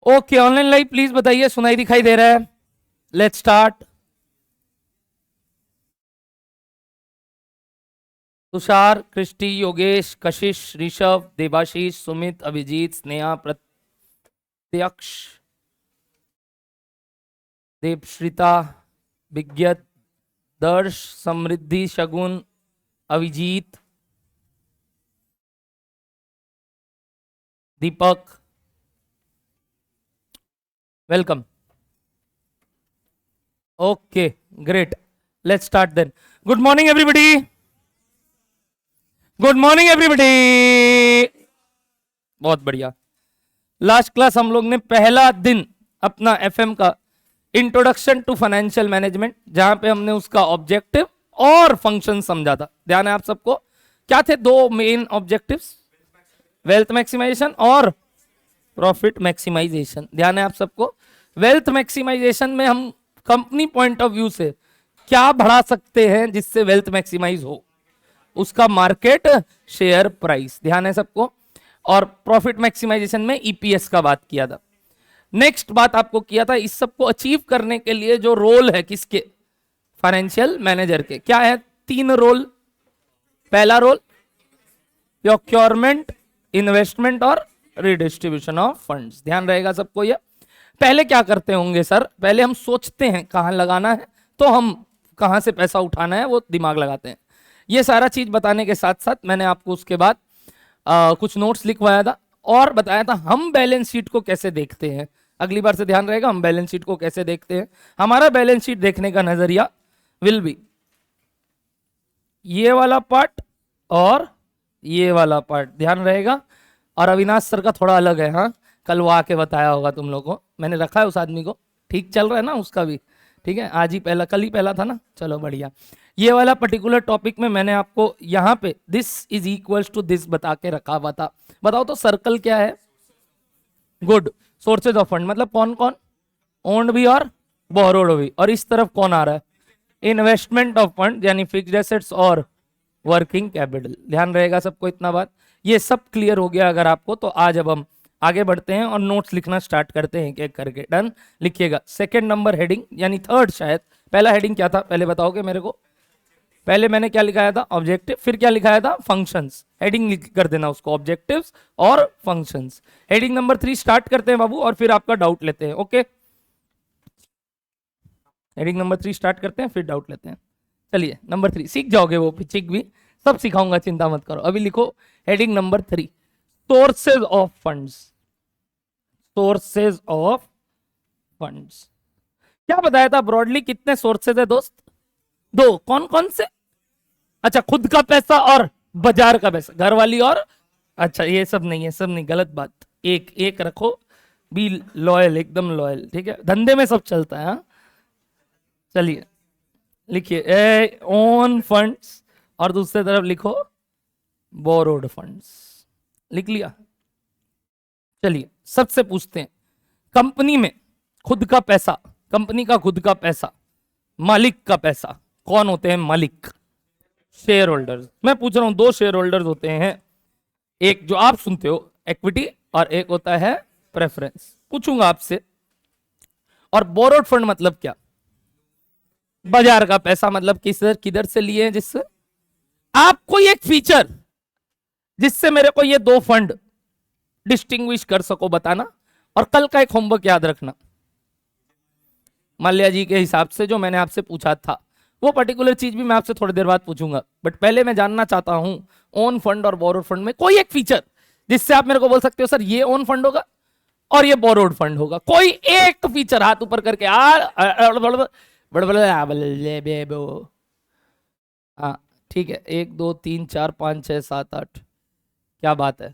Okay, online live please बताइए, सुनाई दिखाई दे रहा है? Let's start. तुषार, क्रिस्टी, योगेश, कशिश, ऋषभ, देवाशीष, सुमित, अभिजीत, स्नेहा, प्रत्यक्ष, Devshrita, Vigyat, Darsh, Samriddhi, Shagun, Abhijeet, Deepak, welcome. Okay, great, let's start then. Good morning everybody, good morning everybody. बहुत बढ़िया। लास्ट क्लास हम लोग ने पहला दिन अपना एफएम का इंट्रोडक्शन टू फाइनेंशियल मैनेजमेंट, जहां पे हमने उसका ऑब्जेक्टिव और फंक्शन समझा था। ध्यान है आप सबको? क्या थे दो मेन ऑब्जेक्टिव्स? वेल्थ मैक्सिमाइजेशन और प्रॉफिट मैक्सिमाइजेशन। ध्यान है आप सबको? वेल्थ मैक्सिमाइजेशन में हम कंपनी पॉइंट ऑफ व्यू से क्या बढ़ा सकते हैं जिससे वेल्थ मैक्सिमाइज हो, उसका मार्केट शेयर प्राइस। ध्यान है सबको? और प्रॉफिट मैक्सिमाइजेशन में ईपीएस का बात किया था। नेक्स्ट बात आपको किया था, इस सबको अचीव करने के लिए जो रोल है किसके? फाइनेंशियल मैनेजर के। क्या है? 3 रोल। पहला रोल प्रोक्योरमेंट, इन्वेस्टमेंट और रिडिस्ट्रीब्यूशन ऑफ फंड्स। ध्यान रहेगा सबको? ये पहले क्या करते होंगे सर? पहले हम सोचते हैं कहां लगाना है, तो हम कहां से पैसा उठाना है वो दिमाग लगाते हैं। ये सारा चीज बताने के साथ साथ मैंने आपको उसके बाद कुछ नोट्स लिखवाया था और बताया था हम बैलेंस शीट को कैसे देखते हैं। अगली बार से ध्यान रहेगा, हम बैलेंस शीट को कैसे देखते हैं। हमारा बैलेंस शीट देखने का नजरिया विल बी ये वाला पार्ट और ये वाला पार्ट। ध्यान रहेगा? और अविनाश सर का थोड़ा अलग है। हाँ, कल वो आके बताया होगा तुम लोगों को, मैंने रखा है उस आदमी को। ठीक चल रहा है ना उसका भी? ठीक है, आज ही पहला, कल ही पहला था ना। चलो बढ़िया। ये वाला पर्टिकुलर टॉपिक में मैंने आपको यहाँ पे this is equals to this बता के रखा हुआ था। बताओ तो सर्कल क्या है? गुड। सोर्सेज ऑफ फंड मतलब कौन कौन? ओन्ड भी और बोरोड भी। और इस तरफ कौन आ रहा है? इन्वेस्टमेंट ऑफ फंड यानी फिक्स्ड एसेट्स और वर्किंग कैपिटल। ध्यान रहेगा सबको इतना बात? ये सब क्लियर हो गया अगर आपको, तो आज अब हम आगे बढ़ते हैं और नोट्स लिखना स्टार्ट करते हैं एक एक करके। डन? लिखिएगा सेकंड नंबर हेडिंग यानी थर्ड शायद। पहला हेडिंग क्या था पहले बताओगे मेरे को? पहले मैंने क्या लिखाया था? ऑब्जेक्टिव। फिर क्या लिखाया था? फंक्शंस। हेडिंग कर देना उसको, ऑब्जेक्टिव्स और फंक्शंस। हेडिंग नंबर 3 स्टार्ट करते हैं बाबू और फिर आपका डाउट लेते हैं। ओके, हेडिंग नंबर 3 स्टार्ट करते हैं फिर डाउट लेते हैं। चलिए नंबर 3 सीख जाओगे, वो चिक भी सब सिखाऊंगा, चिंता मत करो। अभी लिखो heading number 3, sources of funds. Sources of funds क्या बताया था ब्रॉडली? कितने सोर्सेज है दोस्त? 2। कौन कौन से? अच्छा, खुद का पैसा और बाजार का पैसा, घर वाली और अच्छा ये सब नहीं है, सब नहीं, गलत बात। एक एक रखो, बी लॉयल, एकदम लॉयल। ठीक है, धंधे में सब चलता है। हाँ, चलिए लिखिए ओन फंड्स और दूसरे तरफ लिखो बोरोड फंड्स। लिख लिया? चलिए सबसे पूछते हैं, कंपनी में खुद का पैसा, कंपनी का खुद का पैसा, मालिक का पैसा, कौन होते हैं मालिक? Share holders. मैं पूछ रहा हूं, 2 शेयर होल्डर्स होते हैं, एक जो आप सुनते हो इक्विटी और एक होता है प्रेफरेंस। पूछूंगा आपसे। और बोरोड फंड मतलब क्या? बाजार का पैसा मतलब किधर किधर से लिए हैं, जिससे आप कोई एक फीचर जिससे मेरे को ये 2 फंड डिस्टिंग्विश कर सको बताना। और कल का एक होमवर्क याद रखना, माल्या जी के हिसाब से जो मैंने आपसे पूछा था वो पर्टिकुलर चीज भी मैं आपसे थोड़ी देर बाद पूछूंगा। बट पहले मैं जानना चाहता हूं ओन फंड और बोरोड फंड में कोई एक फीचर जिससे आप मेरे को बोल सकते हो सर ये ओन फंड होगा और ये बोरोड फंड होगा। कोई एक फीचर हाथ ऊपर करके हाँ ठीक है, 1 2 3 4 5 6 7 8। क्या बात है,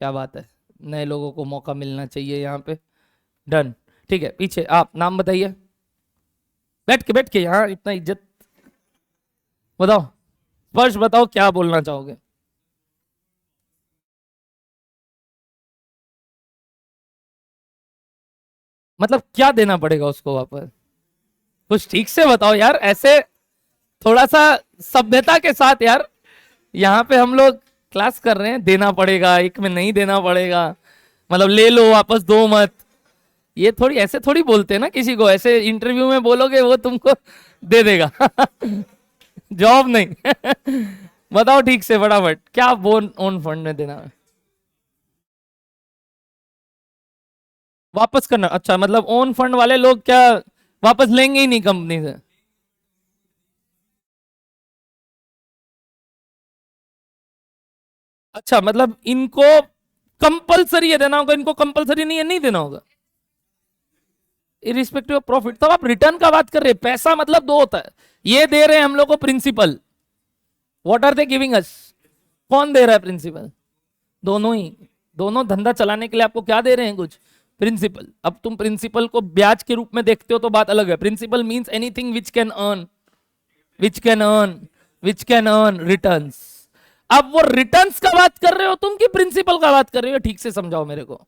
क्या बात है, नए लोगों को मौका मिलना चाहिए यहाँ पे। डन, ठीक है। पीछे आप नाम बताइए, बैठ के यहाँ इतना इज्जत। बताओ स्पर्श, बताओ क्या बोलना चाहोगे? मतलब क्या देना पड़ेगा उसको वापस? कुछ ठीक से बताओ यार, ऐसे थोड़ा सा सभ्यता के साथ यार। यहाँ पे हम लोग क्लास कर रहे हैं, देना पड़ेगा, एक में नहीं देना पड़ेगा, मतलब ले लो वापस दो मत। ये थोड़ी ऐसे थोड़ी बोलते हैं ना किसी को, ऐसे इंटरव्यू में बोलोगे वो तुमको दे देगा जॉब नहीं बताओ ठीक से फटाफट, क्या बोन ओन फंड में देना है? वापस करना, अच्छा मतलब ओन फंड वाले लोग क्या वापस लेंगे ही नहीं कंपनी से? अच्छा मतलब इनको कंपलसरी है देना होगा, इनको कंपलसरी नहीं है नहीं देना होगा, इरिस्पेक्टिव ऑफ प्रॉफिट। तब आप रिटर्न का बात कर रहे हैं, पैसा मतलब दो होता है, ये दे रहे हैं हम लोग को principal, what are they giving us, कौन दे रहा है प्रिंसिपल? दोनों ही, दोनों धंधा चलाने के लिए आपको क्या दे रहे हैं, कुछ प्रिंसिपल। अब तुम प्रिंसिपल को ब्याज के रूप में देखते हो तो बात अलग है, principal means anything which can earn, which can earn, which can earn returns. अब वो रिटर्न्स का बात कर रहे हो तुम कि प्रिंसिपल का बात कर रहे हो, ठीक से समझाओ मेरे को।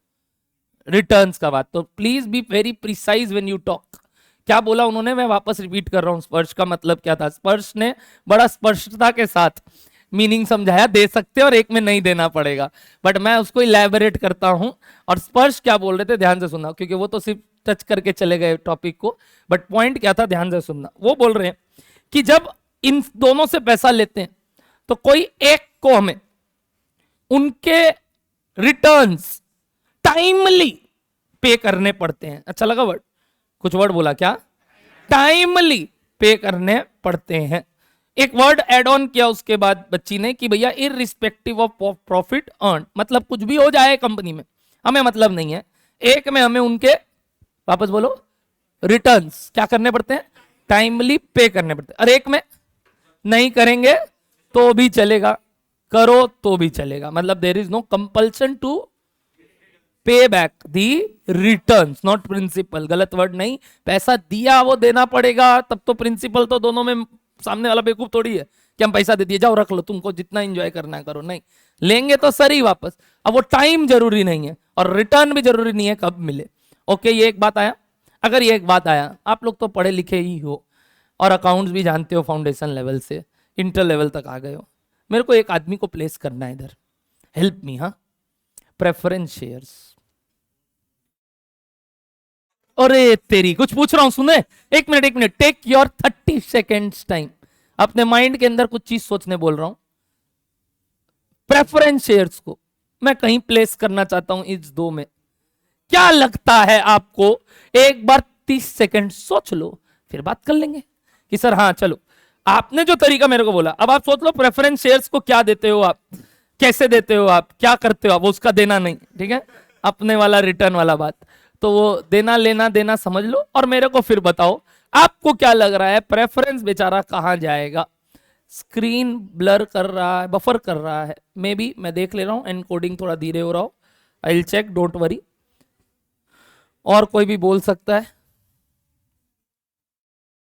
रिटर्न्स का बात, तो please be very precise when you talk. क्या बोला उन्होंने, मैं वापस रिपीट कर रहा हूं, स्पर्श का मतलब क्या था। स्पर्श ने बड़ा स्पष्टता के साथ मीनिंग समझाया, दे सकते और एक में नहीं देना पड़ेगा, बट मैं उसको इलेबोरेट करता हूं। और स्पर्श क्या बोल रहे थे ध्यान से सुनना, क्योंकि वो तो सिर्फ टच करके चले गए टॉपिक को, बट पॉइंट क्या था ध्यान से सुनना। वो बोल रहे हैं कि जब इन दोनों से पैसा लेते हैं तो कोई एक को हमें उनके रिटर्न्स टाइमली पे करने पड़ते हैं। अच्छा लगा वर्ड, कुछ वर्ड बोला क्या, टाइमली पे करने पड़ते हैं। एक वर्ड एड ऑन किया उसके बाद बच्ची ने कि भैया इररिस्पेक्टिव ऑफ प्रॉफिट अर्न, मतलब कुछ भी हो जाए कंपनी में हमें मतलब नहीं है, एक में हमें उनके, वापस बोलो, रिटर्न्स क्या करने पड़ते हैं, टाइमली पे करने पड़ते हैं। और एक में नहीं करेंगे तो भी चलेगा, करो तो भी चलेगा, मतलब there is no compulsion to pay back the returns, not principal, गलत वर्ड नहीं, पैसा दिया वो देना पड़ेगा, तब तो प्रिंसिपल तो दोनों में सामने वाला बेवकूफ थोड़ी है कि हम पैसा दे दिए जाओ रख लो तुमको जितना एंजॉय करना है करो, नहीं, लेंगे तो सर ही वापस। अब वो टाइम जरूरी नहीं है और रिटर्न भी जरूरी नहीं है कब मिले। ओके ये एक बात आया। अगर ये एक बात आया, आप लोग तो पढ़े लिखे ही हो और अकाउंट्स भी जानते हो, फाउंडेशन लेवल से इंटर लेवल तक आ गए हो, मेरे को एक आदमी को प्लेस करना है इधर, हेल्प मी। हाँ, प्रेफरेंस शेयर्स, अरे तेरी कुछ पूछ रहा हूं सुने, एक मिनट एक minute, take your 30 seconds time, अपने माइंड के अंदर कुछ चीज सोचने बोल रहा हूं। प्रेफरेंस शेयर्स को मैं कहीं प्लेस करना चाहता हूं इस दो में, क्या लगता है आपको? एक बार 30 सेकेंड सोच लो, फिर बात कर लेंगे कि सर हाँ चलो, आपने जो तरीका मेरे को बोला, अब आप सोच लो प्रेफरेंस शेयर्स को क्या देते हो आप, कैसे देते हो आप, क्या करते हो आप, वो उसका देना नहीं, ठीक है, अपने वाला रिटर्न वाला बात, तो वो देना लेना देना समझ लो और मेरे को फिर बताओ आपको क्या लग रहा है प्रेफरेंस बेचारा कहां जाएगा। स्क्रीन ब्लर कर रहा है, बफर कर रहा है, मे बी मैं देख ले रहा हूं, एनकोडिंग थोड़ा धीरे हो रहा हो, I will check, don't worry. और कोई भी बोल सकता है।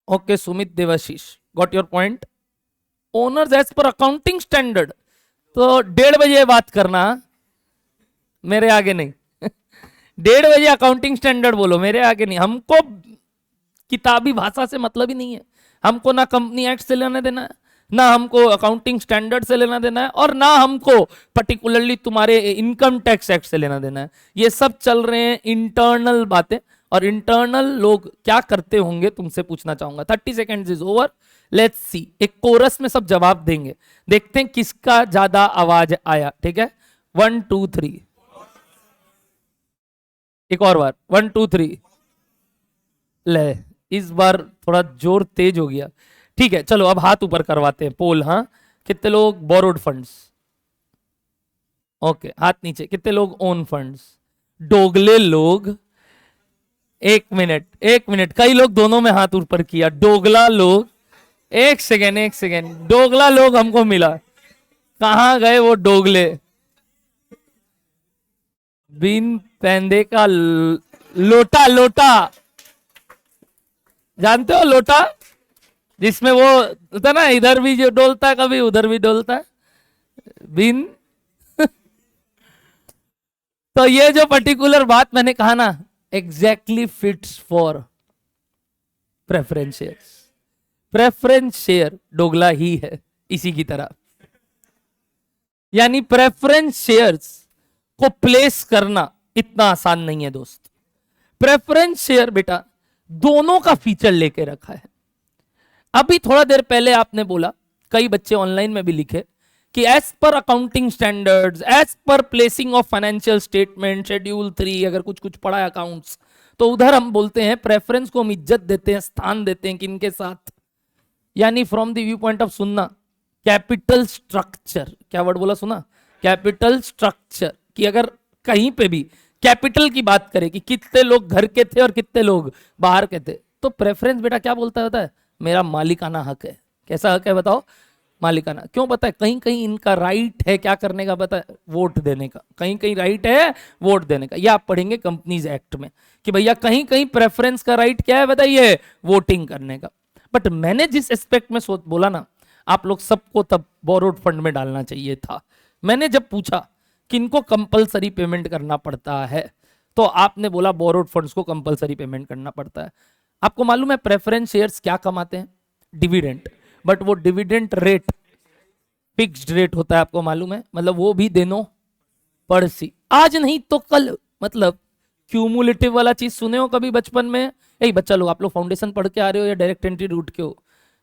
Okay Sumit Devashish, got your point. Owners as per accounting standard, तो 1:30 बात करना, मेरे आगे नहीं 1:30 अकाउंटिंग स्टैंडर्ड बोलो, मेरे आगे नहीं। हमको किताबी भाषा से मतलब ही नहीं है, हमको ना कंपनी एक्ट से लेना देना है, ना हमको अकाउंटिंग स्टैंडर्ड से लेना देना है, और ना हमको पर्टिकुलरली तुम्हारे इनकम टैक्स एक्ट से लेना देना है। ये सब चल रहे हैं इंटरनल बातें, और इंटरनल लोग क्या करते होंगे तुमसे पूछना चाहूंगा। 30 seconds is over, let's see. एक कोरस में सब जवाब देंगे, देखते हैं किसका ज्यादा आवाज आया, ठीक है। 1 2 3, एक और बार 1 2 3, ले इस बार थोड़ा जोर तेज हो गया, ठीक है चलो अब हाथ ऊपर करवाते हैं, पोल। हाँ, कितने लोग बोरोड फंड्स, ओके हाथ नीचे, कितने लोग ओन फंड्स, डोगले लोग, एक मिनट, कई लोग दोनों में हाथ ऊपर किया, डोगला लोग, एक सेकेंड, डोगला लोग हमको मिला, कहां गए वो डोगले? बिन पैंदे का लोटा, लोटा जानते हो, लोटा जिसमें वो होता ना, इधर भी जो डोलता है कभी उधर भी डोलता है, बिन तो ये जो पर्टिकुलर बात मैंने कहा ना, exactly fits for preference shares. Preference share डोगला ही है इसी की तरह, यानी प्रेफरेंस शेयर्स को प्लेस करना इतना आसान नहीं है दोस्त। प्रेफरेंस शेयर बेटा दोनों का फीचर लेके रखा है। अभी थोड़ा देर पहले आपने बोला, कई बच्चे ऑनलाइन में भी लिखे कि as per accounting standards, as per placing of financial statement schedule 3, अगर कुछ कुछ पढ़ा है अकाउंट्स, तो उधर हम बोलते हैं प्रेफरेंस को हम इज्जत देते हैं, स्थान देते हैं किनके साथ, यानी from the view point of सुनना कैपिटल स्ट्रक्चर, क्या वर्ड बोला सुना, कैपिटल स्ट्रक्चर, कि अगर कहीं पे भी कैपिटल की बात करें कि कितने लोग घर के थे और कितने लोग बाहर के थे, तो प्रेफरेंस बेटा क्या बोलता होता है, मेरा मालिकाना हक है। कैसा हक है बताओ, मालिकाना। क्यों पता है, कहीं कहीं इनका राइट है क्या करने का, पता है, वोट देने का, कहीं कहीं राइट है वोट देने का। यह आप पढ़ेंगे कंपनीज एक्ट में कि भैया कहीं कहीं प्रेफरेंस का राइट क्या है बताइए, वोटिंग करने का। बट मैंने जिस एस्पेक्ट में सोच बोला ना, आप लोग सबको तब बोरोड फंड में डालना चाहिए था। मैंने जब पूछा कि इनको कंपलसरी पेमेंट करना पड़ता है, तो आपने बोला बोरोड फंड्स को कंपलसरी पेमेंट करना पड़ता है। आपको मालूम है प्रेफरेंस शेयर्स क्या कमाते हैं, डिविडेंड, बट वो डिविडेंड रेट फिक्स्ड रेट होता है, आपको मालूम है, मतलब वो भी देनो पड़सी, आज नहीं तो कल, मतलब क्यूमुलेटिव वाला चीज सुने हो कभी बचपन में? यही बच्चा लोग, आप लोग फाउंडेशन पढ़ के आ रहे हो या डायरेक्ट एंट्री रूट के हो,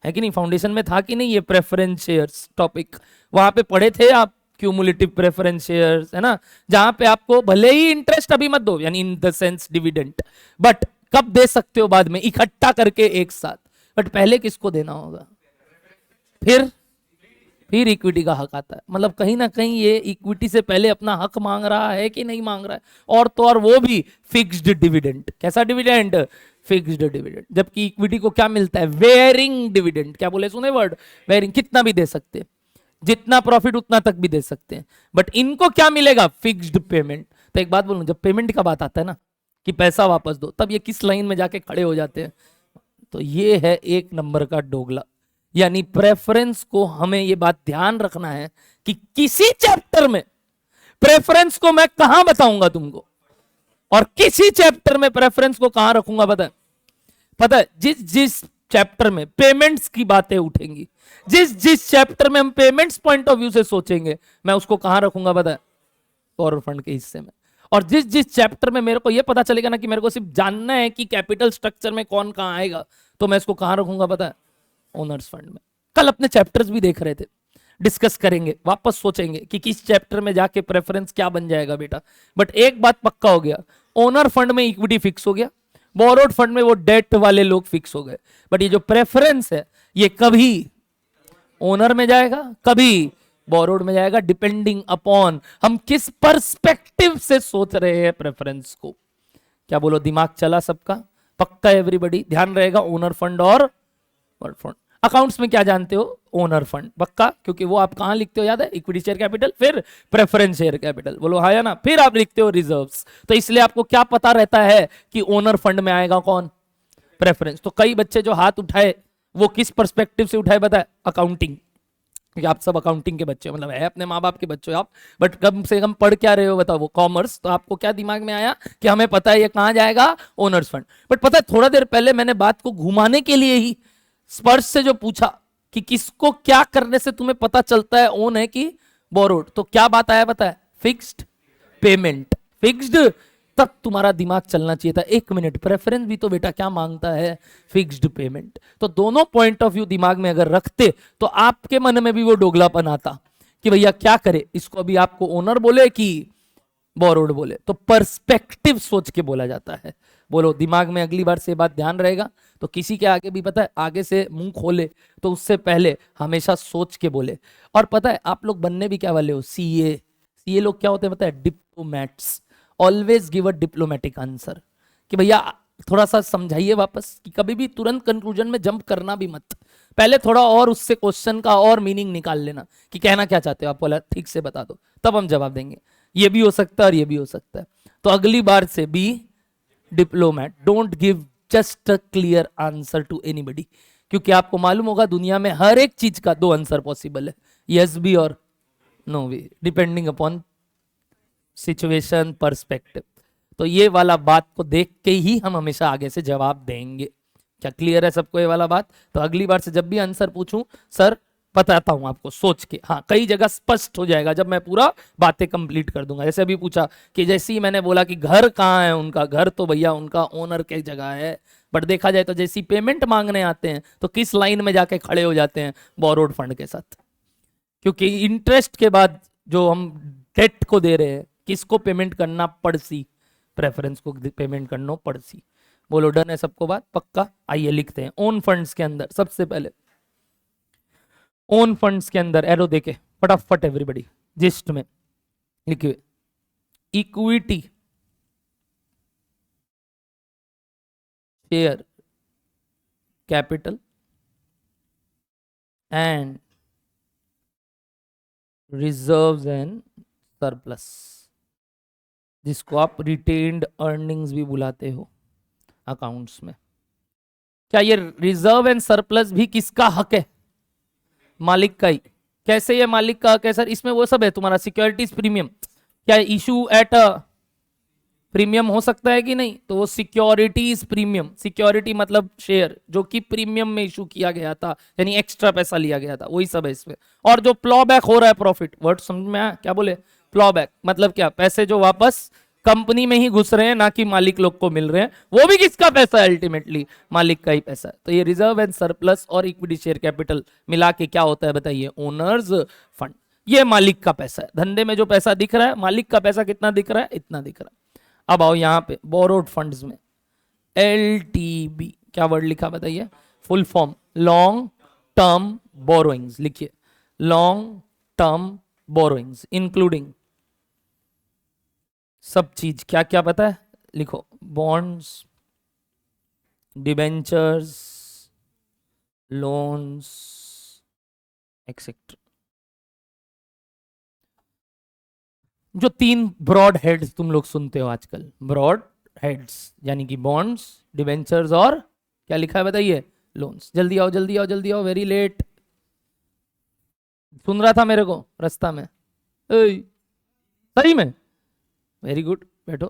है कि नहीं? फाउंडेशन में था कि नहीं ये प्रेफरेंस शेयर्स टॉपिक, वहां पे पढ़े थे आप क्यूमुलेटिव प्रेफरेंस शेयर्स, है ना, जहां पे आपको भले ही इंटरेस्ट अभी मत दो, यानी in the sense dividend, but कब दे सकते हो, बाद में इकट्ठा करके एक साथ, बट पहले किसको देना होगा, फिर इक्विटी का हक आता है। मतलब कहीं ना कहीं ये इक्विटी से पहले अपना हक मांग रहा है कि नहीं मांग रहा है, और तो और वो भी फिक्स्ड डिविडेंड। कैसा डिविडेंड, फिक्स्ड डिविडेंड। जबकि इक्विटी को क्या मिलता है, वेयरिंग डिविडेंड। क्या बोले सुने वर्ड, वेयरिंग, कितना भी दे सकते हैं, जितना प्रॉफिट उतना तक भी दे सकते हैं, बट इनको क्या मिलेगा, फिक्स्ड पेमेंट। तो एक बात बोलूं, जब पेमेंट का बात आता है ना कि पैसा वापस दो, तब ये किस लाइन में जाके खड़े हो जाते हैं, तो ये है एक नंबर का डोगला। यानी प्रेफरेंस को हमें ये बात ध्यान रखना है कि किसी चैप्टर में प्रेफरेंस को मैं कहां बताऊंगा तुमको, और किसी चैप्टर में प्रेफरेंस को कहां रखूंगा, पता है जिस जिस चैप्टर में पेमेंट्स की बातें उठेंगी, जिस जिस चैप्टर में हम पेमेंट्स पॉइंट ऑफ व्यू से सोचेंगे, मैं उसको कहां रखूंगा पता है, फॉरवर्ड फंड के हिस्से में। और जिस जिस चैप्टर में मेरे को यह पता चलेगा ना कि मेरे को सिर्फ जानना है कि कैपिटल स्ट्रक्चर में कौन कहां आएगा, तो मैं इसको कहां रखूंगा पता है, ओनर्स फंड में। कल अपने चैप्टर्स भी देख रहे थे, डिस्कस करेंगे, वापस सोचेंगे कि किस चैप्टर में जाके प्रेफरेंस क्या बन जाएगा बेटा। बट एक बात पक्का हो गया, ओनर फंड में इक्विटी फिक्स हो गया, बोरोड फंड में वो डेट वाले लोग फिक्स हो गए, बट ये जो प्रेफरेंस है ये कभी ओनर में जाएगा, कभी बोरोड में जाएगा, डिपेंडिंग अपॉन हम किस पर्सपेक्टिव से सोच रहे हैं प्रेफरेंस को। क्या बोलो, दिमाग चला सबका, पक्का एवरीबॉडी ध्यान रहेगा, ओनर फंड और बोरोड फंड। अकाउंट्स में क्या जानते हो, ओनर फंड पक्का, क्योंकि वो आप कहां लिखते हो याद है, इक्विटी शेयर कैपिटल, फिर प्रेफरेंस शेयर कैपिटल, बोलो हाँ या ना, फिर आप लिखते हो रिजर्व्स। तो इसलिए आपको क्या पता रहता है कि ओनर फंड में आएगा कौन, प्रेफरेंस। तो कई बच्चे जो हाथ उठाए वो किस पर्सपेक्टिव से उठाए बताए, अकाउंटिंग, क्योंकि आप सब अकाउंटिंग के बच्चे, मतलब है अपने माँ बाप के बच्चे आप, बट कम से कम पढ़ क्या रहे हो बताओ, वो कॉमर्स। तो आपको क्या दिमाग में आया कि हमें पता है ये कहां जाएगा, ओनर्स फंड। बट पता है थोड़ा देर पहले मैंने बात को घुमाने के लिए ही स्पर्श से जो पूछा कि किसको क्या करने से तुम्हें पता चलता है ओन है कि बोरोड, तो क्या बात आया पता है, फिक्स्ड पेमेंट, फिक्स्ड। तब तुम्हारा दिमाग चलना चाहिए था, एक मिनट प्रेफरेंस भी तो बेटा क्या मांगता है, फिक्स्ड पेमेंट। तो दोनों पॉइंट ऑफ व्यू दिमाग में अगर रखते तो आपके मन में भी वो डोगलापन आता कि भैया क्या करे, इसको अभी आपको ओनर बोले कि बोरोड बोले। तो पर्सपेक्टिव सोच के बोला जाता है। बोलो दिमाग में अगली बार से बात ध्यान रहेगा। तो किसी के आगे भी पता है, आगे से मुंह खोले तो उससे पहले हमेशा सोच के बोले। और पता है आप लोग बनने भी क्या वाले हो, सीए। सीए लोग क्या होते हैं पता है, diplomats. Always give a diplomatic answer, कि भैया थोड़ा सा समझाइए वापस, कि कभी भी तुरंत कंक्लूजन में जंप करना भी मत, पहले थोड़ा और उससे क्वेश्चन का और मीनिंग निकाल लेना कि कहना क्या चाहते हो आप, बोला ठीक से बता दो, तब हम जवाब देंगे। ये भी हो सकता है और ये भी हो सकता है। तो अगली बार से be diplomat, don't give just a clear answer to anybody, क्योंकि आपको मालूम होगा दुनिया में हर एक चीज का दो आंसर पॉसिबल है, यस भी और नो भी, डिपेंडिंग अपॉन सिचुएशन, पर्सपेक्टिव। तो ये वाला बात को देख के ही हम हमेशा आगे से जवाब देंगे। क्या क्लियर है सबको ये वाला बात? तो अगली बार से जब भी आंसर पूछूं, सर बताता हूं आपको सोच के, हाँ कई जगह स्पष्ट हो जाएगा जब मैं पूरा बातें कंप्लीट कर दूंगा। जैसे अभी पूछा कि जैसे ही मैंने बोला कि घर कहाँ है उनका, घर तो भैया उनका ओनर की जगह है, बट देखा जाए तो जैसी पेमेंट मांगने आते हैं तो किस लाइन में जाके खड़े हो जाते हैं, बोरोड फंड के साथ। क्योंकि इंटरेस्ट के बाद जो हम डेट को दे रहे हैं, किसको पेमेंट करना पड़सी, प्रेफरेंस को पेमेंट करना पड़सी। बोलो डन है सबको बात, पक्का। आइए लिखते हैं ओन फंड्स के अंदर सबसे पहले, ओन फंड्स के अंदर एरो देके फटाफट एवरीबॉडी जिस्ट में लिखिए equity share capital and reserves and surplus, जिसको आप रिटेन्ड अर्निंग्स भी बुलाते हो अकाउंट्स में। क्या ये रिजर्व एंड सरप्लस भी किसका हक है? मालिक का ही। कैसे ये मालिक का हक है सर? इसमें वो सब है तुम्हारा सिक्योरिटीज प्रीमियम, क्या इशू एट अ प्रीमियम हो सकता है कि नहीं, तो वो सिक्योरिटीज प्रीमियम, सिक्योरिटी मतलब शेयर जो कि प्रीमियम में इशू किया गया था, यानी एक्स्ट्रा पैसा लिया गया था, वही सब है इसमें। और जो प्लॉ बैक हो रहा है प्रॉफिट, वर्ड समझ में आया क्या बोले? प्लॉ बैक मतलब क्या? पैसे जो वापस कंपनी में ही घुस रहे हैं, ना कि मालिक लोग को मिल रहे हैं, वो भी किसका पैसा है? अल्टीमेटली मालिक का ही पैसा है। तो ये रिजर्व एंड सरप्लस और इक्विटी शेयर कैपिटल मिला के क्या होता है बताइए? Owner's fund. ये मालिक का पैसा है, धंधे में जो पैसा दिख रहा है, मालिक का पैसा कितना दिख रहा है? इतना दिख रहा है। अब आओ यहां पे बोरोड फंड्स में, LTB क्या वर्ड लिखा बताइए? Full form long term borrowings, लिखिए लॉन्ग टर्म बोरोइंग्स इंक्लूडिंग सब चीज, क्या क्या पता है? लिखो बॉन्ड्स, डिबेंचर्स, लोन्स एक्सेट्रा। जो तीन ब्रॉड हेड्स तुम लोग सुनते हो आजकल, ब्रॉड हेड्स यानी कि बॉन्ड्स, डिबेंचर्स और क्या लिखा है बताइए? लोन्स। जल्दी आओ जल्दी आओ जल्दी आओ, वेरी लेट। सुन रहा था मेरे को रास्ता में? सही में? वेरी गुड, बैठो।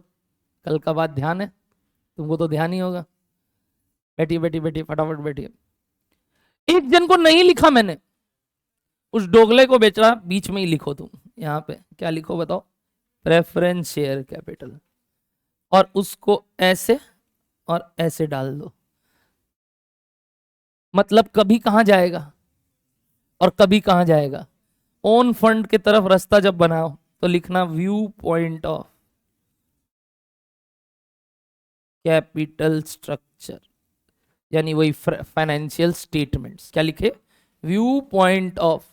कल का बात ध्यान है तुमको? तो ध्यान ही होगा। बैठिए बैठिए बैठिए फटाफट बैठिए। एक जन को नहीं लिखा मैंने, उस डोगले को बेच रहा, बीच में ही लिखो तुम। यहाँ पे क्या लिखो बताओ? प्रेफरेंस शेयर कैपिटल, और उसको ऐसे और ऐसे डाल दो। मतलब कभी कहां जाएगा और कभी कहां जाएगा? ओन फंड की तरफ रास्ता जब बनाओ तो लिखना view point of capital structure, यानी वही फाइनेंशियल स्टेटमेंट्स। क्या लिखे? View point of,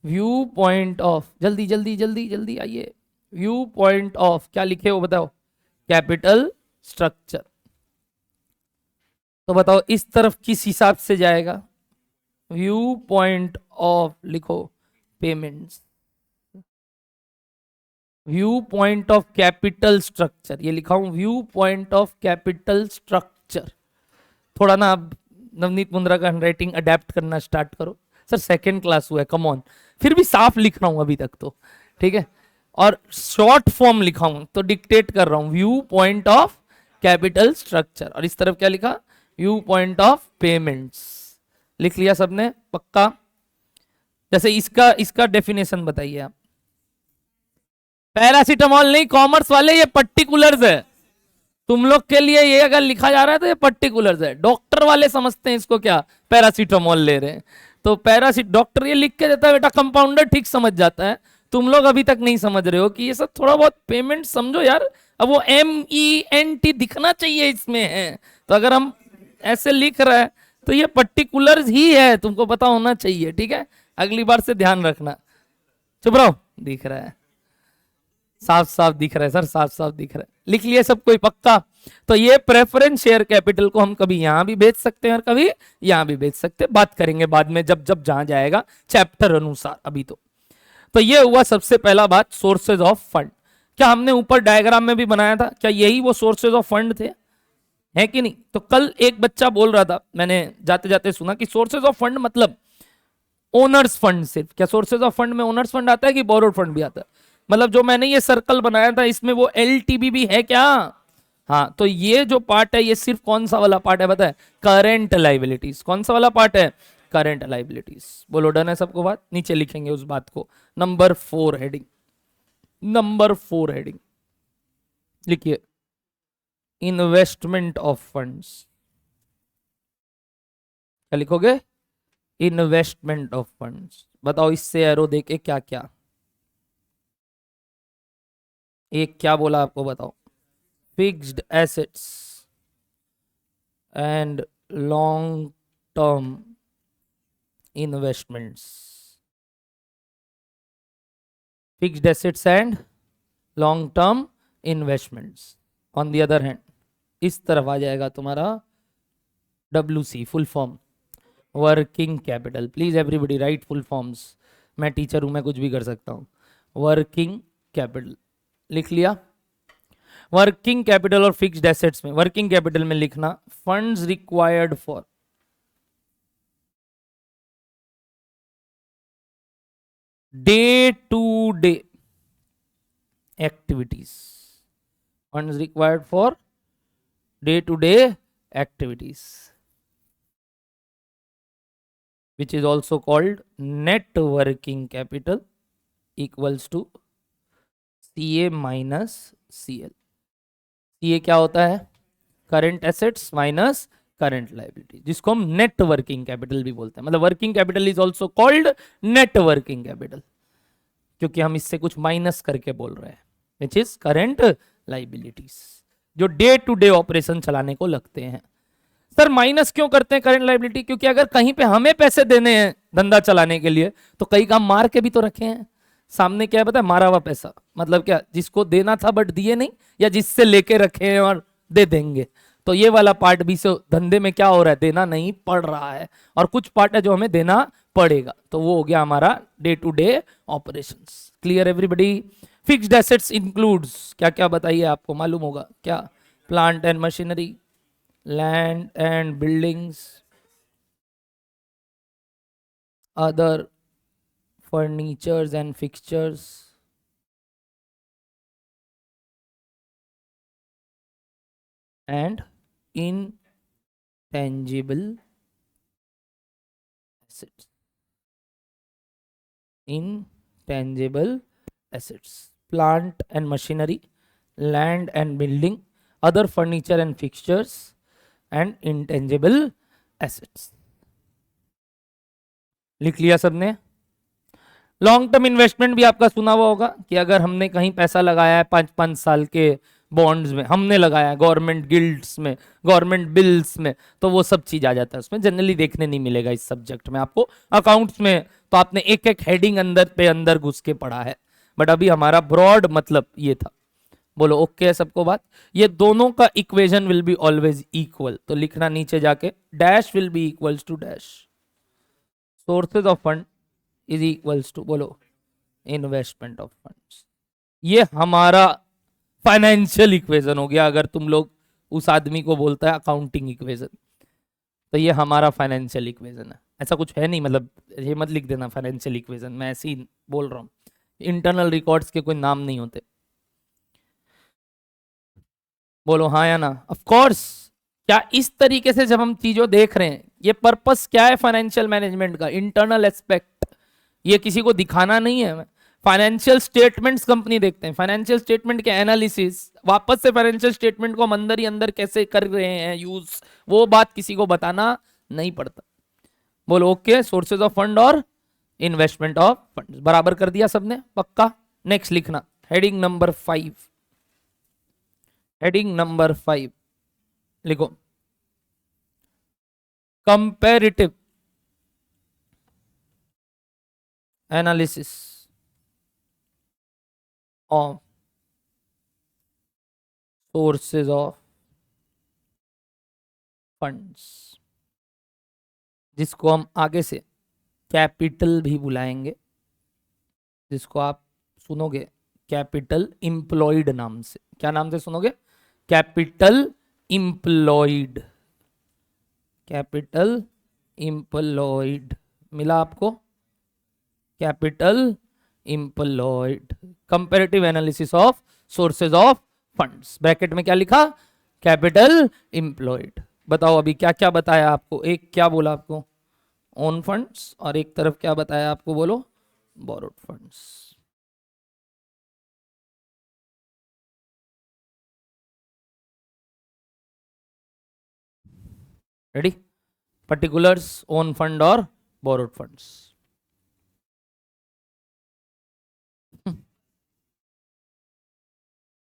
view point of, जल्दी जल्दी जल्दी जल्दी आइए। व्यू पॉइंट ऑफ क्या लिखे वो बताओ? Capital structure. तो बताओ इस तरफ किस हिसाब से जाएगा? व्यू पॉइंट ऑफ लिखो payments, view point of capital structure, ये लिखा हूं view point of capital structure. थोड़ा ना अब नवनीत मुंद्रा का हैंडराइटिंग अडेप्ट करना स्टार्ट करो। सर सेकंड क्लास हुआ है, कम ऑन। फिर भी साफ लिख रहा हूं अभी तक तो, ठीक है। और शॉर्ट फॉर्म लिखा हूं तो डिक्टेट कर रहा हूं, view point of capital structure. और इस तरफ क्या लिखा? View point of payments. लिख लिया सबने? पक्का? जैसे इसका डेफिनेशन बताइए आप। पैरासीटामोल नहीं, कॉमर्स वाले, ये पर्टिकुलर्स है तुम लोग के लिए। ये अगर लिखा जा रहा है तो ये पर्टिकुलर्स है। डॉक्टर वाले समझते हैं इसको क्या, पैरासीटामोल ले रहे हैं। तो डॉक्टर ये लिख के देता है बेटा, कंपाउंडर ठीक समझ जाता है। तुम लोग अभी तक नहीं समझ रहे हो कि ये सब थोड़ा बहुत पेमेंट समझो यार। अब वो MENT दिखना चाहिए इसमें है, तो अगर हम ऐसे लिख रहे हैं तो ये पर्टिकुलर्स ही है, तुमको पता होना चाहिए, ठीक है। अगली बार से ध्यान रखना। चुप रहो, दिख रहा है, साफ साफ दिख रहा है सर, साफ साफ दिख रहा है। लिख लिए सब कोई? पक्का? तो ये प्रेफरेंस शेयर कैपिटल को हम कभी यहां भी बेच सकते हैं और कभी यहां भी बेच सकते हैं। बात करेंगे बाद में, जब जब जहां जाएगा चैप्टर अनुसार। अभी तो ये हुआ सबसे पहला बात, सोर्सेज ऑफ फंड। क्या हमने ऊपर डायग्राम में भी बनाया था, क्या यही वो सोर्सेज ऑफ फंड थे? है कि नहीं? तो कल एक बच्चा बोल रहा था, मैंने जाते जाते सुना कि सोर्सेज ऑफ फंड मतलब ओनर्स फंड सिर्फ। क्या सोर्सेज ऑफ फंड में ओनर्स फंड आता है कि बोरोड फंड भी आता है? मतलब जो मैंने ये सर्कल बनाया था इसमें वो LTB भी है क्या? हाँ, तो ये जो पार्ट है ये सिर्फ कौन सा वाला पार्ट है पता है? Current liabilities. कौन सा वाला पार्ट है? Current liabilities. बोलो डन है सबको बात? नीचे लिखेंगे उस बात को। नंबर 4 हेडिंग, नंबर 4 हेडिंग लिखिए, इन्वेस्टमेंट ऑफ फंड्स। क्या लिखोगे? Investment of funds. बताओ इससे एरो देके क्या क्या, एक क्या बोला आपको बताओ? Fixed assets and long term investments. Fixed assets and long term investments. On the other hand इस तरफ आ जाएगा तुम्हारा WC, full form working capital. Please everybody right full forms. मैं टीचर हूं, मैं कुछ भी कर सकता हूं। वर्किंग कैपिटल लिख लिया। वर्किंग कैपिटल और फिक्स्ड एसेट्स में, वर्किंग कैपिटल में लिखना funds required for day to day activities, funds required for day to day activities, which is also called net working capital equals to CA minus CL। CA क्या होता है? Current assets minus current liability, जिसको हम net working capital भी बोलते हैं। मतलब working capital is also called net working capital, क्योंकि हम इससे कुछ माइनस करके बोल रहे हैं, विच इज करंट लाइबिलिटीज, जो डे टू डे ऑपरेशन चलाने को लगते हैं। सर माइनस क्यों करते हैं करंट लाइबिलिटी? क्योंकि अगर कहीं पे हमें पैसे देने हैं धंधा चलाने के लिए, तो कई काम मार के भी तो रखे हैं। सामने क्या है पता है? मारा हुआ पैसा। मतलब क्या? जिसको देना था बट दिए नहीं, या जिससे लेके रखे हैं और दे देंगे। तो ये वाला पार्ट भी से धंधे में क्या हो रहा है? देना नहीं पड़ रहा है, और कुछ पार्ट है जो हमें देना पड़ेगा। तो वो हो गया हमारा day to day operations. Clear everybody? Fixed assets includes क्या क्या बताइए, आपको मालूम होगा क्या? Plant and machinery, land and buildings, other furnitures and fixtures, and intangible assets, intangible assets, plant and machinery, land and building, other furniture and fixtures, and intangible assets। लिख लिया सबने? लॉन्ग टर्म इन्वेस्टमेंट भी आपका सुना हुआ होगा कि अगर हमने कहीं पैसा लगाया है 5-5 साल के बॉन्ड्स में, हमने लगाया गवर्नमेंट गिल्ड्स में, गवर्नमेंट बिल्स में, तो वो सब चीज आ जाता है उसमें। जनरली देखने नहीं मिलेगा इस सब्जेक्ट में आपको, अकाउंट्स में तो आपने एक एक हेडिंग अंदर पे अंदर घुस के पढ़ा है, बट अभी हमारा ब्रॉड मतलब ये था। बोलो ओके है सबको बात? ये दोनों का equation will be always equal, तो लिखना नीचे जाके dash will be equals to dash, sources of fund is equals to, बोलो, इन्वेस्टमेंट ऑफ फंड्स। ये हमारा फाइनेंशियल इक्वेशन हो गया। अगर तुम लोग उस आदमी को बोलता है अकाउंटिंग इक्वेशन, तो ये हमारा फाइनेंशियल इक्वेशन है। ऐसा कुछ है नहीं, मतलब ये मत लिख देना फाइनेंशियल इक्वेशन, मैं ऐसे ही बोल रहा हूँ। इंटरनल रिकॉर्ड्स के कोई नाम नहीं होते। बोलो हाँ या ना? Of course. क्या इस तरीके से जब हम चीजों देख रहे हैं, ये पर्पस क्या है फाइनेंशियल मैनेजमेंट का? इंटरनल एस्पेक्ट, ये किसी को दिखाना नहीं है। फाइनेंशियल स्टेटमेंट्स कंपनी देखते हैं, फाइनेंशियल स्टेटमेंट के एनालिसिस, वापस से फाइनेंशियल स्टेटमेंट को हम अंदर ही अंदर कैसे कर रहे हैं यूज, वो बात किसी को बताना नहीं पड़ता। बोलो ओके। सोर्सेज ऑफ फंड और इन्वेस्टमेंट ऑफ फंड बराबर कर दिया सबने? पक्का? नेक्स्ट लिखना हेडिंग नंबर 5, हेडिंग नंबर 5 लिखो, comparative analysis of sources of funds, जिसको हम आगे से कैपिटल भी बुलाएंगे, जिसको आप सुनोगे कैपिटल इंप्लॉयड नाम से। क्या नाम से सुनोगे? Capital employed, capital employed. मिला आपको? Capital employed, comparative analysis of sources of funds. Bracket में क्या लिखा? Capital employed. बताओ अभी क्या क्या बताया आपको? एक क्या बोला आपको? ओन फंड्स, और एक तरफ क्या बताया आपको, बोलो, borrowed funds. Ready? Particulars, own fund और बोरोड फंड्स।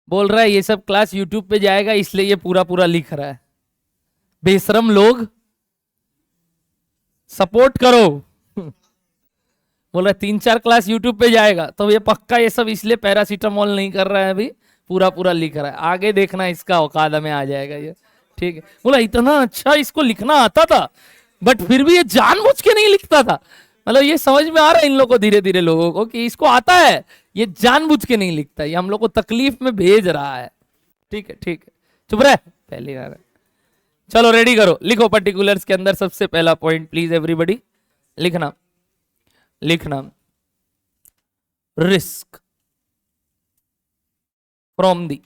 बोल रहा है ये सब क्लास यूट्यूब पे जाएगा इसलिए ये पूरा पूरा लिख रहा है। बेशरम लोग, सपोर्ट करो। बोल रहा है 3-4 क्लास यूट्यूब पे जाएगा तो ये पक्का ये सब इसलिए पैरासीटामोल नहीं कर रहा है, अभी पूरा पूरा लिख रहा है। आगे देखना इसका औकात में आ जाएगा ये, ठीक है। बोला इतना अच्छा इसको लिखना आता था, बट फिर भी ये जानबूझ के नहीं लिखता था। मतलब ये समझ में आ रहा है इन लोगों को, धीरे धीरे लोगों को, कि इसको आता है, ये जानबूझ के नहीं लिखता, ये हम लोग को तकलीफ में भेज रहा है। ठीक है, ठीक है, चुप रहे, पहली बार। चलो रेडी करो, लिखो पर्टिकुलर्स के अंदर सबसे पहला पॉइंट, प्लीज एवरीबॉडी लिखना, लिखना, risk from the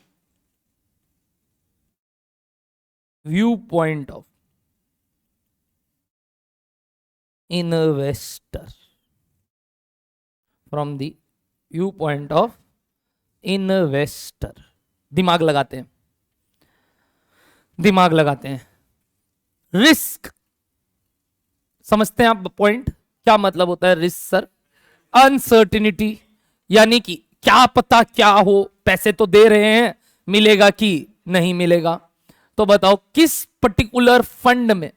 view point of investor, from the view point of investor. दिमाग लगाते हैं, दिमाग लगाते हैं। रिस्क समझते हैं आप पॉइंट, क्या मतलब होता है रिस्क सर? अनसर्टिनिटी, यानी कि क्या पता क्या हो, पैसे तो दे रहे हैं, मिलेगा कि नहीं मिलेगा। तो बताओ किस पर्टिकुलर फंड में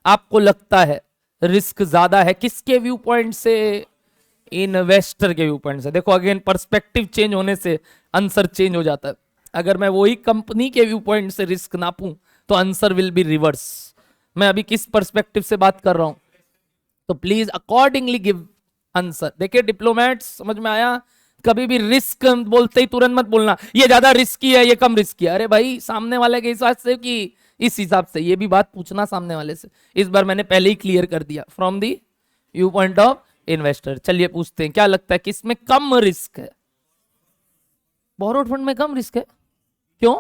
आपको लगता है रिस्क ज्यादा है, किसके व्यू पॉइंट से? इन्वेस्टर के व्यू पॉइंट से। देखो अगेन पर्सपेक्टिव चेंज होने से आंसर चेंज हो जाता है। अगर मैं वही कंपनी के व्यू पॉइंट से रिस्क नापूं तो आंसर विल बी रिवर्स। मैं अभी किस पर्सपेक्टिव से बात कर रहा हूं, तो प्लीज अकॉर्डिंगली गिव आंसर। देखिए डिप्लोमेट्स, समझ में आया? कभी भी रिस्क बोलते ही तुरंत मत बोलना ये ज्यादा रिस्की है, ये कम रिस्की है। अरे भाई सामने वाले के हिसाब से कि इस हिसाब से, ये भी बात पूछना सामने वाले से। इस बार मैंने पहले ही क्लियर कर दिया, from the view point of investor. चलिए पूछते हैं, क्या लगता है किसमें कम रिस्क है? बोरोड फंड में कम रिस्क है, क्यों?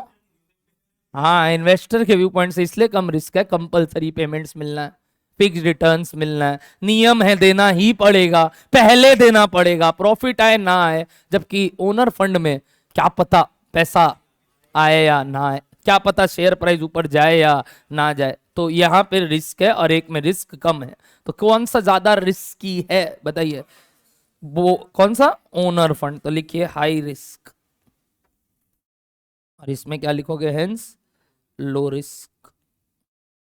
हाँ, इन्वेस्टर के व्यू पॉइंट से इसलिए कम रिस्क है, कंपलसरी पेमेंट्स मिलना है, फिक्स रिटर्न्स मिलना है, नियम है देना ही पड़ेगा, पहले देना पड़ेगा, प्रॉफिट आए ना आए। जबकि ओनर फंड में क्या पता पैसा आए या ना आए, क्या पता शेयर प्राइस ऊपर जाए या ना जाए। तो यहाँ पे रिस्क है और एक में रिस्क कम है। तो कौन सा ज्यादा रिस्की है बताइए? वो कौन सा? Owner fund. तो लिखिए हाई रिस्क, और इसमें क्या लिखोगे? Hence low risk.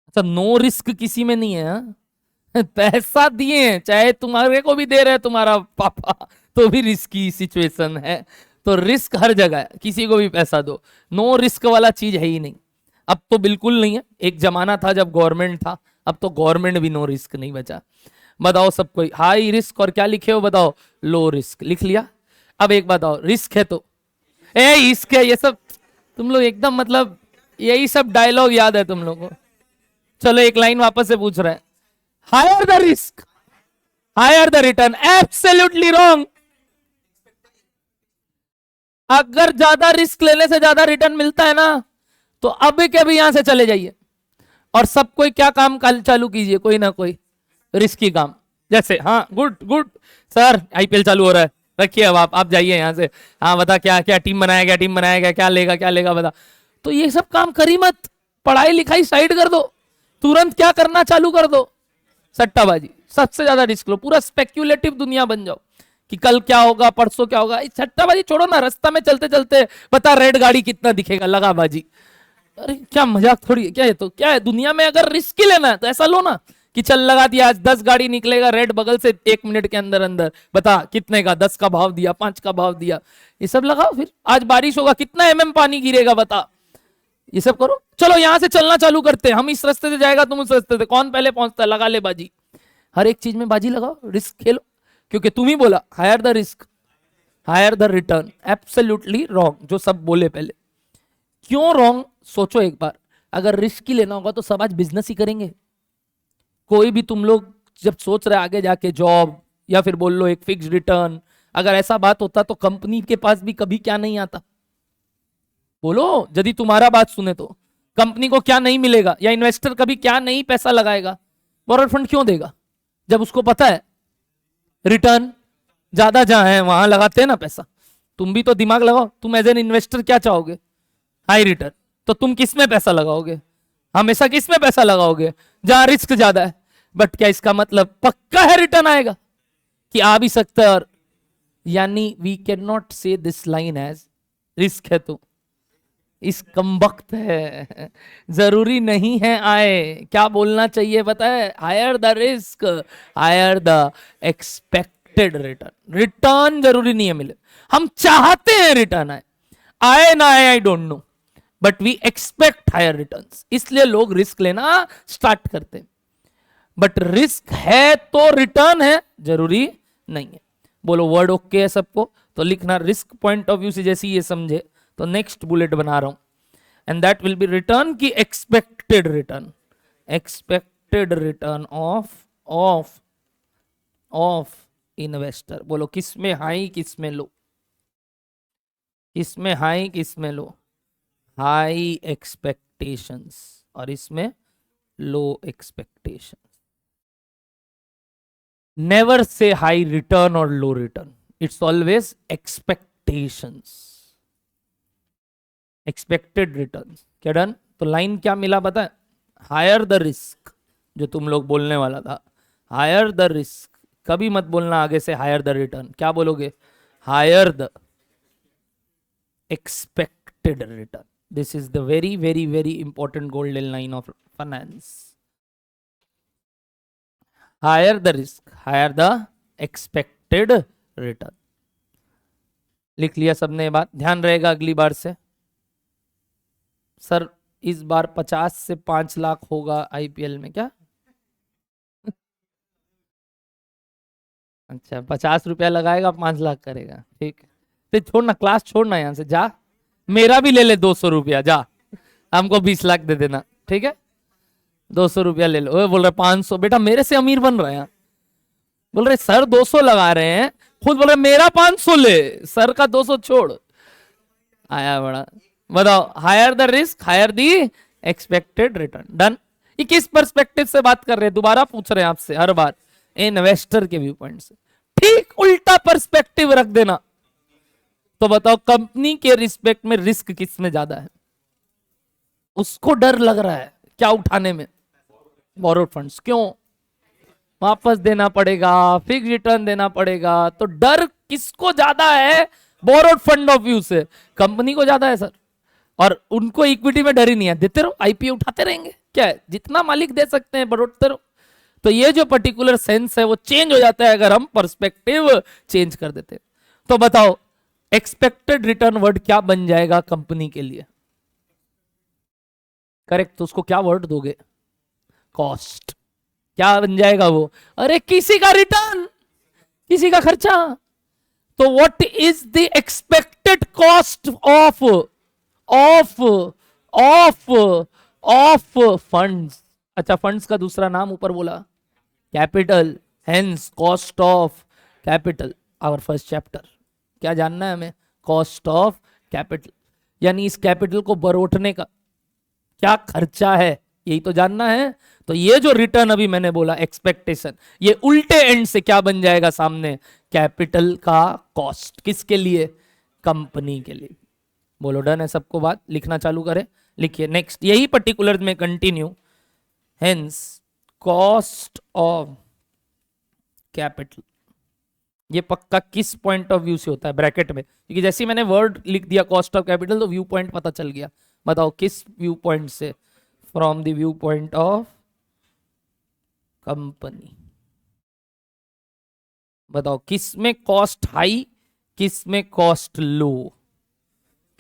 अच्छा, नो रिस्क किसी में नहीं है हा? पैसा दिए, चाहे तुम्हारे को भी दे रहे हैं तुम्हारा पापा, तो भी रिस्की सिचुएशन है। तो रिस्क हर जगह है, किसी को भी पैसा दो, नो रिस्क वाला चीज है ही नहीं। अब तो बिल्कुल नहीं है। एक जमाना था जब गवर्नमेंट था, अब तो गवर्नमेंट भी नो रिस्क नहीं बचा। बताओ सब कोई हाई रिस्क और क्या लिखे हो? बताओ लो रिस्क लिख लिया। अब एक बताओ, रिस्क है तो रिस्क है, ये सब तुम लोग एकदम मतलब यही सब डायलॉग याद है तुम लोगों को। चलो एक लाइन वापस से पूछ रहे हैं, higher the risk higher the return. Absolutely wrong. अगर ज्यादा रिस्क लेने से ज्यादा रिटर्न मिलता है ना, तो अभी के भी यहां से चले जाइए और सब कोई क्या काम चालू कीजिए, कोई ना कोई रिस्की काम। जैसे हाँ, गुड गुड सर, आईपीएल चालू हो रहा है, रखिए अब आप जाइए यहां से। हाँ बता, क्या क्या टीम बनाया गया, टीम बनाया गया, क्या लेगा बता। तो ये सब काम करी मत, पढ़ाई लिखाई साइड कर दो, तुरंत क्या करना चालू कर दो? सट्टाबाजी। सबसे ज्यादा रिस्क लो, पूरा स्पेक्यूलेटिव दुनिया बन जाओ कि कल क्या होगा, परसों क्या होगा। सट्टाबाजी छोड़ो ना, रास्ता में चलते चलते बता रेड गाड़ी कितना दिखेगा, लगा बाजी। अरे क्या मजाक थोड़ी है क्या? है तो क्या है दुनिया में? अगर रिस्क ही लेना है तो ऐसा लो ना कि चल लगा दिया, आज 10 गाड़ी निकलेगा रेड बगल से 1 मिनट के अंदर अंदर, बता कितने का, 10 का भाव दिया, 5 का भाव दिया, ये सब लगाओ। फिर आज बारिश होगा, कितना पानी गिरेगा बता, ये सब करो। चलो यहां से चलना चालू करते हैं, हम इस रास्ते से जाएगा, तुम उस रास्ते से, कौन पहले पहुंचता है, लगा ले बाजी। हर एक चीज में बाजी लगाओ, रिस्क खेलो, क्योंकि तुम ही बोला higher the risk higher the return. Absolutely wrong जो सब बोले पहले। क्यों रॉन्ग? सोचो एक बार, अगर रिस्क ही लेना होगा तो सब आज बिजनेस ही करेंगे। कोई भी तुम लोग जब सोच रहे आगे जाके जॉब या फिर बोल लो एक फिक्स रिटर्न, अगर ऐसा बात होता तो कंपनी के पास भी कभी क्या नहीं आता? बोलो, यदि तुम्हारा बात सुने तो कंपनी को क्या नहीं मिलेगा, या इन्वेस्टर कभी क्या नहीं पैसा लगाएगा? बोरोड फंड क्यों देगा जब उसको पता है रिटर्न ज्यादा जहां है वहां लगाते हैं ना पैसा। तुम भी तो दिमाग लगाओ, तुम एज एन इन्वेस्टर क्या चाहोगे? High return. तो तुम किस में पैसा लगाओगे? हमेशा किस में पैसा लगाओगे? जहां रिस्क ज्यादा है। बट क्या इसका मतलब पक्का है रिटर्न आएगा? कि आ भी सकता है। और यानी वी कैन नॉट से दिस लाइन एज रिस्क है तो इस कमबख्त है, जरूरी नहीं है आए। क्या बोलना चाहिए पता है? Higher the risk, higher the expected return. Return जरूरी नहीं है मिले, हम चाहते हैं रिटर्न आए, आए ना आए I don't know, but we expect higher returns, इसलिए लोग रिस्क लेना स्टार्ट करते हैं। बट रिस्क है तो रिटर्न है जरूरी नहीं है। बोलो वर्ड ओके है सबको? तो लिखना रिस्क पॉइंट ऑफ व्यू से जैसे ये समझे तो नेक्स्ट बुलेट बना रहा हूं, and that will be return की expected return, expected return of of investor. बोलो किस में हाई किस में लो? इसमें हाई किसमें लो? हाई एक्सपेक्टेशंस, और इसमें low expectations. Never say high return और low return, it's always expectations, expected return. क्या डन? तो लाइन क्या मिला पता है? हायर द रिस्क, जो तुम लोग बोलने वाला था, हायर द रिस्क। कभी मत बोलना आगे से हायर द रिटर्न, क्या बोलोगे? Higher the expected return. This is the very very very important golden line of finance. Higher the risk, higher the expected return. लिख लिया सबने? बात ध्यान रहेगा अगली बार से। सर इस बार 50 से 5 लाख होगा आईपीएल में क्या? अच्छा 50 रुपया लगाएगा 5 लाख करेगा, ठीक है। तो छोड़ना, क्लास छोड़ना, यहां से जा, मेरा भी ले ले 200 रुपया, जा हमको 20 लाख दे देना, ठीक है? 200 रुपया ले लो। बोल रहे 500, बेटा मेरे से अमीर बन रहे हैं। बोल रहे सर 200 लगा रहे हैं, खुद बोल रहे मेरा 500 ले, सर का 200 छोड़। आया बड़ा। बताओ higher the risk, higher the expected return. Done. ये किस पर्सपेक्टिव से बात कर रहे हैं? दोबारा पूछ रहे हैं आपसे हर बार, इन्वेस्टर के व्यू पॉइंट से। ठीक उल्टा पर्सपेक्टिव रख देना। तो बताओ कंपनी के रिस्पेक्ट में रिस्क किस में ज्यादा है? उसको डर लग रहा है क्या उठाने में? Borrowed funds. क्यों? वापस देना पड़ेगा, फिक्स रिटर्न देना पड़ेगा। तो डर किसको ज्यादा है? बोरोड फंड ऑफ व्यू से कंपनी को ज्यादा है सर। और उनको इक्विटी में डर ही नहीं है, देते रहो, आईपीओ उठाते रहेंगे, क्या है, जितना मालिक दे सकते हैं बरोड़ते रहो। तो ये जो पर्टिकुलर सेंस है वो चेंज हो जाता है अगर हम पर्सपेक्टिव चेंज कर देते। तो बताओ एक्सपेक्टेड रिटर्न वर्ड क्या बन जाएगा कंपनी के लिए? करेक्ट। तो उसको क्या वर्ड दोगे? कॉस्ट। क्या बन जाएगा वो? अरे किसी का रिटर्न, किसी का खर्चा। तो what is the expected cost of of of of funds? अच्छा फंड्स का दूसरा नाम ऊपर बोला capital, hence cost of capital. Our first chapter क्या जानना है हमें? कॉस्ट ऑफ कैपिटल, यानी इस कैपिटल को बरोटने का क्या खर्चा है, यही तो जानना है। तो ये जो रिटर्न अभी मैंने बोला एक्सपेक्टेशन, ये उल्टे एंड से क्या बन जाएगा सामने? कैपिटल का कॉस्ट। किसके लिए? कंपनी के लिए। बोलो डन है सबको? बात लिखना चालू करें, लिखिए नेक्स्ट, यही पर्टिकुलर में continue. Hence cost of capital, ये पक्का किस पॉइंट ऑफ व्यू से होता है? ब्रैकेट में, क्योंकि जैसे मैंने वर्ड लिख दिया कॉस्ट ऑफ कैपिटल तो व्यू पॉइंट पता चल गया। बताओ किस व्यू पॉइंट से? From the view point of company. बताओ किस में कॉस्ट हाई, किस में कॉस्ट लो?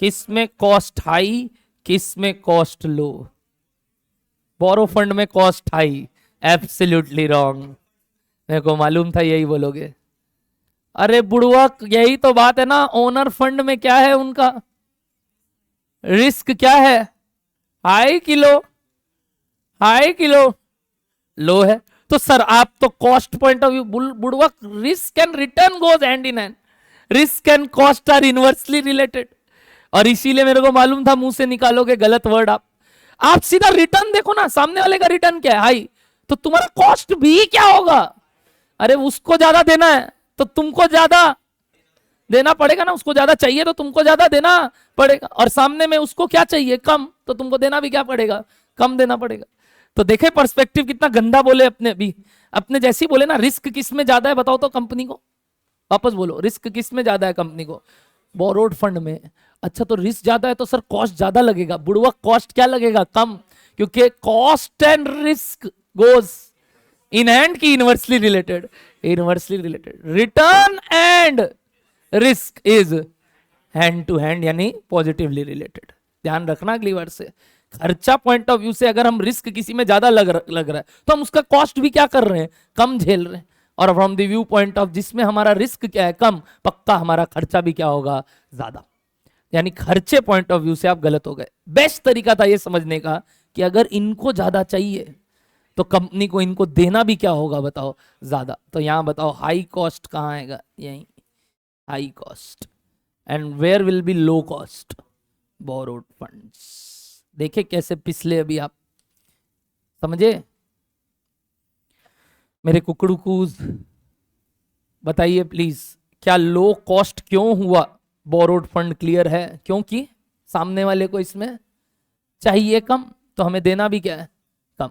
किस में कॉस्ट हाई, किस में कॉस्ट लो? बोरो फंड में कॉस्ट हाई। एब्सोल्युटली रॉन्ग, मेरे को मालूम था यही बोलोगे। अरे बुढ़वा यही तो बात है ना। ओनर फंड में क्या है उनका रिस्क? क्या है? हाई कि लो? हाई कि लो? लो है। तो सर आप तो कॉस्ट पॉइंट ऑफ व्यू बुढ़वा, risk and return goes hand in hand, risk and cost are inversely related. और इसीलिए मेरे को मालूम था मुंह से निकालोगे गलत वर्ड। आप सीधा रिटर्न देखो ना, सामने वाले का रिटर्न क्या है? हाई। तो तुम्हारा कॉस्ट भी क्या होगा? अरे उसको ज्यादा देना है तो तुमको ज्यादा देना पड़ेगा ना, उसको ज्यादा चाहिए तो तुमको ज्यादा देना पड़ेगा, और सामने में उसको क्या चाहिए कम, तो तुमको देना भी क्या पड़ेगा, कम देना पड़ेगा। तो देखे पर्सपेक्टिव कितना गंदा बोले अपने भी, अपने जैसी बोले ना, रिस्क किस में ज्यादा है बताओ तो कंपनी को, वापस बोलो रिस्क किस में ज्यादा है कंपनी को, बोरोड फंड में। अच्छा तो रिस्क ज्यादा है तो सर कॉस्ट ज्यादा लगेगा, बुढ़वा कॉस्ट क्या लगेगा, कम, क्योंकि cost and risk goes in hand की inversely related, inversely related, return and risk is hand to hand यानी पॉजिटिवली रिलेटेड। ध्यान रखना अगली बार से, खर्चा पॉइंट ऑफ व्यू से अगर हम रिस्क किसी में ज्यादा लग रहा है तो हम उसका कॉस्ट भी क्या कर रहे हैं, कम झेल रहे हैं, और from the view point of जिसमें हमारा रिस्क क्या है कम, पक्का हमारा खर्चा भी क्या होगा ज्यादा, यानी खर्चे पॉइंट ऑफ व्यू से आप गलत हो गए। बेस्ट तरीका था ये समझने का कि अगर इनको ज्यादा चाहिए तो कंपनी को इनको देना भी क्या होगा बताओ, ज्यादा। तो यहां बताओ हाई कॉस्ट कहां आएगा, यही high cost, and where will be low cost, borrowed funds. देखे कैसे पिछले अभी आप समझे मेरे कुकड़ूकूज, बताइए प्लीज क्या लो कॉस्ट क्यों हुआ, बोरोड फंड क्लियर है, क्योंकि सामने वाले को इसमें चाहिए कम तो हमें देना भी क्या है कम,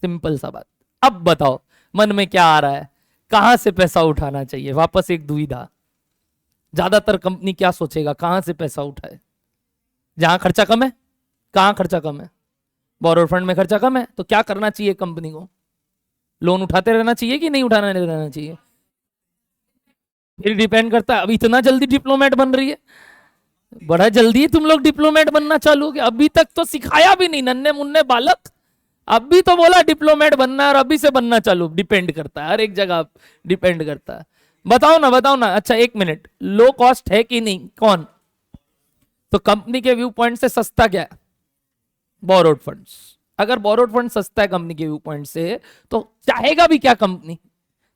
सिंपल सा बात। अब बताओ मन में क्या आ रहा है, कहां से पैसा उठाना चाहिए, वापस एक दुविधा, ज्यादातर कंपनी क्या सोचेगा कहां से पैसा उठाए, जहां खर्चा कम है, कहां खर्चा कम है, बोरोड फंड में खर्चा कम है, तो क्या करना चाहिए कंपनी को, लोन उठाते रहना चाहिए कि नहीं उठाना रहना चाहिए, फिर डिपेंड करता है। अब इतना जल्दी डिप्लोमेट बन रही है, बड़ा जल्दी तुम लोग डिप्लोमेट बनना चालू हो गया, अभी तक तो सिखाया भी नहीं, नन्हे मुन्ने बालक, अभी तो बोला डिप्लोमेट बनना है और अभी से बनना चालू, डिपेंड करता है हर एक जगह, डिपेंड करता है। बताओ ना बताओ ना, अच्छा एक मिनट, लो कॉस्ट है कि नहीं, कौन, तो कंपनी के व्यू पॉइंट से सस्ता क्या है, बोरोड फंड्स। अगर बोरोड फंड सस्ता है कंपनी के व्यू पॉइंट से तो चाहेगा भी क्या कंपनी,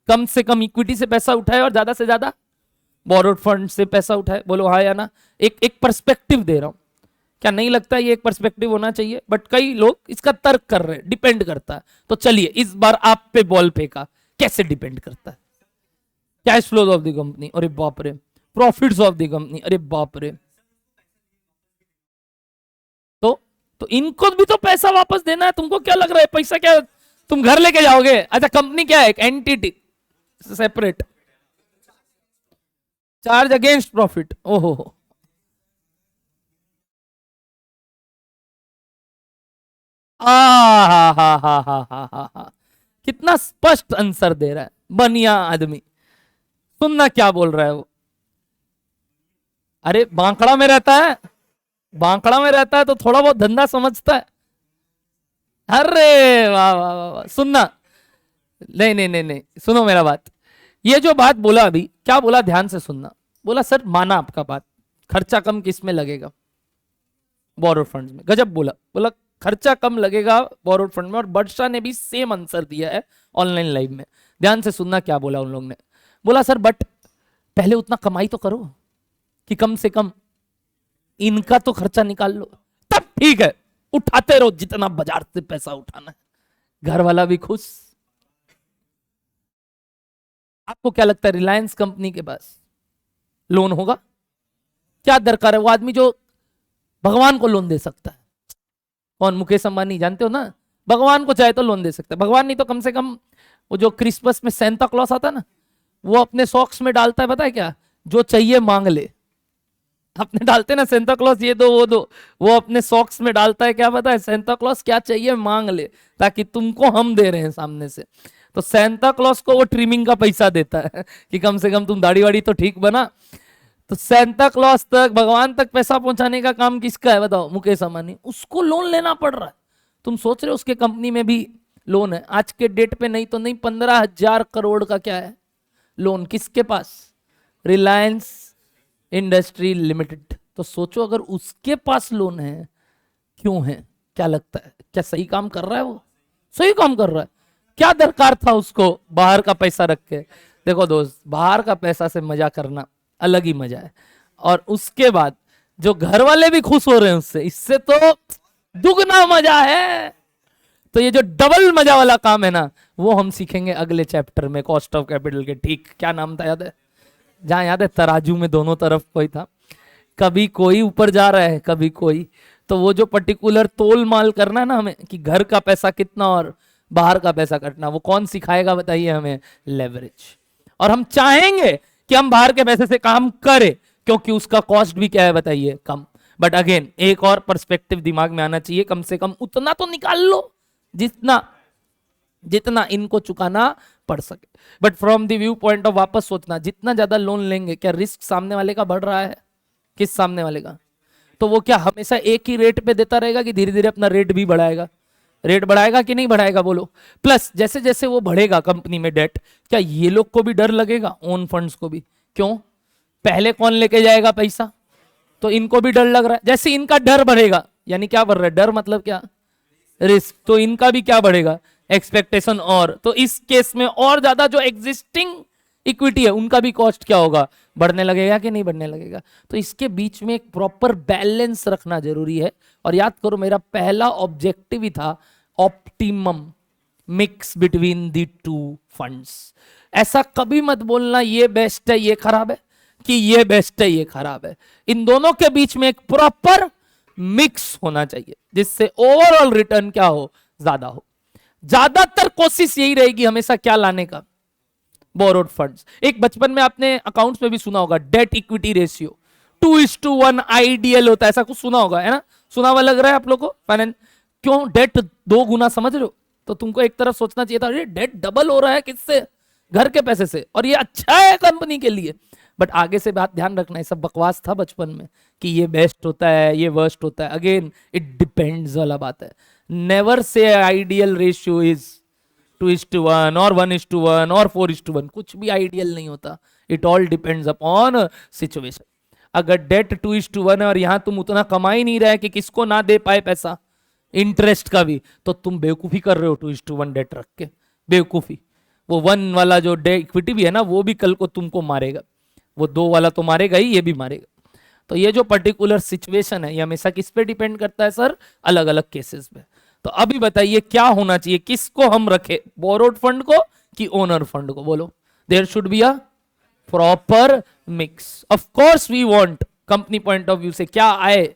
कम से कम इक्विटी से पैसा उठाए और ज्यादा से ज्यादा बोरोड फंड से पैसा उठाए, बोलो हाँ या ना। एक पर्सपेक्टिव दे रहा हूं, क्या नहीं लगता ये एक पर्सपेक्टिव होना चाहिए, बट कई लोग इसका तर्क कर रहे हैं, डिपेंड करता है। तो चलिए इस बार आप पे बॉल फेंका, कैसे डिपेंड करता है, cash flows of the company, अरे बाप रे, प्रॉफिट्स ऑफ द कंपनी, अरे बाप रे, तो इनको भी तो पैसा वापस देना है, तुमको क्या लग रहा है पैसा क्या तुम घर लेके जाओगे, अच्छा कंपनी क्या है, एक entity separate, charge against profit, ओहो हा हा हा हा हा हा हा, कितना स्पष्ट आंसर दे रहा है बनिया आदमी, सुनना क्या बोल रहा है वो, अरे बांकड़ा में रहता है, बांकड़ा में रहता है तो थोड़ा बहुत धंधा समझता है, अरे वाह वाह वाह वाह, सुनना, नहीं नहीं नहीं नहीं सुनो मेरा बात, ये जो बात बोला अभी क्या बोला ध्यान से सुनना, बोला सर माना आपका बात, खर्चा कम किस में लगेगा, बोरोड फंड्स में, गजब बोला, बोला खर्चा कम लगेगा बोरोड फंड में, और वर्षा ने भी सेम आंसर दिया है ऑनलाइन लाइव में। ध्यान से सुनना क्या बोला उन लोगों ने, बोला सर बट पहले उतना कमाई तो करो कि कम से कम इनका तो खर्चा निकाल लो, तब ठीक है, उठाते रहो जितना बाजार से पैसा उठाना है, घर वाला भी खुश। आपको क्या लगता है रिलायंस कंपनी के पास लोन होगा, क्या दरकार है, वो आदमी जो भगवान को लोन दे सकता है, कौन, मुकेश अंबानी, जानते हो ना, भगवान को चाहे तो लोन दे सकता है, भगवान नहीं तो कम से कम वो जो क्रिसमस में सेंटा क्लॉस आता है ना, वो अपने सॉक्स में डालता है, पता है क्या, जो चाहिए मांग ले, अपने डालते ना सेंटा क्लॉस ये दो वो दो, वो अपने सॉक्स में डालता है, क्या पता है सेंटा क्लॉस क्या चाहिए मांग ले, ताकि तुमको हम दे रहे हैं सामने से, तो सेंटा क्लॉस को वो ट्रिमिंग का पैसा देता है कि कम से कम तुम दाढ़ी वाड़ी तो ठीक बना, तो सेंटा क्लॉस तक भगवान तक पैसा पहुंचाने का काम किसका है बताओ, मुकेश अंबानी, उसको लोन लेना पड़ रहा है। तुम सोच रहे हो उसके कंपनी में भी लोन है आज के डेट पे, नहीं तो नहीं 15,000 करोड़ का क्या है लोन, किसके पास, रिलायंस इंडस्ट्री लिमिटेड। तो सोचो अगर उसके पास लोन है, क्यों है, क्या लगता है, क्या सही काम कर रहा है, वो सही काम कर रहा है, क्या दरकार था उसको बाहर का पैसा रख के। देखो दोस्त, बाहर का पैसा से मजा करना अलग ही मजा है, और उसके बाद जो घर वाले भी खुश हो रहे हैं उससे, इससे तो दुगना मजा है। तो ये जो डबल मजा वाला काम है ना, वो हम सीखेंगे अगले चैप्टर में, कॉस्ट ऑफ कैपिटल के। ठीक, क्या नाम था याद है? जहां याद है तराजू में दोनों तरफ कोई था, कभी कोई ऊपर जा रहा है कभी कोई। तो वो जो पर्टिकुलर तोल माल करना है ना हमें, कि घर का पैसा कितना और बाहर का पैसा कटना, वो कौन सिखाएगा बताइए हमें? लेवरेज। और हम चाहेंगे कि हम बाहर के पैसे से काम करें, क्योंकि उसका कॉस्ट भी क्या है बताइए? कम। बट अगेन एक और पर्सपेक्टिव दिमाग में आना चाहिए, कम से कम उतना तो निकाल लो जितना जितना इनको चुकाना पड़ सके। But from the view point of वापस सोचना, जितना ज्यादा लोन लेंगे, क्या रिस्क सामने वाले का बढ़ रहा है? किस सामने वाले का? तो वो क्या हमेशा एक ही रेट पे देता रहेगा कि धीरे धीरे अपना रेट भी बढ़ाएगा? रेट बढ़ाएगा कि नहीं बढ़ाएगा बोलो? प्लस जैसे जैसे वो बढ़ेगा कंपनी में डेट, क्या ये लोग को भी डर लगेगा, ओन फंड्स को भी? क्यों? पहले कौन लेके जाएगा पैसा? तो इनको भी डर लग रहा है। जैसे इनका डर बढ़ेगा, यानी क्या बढ़ रहा है? डर मतलब क्या? रिस्क। तो इनका भी क्या बढ़ेगा? एक्सपेक्टेशन। और तो इस केस में और ज्यादा जो एग्जिस्टिंग इक्विटी है उनका भी कॉस्ट क्या होगा? बढ़ने लगेगा कि नहीं बढ़ने लगेगा? तो इसके बीच में एक प्रॉपर बैलेंस रखना जरूरी है। और याद करो, मेरा पहला ऑब्जेक्टिव ही था optimum mix between the two funds. ऐसा कभी मत बोलना ये बेस्ट है ये खराब है, कि ये बेस्ट है ये खराब है। इन दोनों के बीच में एक प्रॉपर मिक्स होना चाहिए, जिससे ओवरऑल रिटर्न क्या हो? ज्यादा हो। ज्यादातर कोशिश यही रहेगी हमेशा क्या लाने का? Borrowed funds. एक बचपन में आपने अकाउंट्स में भी सुना होगा, डेट इक्विटी रेशियो 2:1 आइडियल होता है, ऐसा कुछ सुना होगा, है ना? सुना हुआ लग रहा है आप लोगों को? फाइनेंस क्यों डेट 2 गुना, समझ रहे हो? तो तुमको एक तरफ सोचना चाहिए था, अरे डेट डबल हो रहा है किससे? घर के पैसे से, और ये अच्छा है कंपनी के लिए। बट आगे से बात ध्यान रखना, ये सब बकवास था बचपन में कि ये बेस्ट होता है ये वर्स्ट होता है। अगेन इट डिपेंड्स वाला बात है। Never say ideal ratio is 2:1 और 1:1 और 4:1, कुछ भी आइडियल नहीं होता। It all depends upon situation. अगर डेट 2:1 है और यहां तुम उतना कमा ही नहीं रहे कि किसको ना दे पाए पैसा, इंटरेस्ट का भी, तो तुम बेवकूफी कर रहे हो 2:1 डेट रख के। बेवकूफी। वो 1 वाला जो डे इक्विटी भी है ना, वो भी कल को तुमको मारेगा। वो 2 वाला तो मारेगा ही, ये भी मारेगा। तो ये जो पर्टिकुलर सिचुएशन है, ये हमेशा किस पे डिपेंड करता है सर? अलग अलग केसेस पे। तो अभी बताइए क्या होना चाहिए, किसको हम रखे? बोरोड फंड को कि ओनर फंड को? बोलो। There should be a proper mix. Of course we want, company point of view से क्या आए?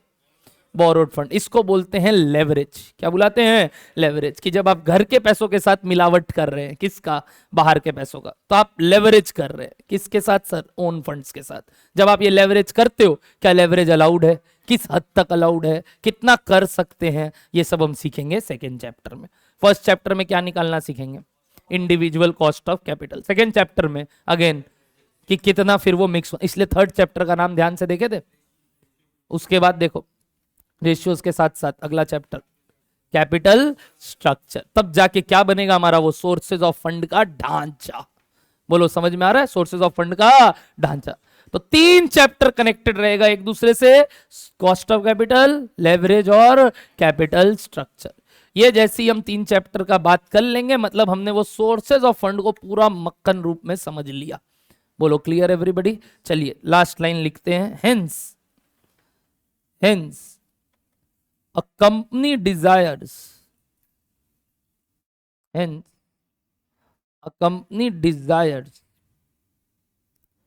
Borrowed fund. इसको बोलते हैं लेवरेज। क्या बुलाते हैं? लेवरेज। कि जब आप घर के पैसों के साथ मिलावट कर रहे हैं, किसका? बाहर के पैसों का, तो आप लेवरेज कर रहे हैं। किसके साथ सर? ओन फंड्स के साथ। जब आप ये लेवरेज करते हो, क्या लेवरेज अलाउड है? किस हद तक अलाउड है? कितना कर सकते हैं? ये सब हम सीखेंगे सेकेंड चैप्टर में। फर्स्ट चैप्टर में क्या निकालना सीखेंगे? Individual cost of capital. Second chapter में अगेन कि कितना फिर वो मिक्स हो। इसलिए थर्ड चैप्टर का नाम ध्यान से देखे थे। उसके बाद देखो रेशियोज के साथ साथ अगला चैप्टर कैपिटल स्ट्रक्चर। तब जाके क्या बनेगा हमारा? वो सोर्सेज ऑफ फंड का ढांचा। बोलो, समझ में आ रहा है? सोर्सेज ऑफ फंड का ढांचा। तो 3 चैप्टर कनेक्टेड रहेगा एक दूसरे से, कॉस्ट ऑफ कैपिटल, लेवरेज और कैपिटल स्ट्रक्चर। ये जैसे ही हम 3 चैप्टर का बात कर लेंगे, मतलब हमने वो सोर्सेज ऑफ फंड को पूरा मक्खन रूप में समझ लिया। बोलो क्लियर एवरीबॉडी? चलिए लास्ट लाइन लिखते हैं। Hence a company desires hence a company desires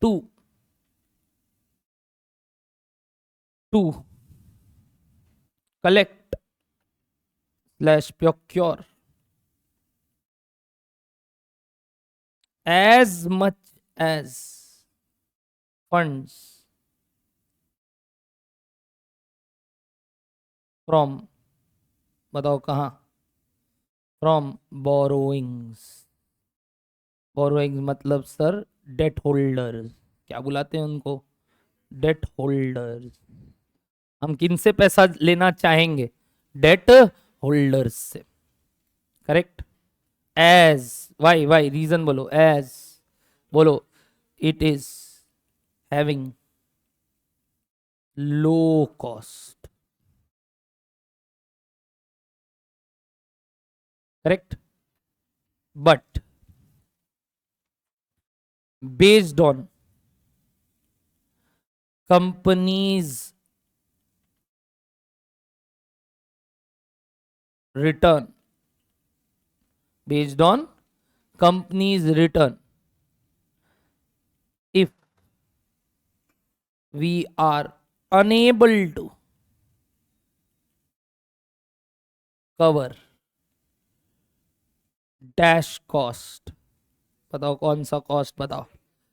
to collect slash procure as much as funds from, बताओ कहाँ? From borrowings. बोरोइंग्स मतलब सर डेट होल्डर्स। क्या बुलाते हैं उनको? Debt holders. हम किन से पैसा लेना चाहेंगे? डेट होल्डर्स से। करेक्ट। एज, वाई रीजन बोलो। एज बोलो, it is having low cost. Correct. But based on company's return based on company's return. If we are unable to cover dash cost, बताओ कौन सा कॉस्ट बताओ,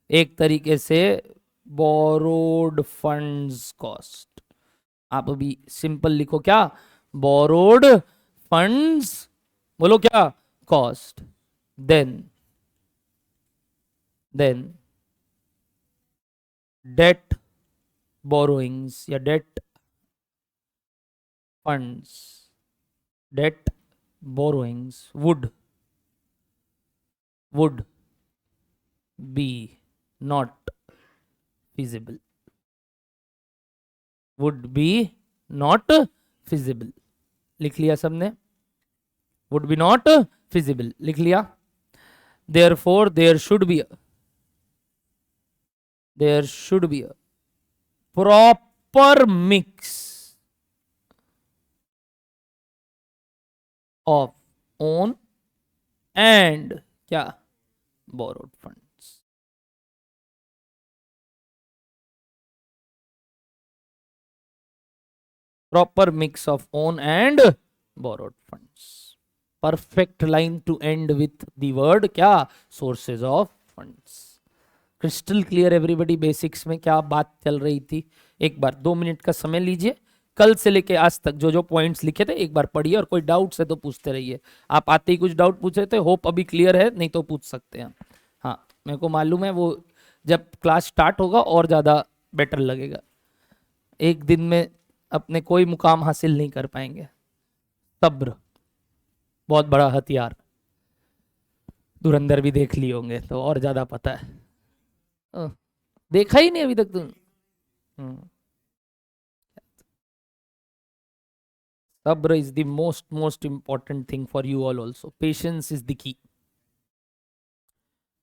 एक तरीके से बोरोड फंड्स कॉस्ट। आप अभी सिंपल लिखो क्या, बोरोड फंड्स, बोलो क्या, कॉस्ट। देन डेट बोरोइंग्स या debt funds, debt borrowings would be not feasible, would be not feasible। लिख लिया सबने, would be not feasible लिख लिया। therefore there should be a proper mix of own and क्या, borrowed funds। proper mix of own and borrowed funds। perfect line to end with the word क्या, sources of funds। Crystal clear everybody, basics में क्या बात चल रही थी। एक बार 2 minute का समय लीजिए, कल से लेके आज तक जो जो पॉइंट्स लिखे थे एक बार पढ़िए, और कोई डाउट्स है तो पूछते रहिए। आप आते ही कुछ डाउट पूछ रहे थे, होप अभी क्लियर है, नहीं तो पूछ सकते हैं। हाँ मेरे को मालूम है, वो जब क्लास स्टार्ट होगा और ज़्यादा बेटर लगेगा। एक दिन में अपने कोई मुकाम हासिल नहीं कर पाएंगे। सब्र बहुत बड़ा हथियार, धुरंधर भी देख लिए होंगे तो और ज़्यादा पता है। देखा ही नहीं अभी तक तुम। Sabra is the most important thing for you all also. Patience is the key।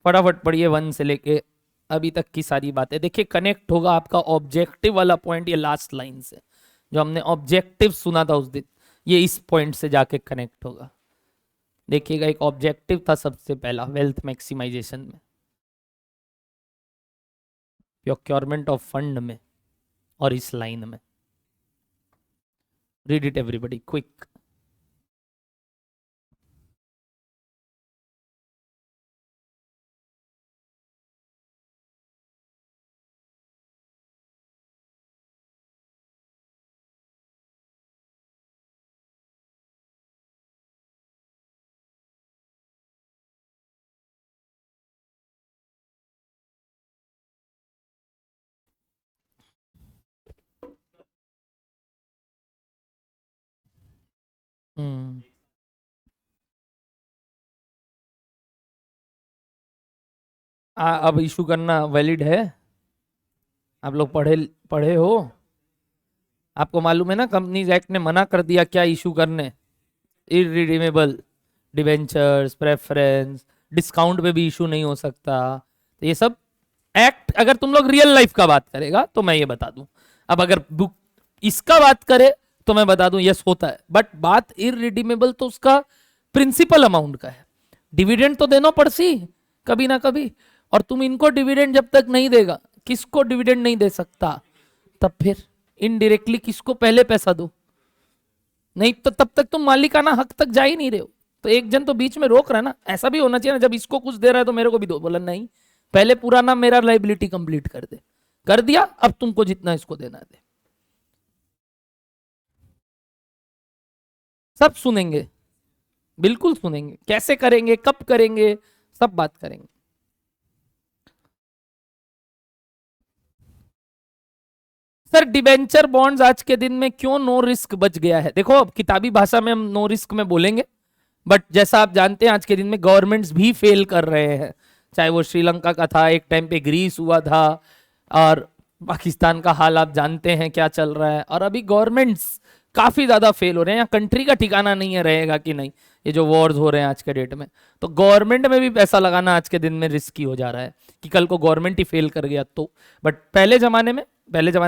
फटाफट पढ़िए 1 से लेके अभी तक की सारी बातें। देखिए कनेक्ट होगा आपका ऑब्जेक्टिव वाला पॉइंट ये लास्ट लाइन से, जो हमने ऑब्जेक्टिव सुना था उस दिन, ये इस पॉइंट से जाके कनेक्ट होगा। देखिएगा एक ऑब्जेक्टिव था सबसे पहला वेल्थ मैक्सिमाइजेशन में, प्रोक्योरमेंट ऑफ फंड में, और इस लाइन में। Read it everybody quick. अब इशू करना वैलिड है? आप लोग पढ़े पढ़े हो? आपको मालूम है ना कंपनीज एक्ट ने मना कर दिया क्या इशू करने, इररिडीमेबल डिवेंचर्स, प्रेफरेंस, डिस्काउंट पे भी इशू नहीं हो सकता। तो ये सब एक्ट, अगर तुम लोग रियल लाइफ का बात करेगा तो मैं ये बता दूं। अब अगर बुक इसका बात करे तो मैं बता दूं यस होता है, बट बात इररिडीमेबल तो उसका प्रिंसिपल अमाउंट का है। डिविडेंड तो देना पड़सी कभी ना कभी, और तुम इनको डिविडेंड जब तक नहीं देगा, किसको डिविडेंड नहीं दे सकता, तब फिर इनडायरेक्टली किसको पहले पैसा दो, नहीं तो तब तक तुम मालिकाना हक तक जा ही नहीं रहे हो। तो एक जन तो बीच में रोक रहा है ना, ऐसा भी होना चाहिए ना, जब इसको कुछ दे रहा है तो मेरे को भी दो। बोला नहीं, पहले पूरा ना मेरा लाइबिलिटी कंप्लीट कर दे, कर दिया, अब तुमको जितना इसको देना दे। सब सुनेंगे, बिल्कुल सुनेंगे, कैसे करेंगे, कब करेंगे, सब बात करेंगे। सर डिबेंचर बॉन्ड्स आज के दिन में क्यों नो रिस्क बच गया है? देखो अब किताबी भाषा में हम नो रिस्क में बोलेंगे, बट जैसा आप जानते हैं आज के दिन में गवर्नमेंट्स भी फेल कर रहे हैं। चाहे वो श्रीलंका का था, एक टाइम पे ग्रीस हुआ था, और पाकिस्तान का हाल आप जानते हैं क्या चल रहा है, और अभी गवर्नमेंट्स काफी ज्यादा फेल हो रहे हैं। यहाँ कंट्री का ठिकाना नहीं है रहेगा कि नहीं, ये जो वॉर्स हो रहे हैं आज के डेट में, तो गवर्नमेंट में भी पैसा लगाना आज के दिन में रिस्की हो जा रहा है कि कल को गवर्नमेंट ही फेल कर गया तो। बट पहले जमाने में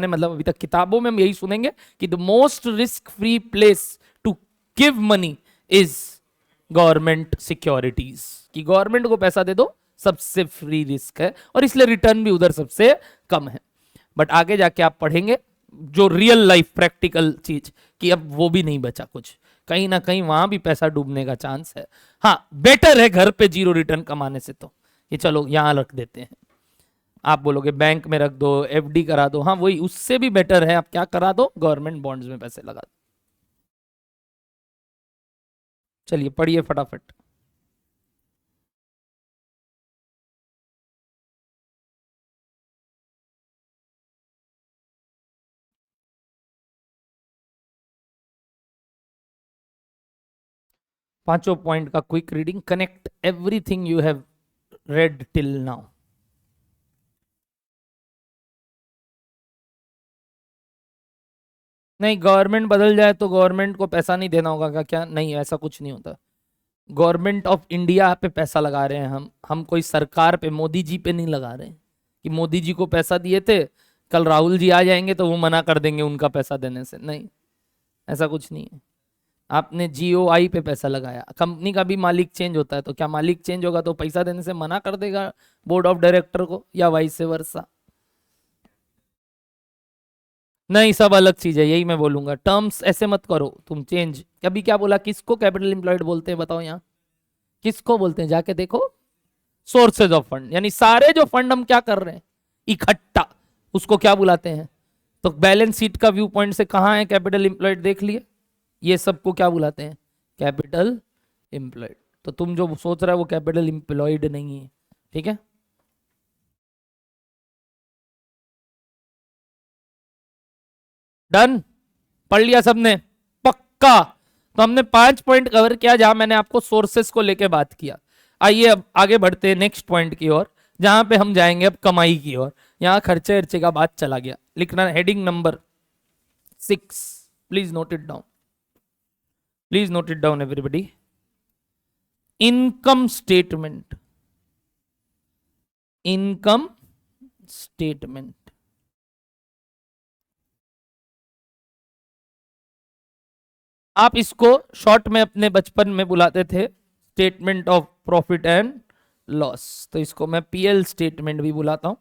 मतलब अभी तक किताबों में हम यही सुनेंगे कि the most risk free place to give money is government securities, कि गवर्नमेंट को पैसा दे दो, सबसे फ्री रिस्क है और इसलिए रिटर्न भी उधर सबसे कम है। बट आगे जाके आप पढ़ेंगे जो रियल लाइफ प्रैक्टिकल चीज, कि अब वो भी नहीं बचा कुछ, कहीं ना कहीं वहां भी पैसा डूबने का चांस है। हाँ, बेटर है घर पे जीरो रिटर्न कमाने से, तो ये चलो यहां रख देते हैं। आप बोलोगे बैंक में रख दो, एफडी करा दो, हाँ वही, उससे भी बेटर है आप क्या करा दो, गवर्नमेंट बॉन्ड्स में पैसे लगा दो। चलिए पढ़िए फटाफट। 5 पॉइंट का quick reading, connect everything you have read till now. नहीं, गवर्नमेंट बदल जाए तो गवर्नमेंट को पैसा नहीं देना होगा क्या? क्या नहीं, ऐसा कुछ नहीं होता। गवर्नमेंट ऑफ इंडिया पे पैसा लगा रहे हैं हम कोई सरकार पे, मोदी जी पे नहीं लगा रहे हैं कि मोदी जी को पैसा दिए थे, कल राहुल जी आ जाएंगे तो वो मना कर देंगे उनका पैसा देने से, नहीं, ऐसा कुछ नहीं है। आपने जीओआई पे पैसा लगाया, कंपनी का भी मालिक चेंज होता है, तो क्या मालिक चेंज होगा तो पैसा देने से मना कर देगा बोर्ड ऑफ डायरेक्टर को, या वाइस वर्सा? नहीं, सब अलग चीज है, यही मैं बोलूंगा, टर्म्स ऐसे मत करो तुम चेंज। अभी क्या बोला, किसको कैपिटल एम्प्लॉयड बोलते हैं बताओ यहाँ, किसको बोलते हैं जाके देखो। सोर्सेज ऑफ फंड, यानी सारे जो फंड हम क्या कर रहे हैं इकट्ठा, उसको क्या बुलाते हैं? तो बैलेंस शीट का व्यू पॉइंट से कहाँ है कैपिटल एम्प्लॉयड, देख लिए, ये सबको क्या बुलाते हैं? Capital employed. तो तुम जो सोच रहे हो वो कैपिटल एम्प्लॉयड नहीं है, ठीक है। डन, पढ़ लिया सबने, पक्का। तो हमने 5 पॉइंट कवर किया जहां मैंने आपको सोर्सेस को लेके बात किया। आइए अब आगे बढ़ते हैं नेक्स्ट पॉइंट की ओर, जहां पे हम जाएंगे अब कमाई की ओर। यहां खर्चे खर्चे का बात चला गया, लिखना heading number 6, please note it down, please note it down everybody. Income statement, income statement. आप इसको शॉर्ट में अपने बचपन में बुलाते थे statement of profit and loss, तो इसको मैं पीएल स्टेटमेंट भी बुलाता हूं,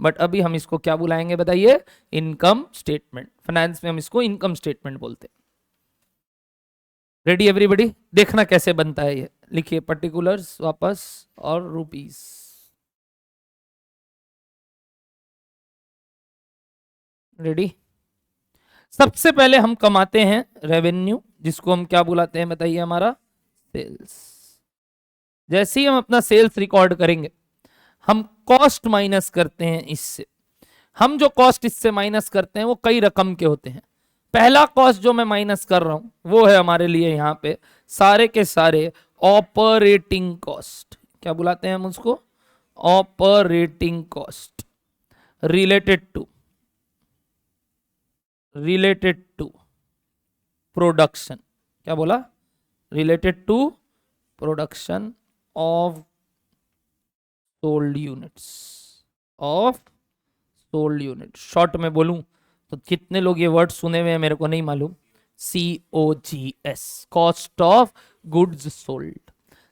बट अभी हम इसको क्या बुलाएंगे बताइए? Income statement. फाइनेंस में हम इसको इनकम स्टेटमेंट बोलते हैं। Ready everybody? देखना कैसे बनता है ये, लिखिए पर्टिकुलर्स वापस और रुपीस। रेडी? सबसे पहले हम कमाते हैं रेवेन्यू, जिसको हम क्या बुलाते हैं बताइए? हमारा सेल्स। जैसे ही हम अपना सेल्स रिकॉर्ड करेंगे, हम कॉस्ट माइनस करते हैं इससे। हम जो कॉस्ट इससे माइनस करते हैं वो कई रकम के होते हैं। पहला कॉस्ट जो मैं माइनस कर रहा हूं वो है हमारे लिए यहां पे सारे के सारे ऑपरेटिंग कॉस्ट। क्या बुलाते हैं हम उसको? Operating cost related to production. क्या बोला? Related to production of sold units, of sold unit. Short में बोलूं तो कितने लोग ये वर्ड सुने हुए हैं मेरे को नहीं मालूम। COGS, cost of goods sold,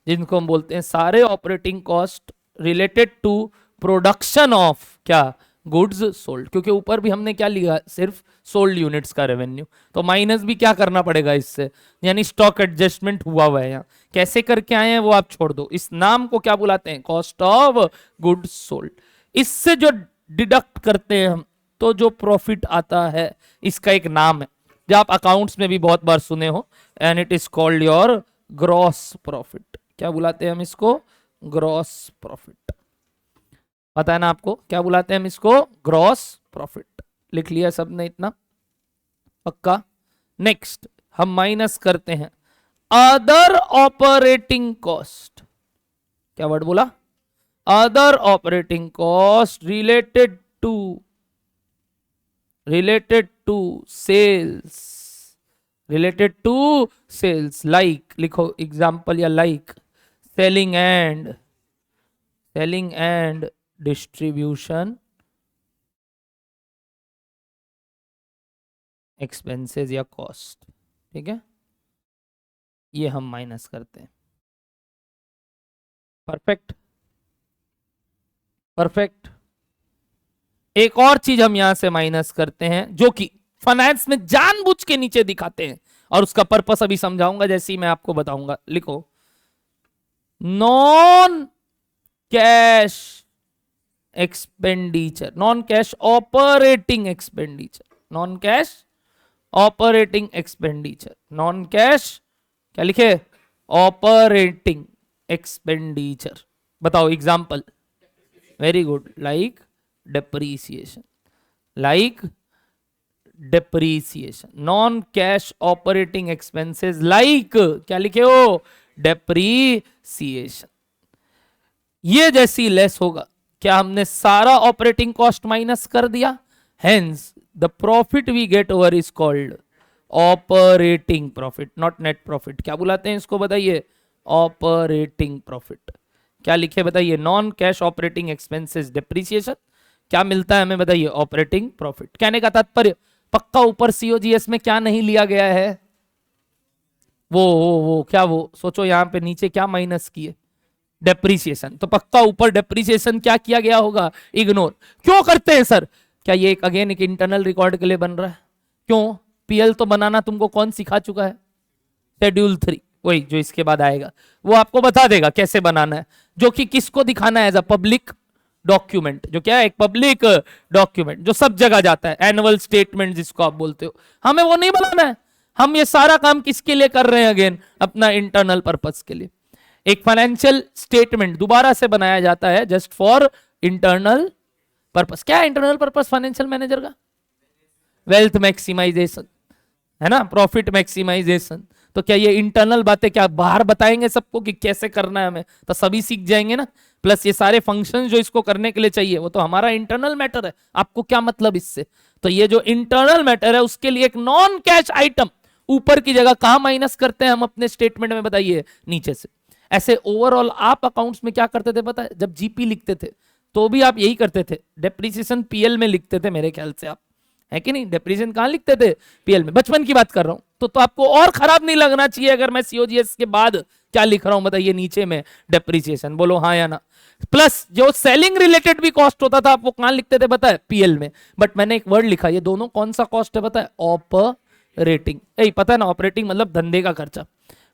जिनको हम बोलते हैं सारे operating cost related to production of क्या? Goods sold. क्योंकि ऊपर भी हमने क्या लिखा? सिर्फ सोल्ड यूनिट्स का रेवेन्यू, तो माइनस भी क्या करना पड़ेगा इससे, यानी स्टॉक एडजस्टमेंट हुआ हुआ है यहाँ। कैसे करके आए हैं वो आप छोड़ दो, इस नाम को क्या बुलाते हैं? Cost of goods sold. इससे जो डिडक्ट करते हैं हम, तो जो प्रॉफिट आता है इसका एक नाम है जो आप अकाउंट्स में भी बहुत बार सुने हो, and it is called your gross profit. क्या बुलाते हैं हम इसको? Gross profit. पता है ना आपको क्या बुलाते हैं हम इसको? Gross profit. लिख लिया सबने इतना? पक्का। नेक्स्ट हम माइनस करते हैं अदर ऑपरेटिंग कॉस्ट। क्या वर्ड बोला? Other operating cost related to sales, related to sales. Like लिखो एग्जांपल, या like selling and distribution expenses या कॉस्ट। ठीक है, ये हम माइनस करते हैं। Perfect perfect. एक और चीज हम यहां से माइनस करते हैं जो कि फाइनेंस में जानबूझ के नीचे दिखाते हैं, और उसका पर्पस अभी समझाऊंगा जैसे ही मैं आपको बताऊंगा। लिखो non cash expenditure, non cash operating expenditure, non cash operating expenditure, non cash क्या लिखे, ऑपरेटिंग एक्सपेंडिचर। बताओ example. Very good, like depreciation, like depreciation, non cash operating expenses like क्या लिखे हो, डेप्रीसिएशन। ये जैसी लेस होगा, क्या हमने सारा ऑपरेटिंग कॉस्ट माइनस कर दिया, hence the profit we get over is called operating profit, not net profit. क्या बुलाते हैं इसको बताइए, ऑपरेटिंग प्रॉफिट। क्या लिखे बताइए, non cash operating expenses depreciation, क्या मिलता है हमें बताइए, ऑपरेटिंग प्रॉफिट। कहने का तात्पर्य पक्का ऊपर सीओजीएस में क्या नहीं लिया गया है, वो क्या, वो सोचो यहां पे नीचे क्या माइनस किए, डेप्रीसिएशन। तो पक्का ऊपर डेप्रीसिएशन क्या किया गया होगा, इग्नोर। क्यों करते हैं सर, क्या ये एक अगेन एक इंटरनल रिकॉर्ड के लिए बन रहा है, क्यों, पीएल तो बनाना तुमको कौन सिखा चुका है, शेड्यूल 3, वही जो इसके बाद आएगा वो आपको बता देगा कैसे बनाना है, जो कि किसको दिखाना है, एज अ पब्लिक डॉक्यूमेंट, जो क्या है एक पब्लिक डॉक्यूमेंट जो सब जगह जाता है, एनुअल स्टेटमेंट जिसको आप बोलते हो। हमें वो नहीं बनाना है, हम ये सारा काम किसके लिए कर रहे हैं, अगेन अपना इंटरनल पर्पस के लिए। एक फाइनेंशियल स्टेटमेंट दोबारा से बनाया जाता है जस्ट फॉर इंटरनल पर्पस। क्या है इंटरनल पर्पस फाइनेंशियल मैनेजर का, वेल्थ मैक्सिमाइजेशन है ना, प्रॉफिट मैक्सिमाइजेशन। तो क्या ये इंटरनल बातें क्या बाहर बताएंगे सबको कि कैसे करना है हमें, तो सभी सीख जाएंगे ना। प्लस ये सारे फंक्शन जो इसको करने के लिए चाहिए वो तो हमारा इंटरनल मैटर है, आपको क्या मतलब इससे। तो ये जो इंटरनल मैटर है उसके लिए एक नॉन कैश आइटम ऊपर की जगह कहां माइनस करते हैं हम अपने स्टेटमेंट में बताइए, नीचे से। ऐसे ओवरऑल आप अकाउंट्स में क्या करते थे पता है, जब जीपी लिखते थे तो भी आप यही करते थे, डेप्रीसिएशन पीएल में लिखते थे मेरे ख्याल से आप, है कि नहीं, डेप्रीसिएशन कहां लिखते थे, पीएल में। बचपन की बात कर रहा हूं, तो आपको और खराब नहीं लगना चाहिए अगर मैं सीओजीएस के बाद क्या लिख रहा हूं बताइए, नीचे में डेप्रीसिएशन, बोलो हाँ या ना। प्लस जो सेलिंग रिलेटेड भी कॉस्ट होता था आपको कहां लिखते थे पता है, पीएल में। बट मैंने एक वर्ड लिखा, ये दोनों कौन सा कॉस्ट है पता है, ऑपरेटिंग। यही पता है ना, ऑपरेटिंग मतलब धंधे का खर्चा।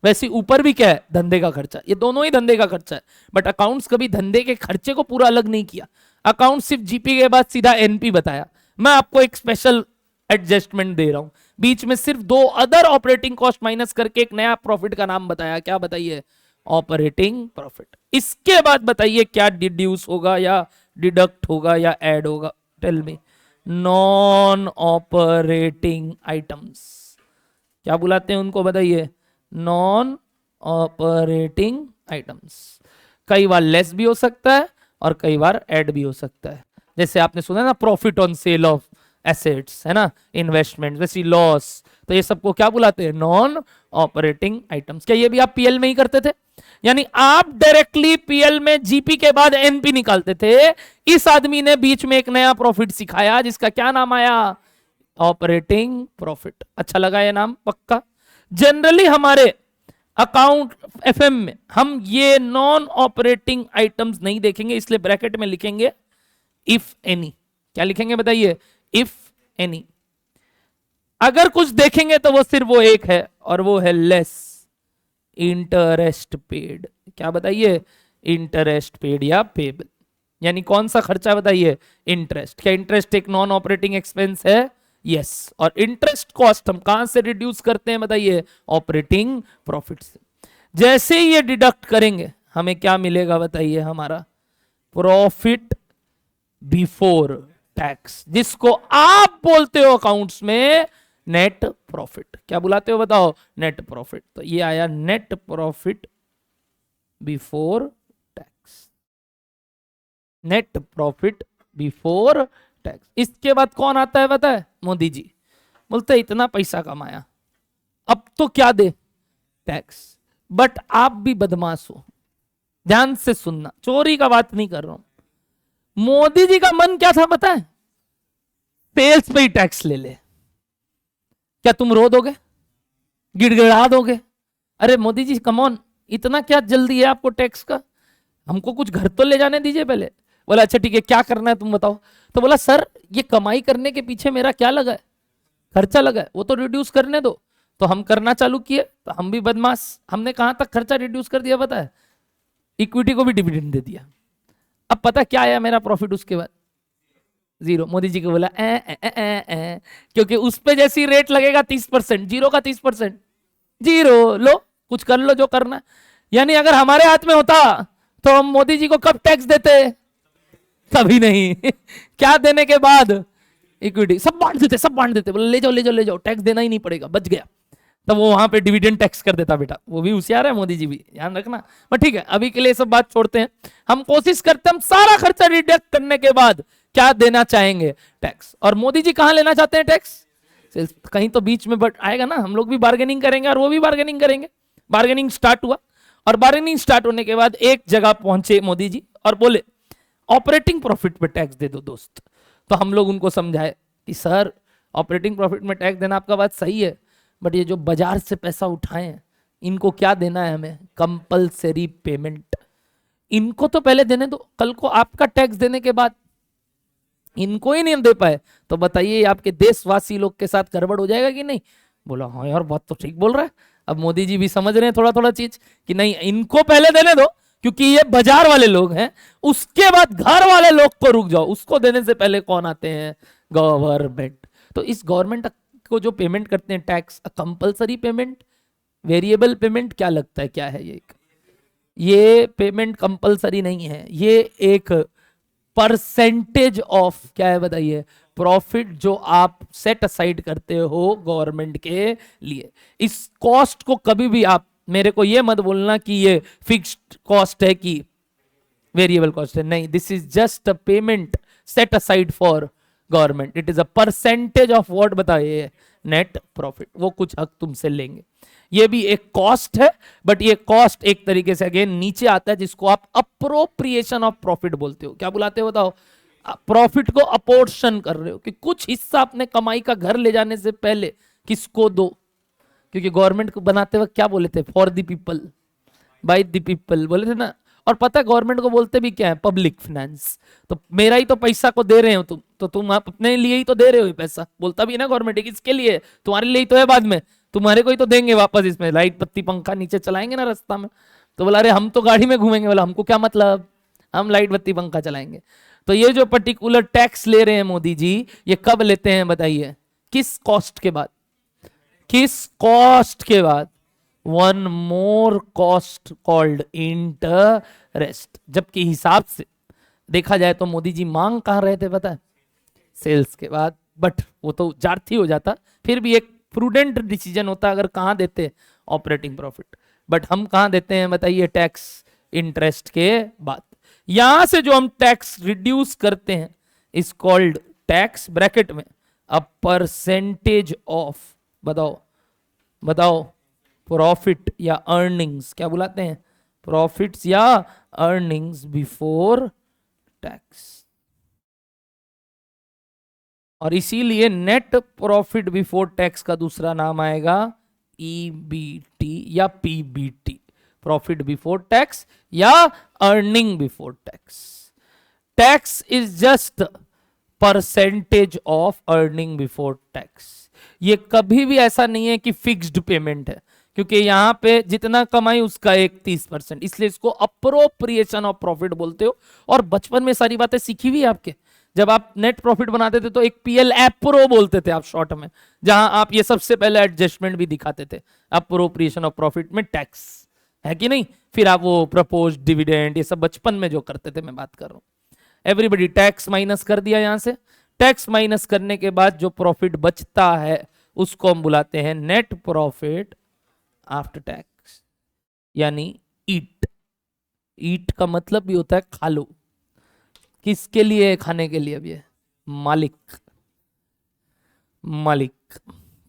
वैसे ऊपर भी क्या है, धंधे का खर्चा, ये दोनों ही धंधे का खर्चा है। बट अकाउंट्स कभी धंधे के खर्चे को पूरा अलग नहीं किया, अकाउंट सिर्फ जीपी के बाद सीधा एनपी बताया। मैं आपको एक स्पेशल एडजस्टमेंट दे रहा हूं, बीच में सिर्फ 2 अदर ऑपरेटिंग कॉस्ट माइनस करके एक नया प्रॉफिट का नाम बताया, क्या बताइए, ऑपरेटिंग प्रॉफिट। इसके बाद बताइए क्या डिड्यूस होगा या डिडक्ट होगा या ऐड होगा, tell me. Non operating items, क्या बुलाते हैं उनको बताइए, नॉन ऑपरेटिंग आइटम्स। कई बार लेस भी हो सकता है और कई बार ऐड भी हो सकता है। जैसे आपने सुना ना, profit on sale of assets है ना, इन्वेस्टमेंट, वैसी लॉस, तो ये सबको क्या बुलाते हैं, नॉन ऑपरेटिंग आइटम्स। क्या ये भी आप पीएल में ही करते थे, यानी आप डायरेक्टली पीएल में जीपी के बाद एनपी निकालते थे। इस आदमी ने बीच में एक नया प्रॉफिट सिखाया जिसका क्या नाम आया, ऑपरेटिंग प्रॉफिट। अच्छा लगा ये नाम, पक्का। जनरली हमारे अकाउंट एफएम में हम ये नॉन ऑपरेटिंग आइटम्स नहीं देखेंगे, इसलिए ब्रैकेट में लिखेंगे इफ एनी। क्या लिखेंगे बताइए, इफ एनी। अगर कुछ देखेंगे तो वो सिर्फ वो एक है, और वो है लेस इंटरेस्ट पेड। क्या बताइए, इंटरेस्ट पेड या पेबल, यानी कौन सा खर्चा बताइए, इंटरेस्ट। क्या इंटरेस्ट एक नॉन ऑपरेटिंग एक्सपेंस है, यस। और इंटरेस्ट कॉस्ट हम कहां से रिड्यूस करते हैं बताइए, ऑपरेटिंग प्रॉफिट से। जैसे ही ये डिडक्ट करेंगे हमें क्या मिलेगा बताइए, हमारा प्रॉफिट बिफोर टैक्स, जिसको आप बोलते हो अकाउंट्स में नेट प्रॉफिट। क्या बुलाते हो बताओ, नेट प्रॉफिट। तो ये आया net profit before tax, net profit before tax. इसके बाद कौन आता है पता है, मोदी जी। बोलते इतना पैसा कमाया, अब तो क्या दे, टैक्स। बट आप भी बदमाश हो, ध्यान से सुनना, चोरी का बात नहीं कर रहा हूं। मोदी जी का मन क्या था पता है, सेल्स पे ही टैक्स ले ले। क्या तुम रो दोगे, गिड़गिड़ा दोगे, अरे मोदी जी कम ऑन, इतना क्या जल्दी है आपको टैक्स का। हमको कुछ घर तो ले जाने दीजिए पहले। बोला अच्छा ठीक है, क्या करना है तुम बताओ। तो बोला सर ये कमाई करने के पीछे मेरा क्या लगा है, खर्चा लगा है, वो तो रिड्यूस करने दो। तो हम करना चालू किए, तो हम भी बदमाश, हमने कहां तक खर्चा रिड्यूस कर दिया पता है, इक्विटी को भी डिविडेंड दे दिया। अब पता क्या आया मेरा प्रॉफिट उसके बाद, जीरो। मोदी जी को बोला क्योंकि उस पे जैसी रेट लगेगा 30%, जीरो का 30%, जीरो। लो कुछ कर लो जो करना। यानी अगर हमारे हाथ में होता तो हम मोदी जी को कब टैक्स देते, कभी नहीं। क्या देने के बाद, इक्विटी, सब बांट देते, सब बांट देते, बोले ले जाओ ले जाओ ले जाओ, टैक्स देना ही नहीं पड़ेगा, बच गया। तब वो वहां पे डिविडेंड टैक्स कर देता बेटा, वो भी होशियार है मोदी जी भी, ध्यान रखना। पर ठीक है, अभी के लिए सब बात छोड़ते हैं। हम कोशिश करते हैं हम सारा खर्चा डिडक्ट करने के बाद क्या देना चाहेंगे, टैक्स। और मोदी जी कहां लेना चाहते हैं टैक्स, कहीं तो बीच में बट आएगा ना, हम लोग भी बार्गेनिंग करेंगे और वो भी बार्गेनिंग करेंगे। बार्गेनिंग स्टार्ट हुआ, और बार्गेनिंग स्टार्ट होने के बाद एक जगह पहुंचे मोदी जी और बोले ऑपरेटिंग प्रॉफिट पे टैक्स दे दो दोस्त। तो हम लोग उनको समझाए कि सर ऑपरेटिंग प्रॉफिट में टैक्स देना आपका बात सही है, बट ये जो बाजार से पैसा उठाए हैं इनको क्या देना है हमें, कंपलसरी पेमेंट। इनको तो पहले देने दो, कल को आपका टैक्स देने के बाद इनको ही नहीं दे पाए तो बताइए आपके देशवासी लोग के साथ गड़बड़ हो जाएगा कि नहीं। बोला हाँ यार बात तो ठीक बोल रहा है। अब मोदी जी भी समझ रहे हैं थोड़ा थोड़ा चीज कि नहीं इनको पहले देने दो क्योंकि ये बाजार वाले लोग हैं, उसके बाद घर वाले लोग को रुक जाओ, उसको देने से पहले कौन आते हैं, गवर्नमेंट। तो इस गवर्नमेंट को जो पेमेंट करते हैं tax, compulsory payment, variable payment, क्या लगता है क्या है ये पेमेंट कंपलसरी नहीं है, ये एक परसेंटेज ऑफ क्या है बताइए, प्रॉफिट जो आप सेट असाइड करते हो गवर्नमेंट के लिए। इस कॉस्ट को कभी भी आप मेरे को ये मत बोलना कि ये फिक्स्ड कॉस्ट है कि वेरिएबल कॉस्ट है, नहीं, this is just a payment set aside for government, it is a percentage of what बताइए, नेट प्रॉफिट। वो कुछ हक तुमसे लेंगे, ये भी एक कॉस्ट है, बट ये कॉस्ट एक तरीके से अगेन नीचे आता है जिसको आप अप्रोप्रिएशन ऑफ प्रॉफिट बोलते हो। क्या बुलाते हो बताओ, प्रॉफिट को अपोर्शन कर रहे हो कि कुछ हिस्सा अपने कमाई का घर ले जाने से पहले किसको दो, क्योंकि गवर्नमेंट को बनाते वक्त क्या बोले थे, for the people by the people बोले थे ना। और पता है गवर्नमेंट को बोलते भी क्या है, पब्लिक फाइनेंस। तो मेरा ही तो पैसा को दे रहे हो तुम, तो तुम आप अपने लिए ही तो दे रहे हो पैसा, बोलता भी ना गवर्नमेंट, किसके लिए, तुम्हारे लिए ही तो है, बाद में तुम्हारे को ही तो देंगे वापस, इसमें लाइट बत्ती पंखा नीचे चलाएंगे ना रास्ता में। तो बोला अरे हम तो गाड़ी में घूमेंगे, बोला हमको क्या मतलब, हम लाइट बत्ती पंखा चलाएंगे। तो ये जो पर्टिकुलर टैक्स ले रहे हैं मोदी जी, ये कब लेते हैं बताइए, किस कॉस्ट के बाद, किस कॉस्ट के बाद, one more cost called interest. जबकि हिसाब से देखा जाए तो मोदी जी मांग कहां रहे थे पता है, सेल्स के बाद, बट वो तो जार्थी हो जाता, फिर भी एक प्रूडेंट डिसीजन होता अगर कहां देते, ऑपरेटिंग प्रॉफिट। बट हम कहां देते हैं बताइए, टैक्स इंटरेस्ट के बाद। यहां से जो हम टैक्स रिड्यूस करते हैं इज कॉल्ड टैक्स, ब्रैकेट में अ परसेंटेज ऑफ, बताओ बताओ, प्रॉफिट या अर्निंग्स, क्या बुलाते हैं, प्रॉफिट्स या अर्निंग्स बिफोर टैक्स। और इसीलिए नेट प्रॉफिट बिफोर टैक्स का दूसरा नाम आएगा ईबीटी या पीबीटी, प्रॉफिट बिफोर टैक्स या earning before tax. Tax is just percentage of earning before tax. ये कभी भी ऐसा नहीं है कि फिक्स्ड पेमेंट है, क्योंकि यहां पे जितना कमाई उसका एक 30%, इसलिए इसको अप्रोप्रिएशन ऑफ प्रॉफिट बोलते हो। और बचपन में सारी बातें सीखी हुई है आपके, जब आप नेट प्रॉफिट बनाते थे तो एक पीएल एप्रो बोलते थे आप शॉर्ट में, जहां आप ये सबसे पहले एडजस्टमेंट भी दिखाते थे, अप्रोप्रिएशन ऑफ प्रॉफिट में टैक्स है कि नहीं। फिर आप वो प्रपोज डिविडेंड, ये सब बचपन में जो करते थे मैं बात कर रहा हूं। एवरीबडी टैक्स माइनस कर दिया यहां से, टैक्स माइनस करने के बाद जो प्रॉफिट बचता है उसको हम बुलाते हैं नेट प्रॉफिट आफ्टर टैक्स, यानी ईट। ईट का मतलब भी होता है खा लो, किसके लिए, खाने के लिए, भी मालिक, मालिक।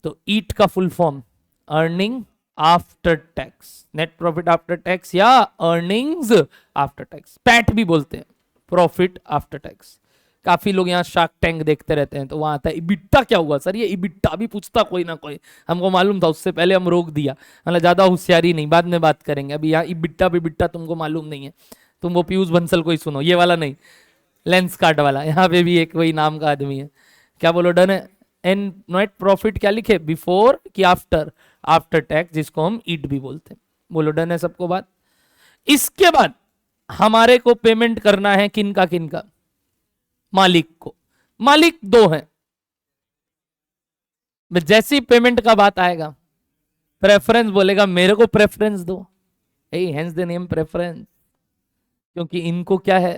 तो ईट का full form earning after tax, net profit after tax या अर्निंग्स आफ्टर टैक्स, पैट भी बोलते हैं, प्रॉफिट आफ्टर टैक्स। काफी लोग यहाँ शार्क टैंक देखते रहते हैं तो वहां आता है इबिट्टा, क्या हुआ सर, ये इबिट्टा भी पूछता कोई ना कोई, हमको मालूम था, उससे पहले हम रोक दिया, मतलब ज्यादा होशियारी नहीं, बाद में बात करेंगे, अभी यहाँ इबिट्टा बिबिट्टा तुमको मालूम नहीं है। तुम वो पीयूष बंसल को ही सुनो, ये वाला नहीं, लेंस कार्ड वाला। यहाँ पे भी एक वही नाम का आदमी है। क्या बोलो, डन है। एंड नेट प्रॉफिट क्या लिखे, बिफोर कि आफ्टर, आफ्टर टैक्स, जिसको हम ईट भी बोलते हैं। बोलो डन है सबको बात। इसके बाद हमारे को पेमेंट करना है किनका किनका, मालिक को। मालिक दो हैं, जैसी पेमेंट का बात आएगा प्रेफरेंस बोलेगा मेरे को प्रेफरेंस दो, हेंस द नेम प्रेफरेंस। क्योंकि इनको क्या है,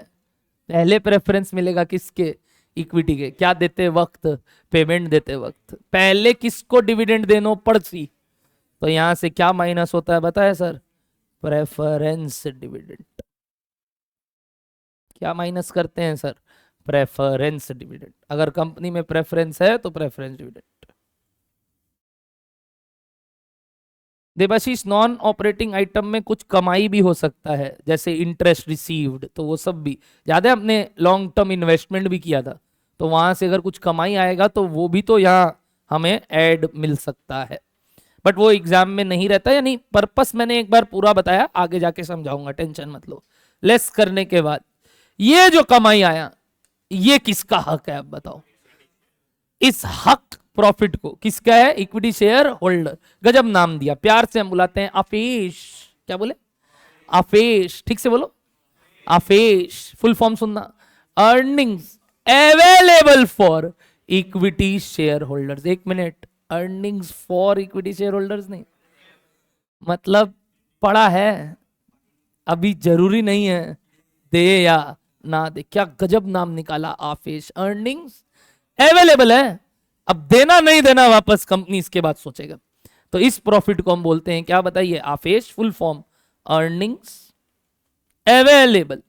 पहले प्रेफरेंस मिलेगा किसके, इक्विटी के। क्या देते वक्त, पेमेंट देते वक्त। पहले किसको डिविडेंड देनो, पड़सी। तो यहां से क्या माइनस होता है बताया सर, प्रेफरेंस डिविडेंड। क्या माइनस करते हैं सर, प्रेफरेंस डिविडेंड। अगर कंपनी में प्रेफरेंस है तो preference dividend. Devashish, non operating item में कुछ कमाई भी हो सकता है, जैसे इंटरेस्ट रिसीव्ड, तो वो सब भी याद है, अपने लॉन्ग टर्म इन्वेस्टमेंट भी किया था, तो वहां से अगर कुछ कमाई आएगा तो वो भी तो यहाँ हमें ऐड मिल सकता है। बट वो एग्जाम में नहीं रहता, यानी पर्पस मैंने एक बार पूरा बताया, आगे जाके समझाऊंगा, टेंशन मत लो। लेस करने के बाद ये जो कमाई आया, ये किसका हक है अब बताओ। इस हक प्रॉफिट को किसका है, इक्विटी शेयर होल्डर। गजब नाम दिया, प्यार से हम बुलाते हैं आफेश। क्या बोले, आफेश, ठीक से बोलो, आफेश। फुल फॉर्म सुनना, earnings available for equity share holders. एक minute, earnings for equity share holders नहीं, मतलब पड़ा है, अभी जरूरी नहीं है दे या ना दे। क्या गजब नाम निकाला, आफेश। अर्निंग्स अवेलेबल है, अब देना नहीं देना वापस कंपनी इसके बाद सोचेगा। तो इस प्रॉफिट को हम बोलते हैं क्या बताइए, आफेश। Full form, earnings available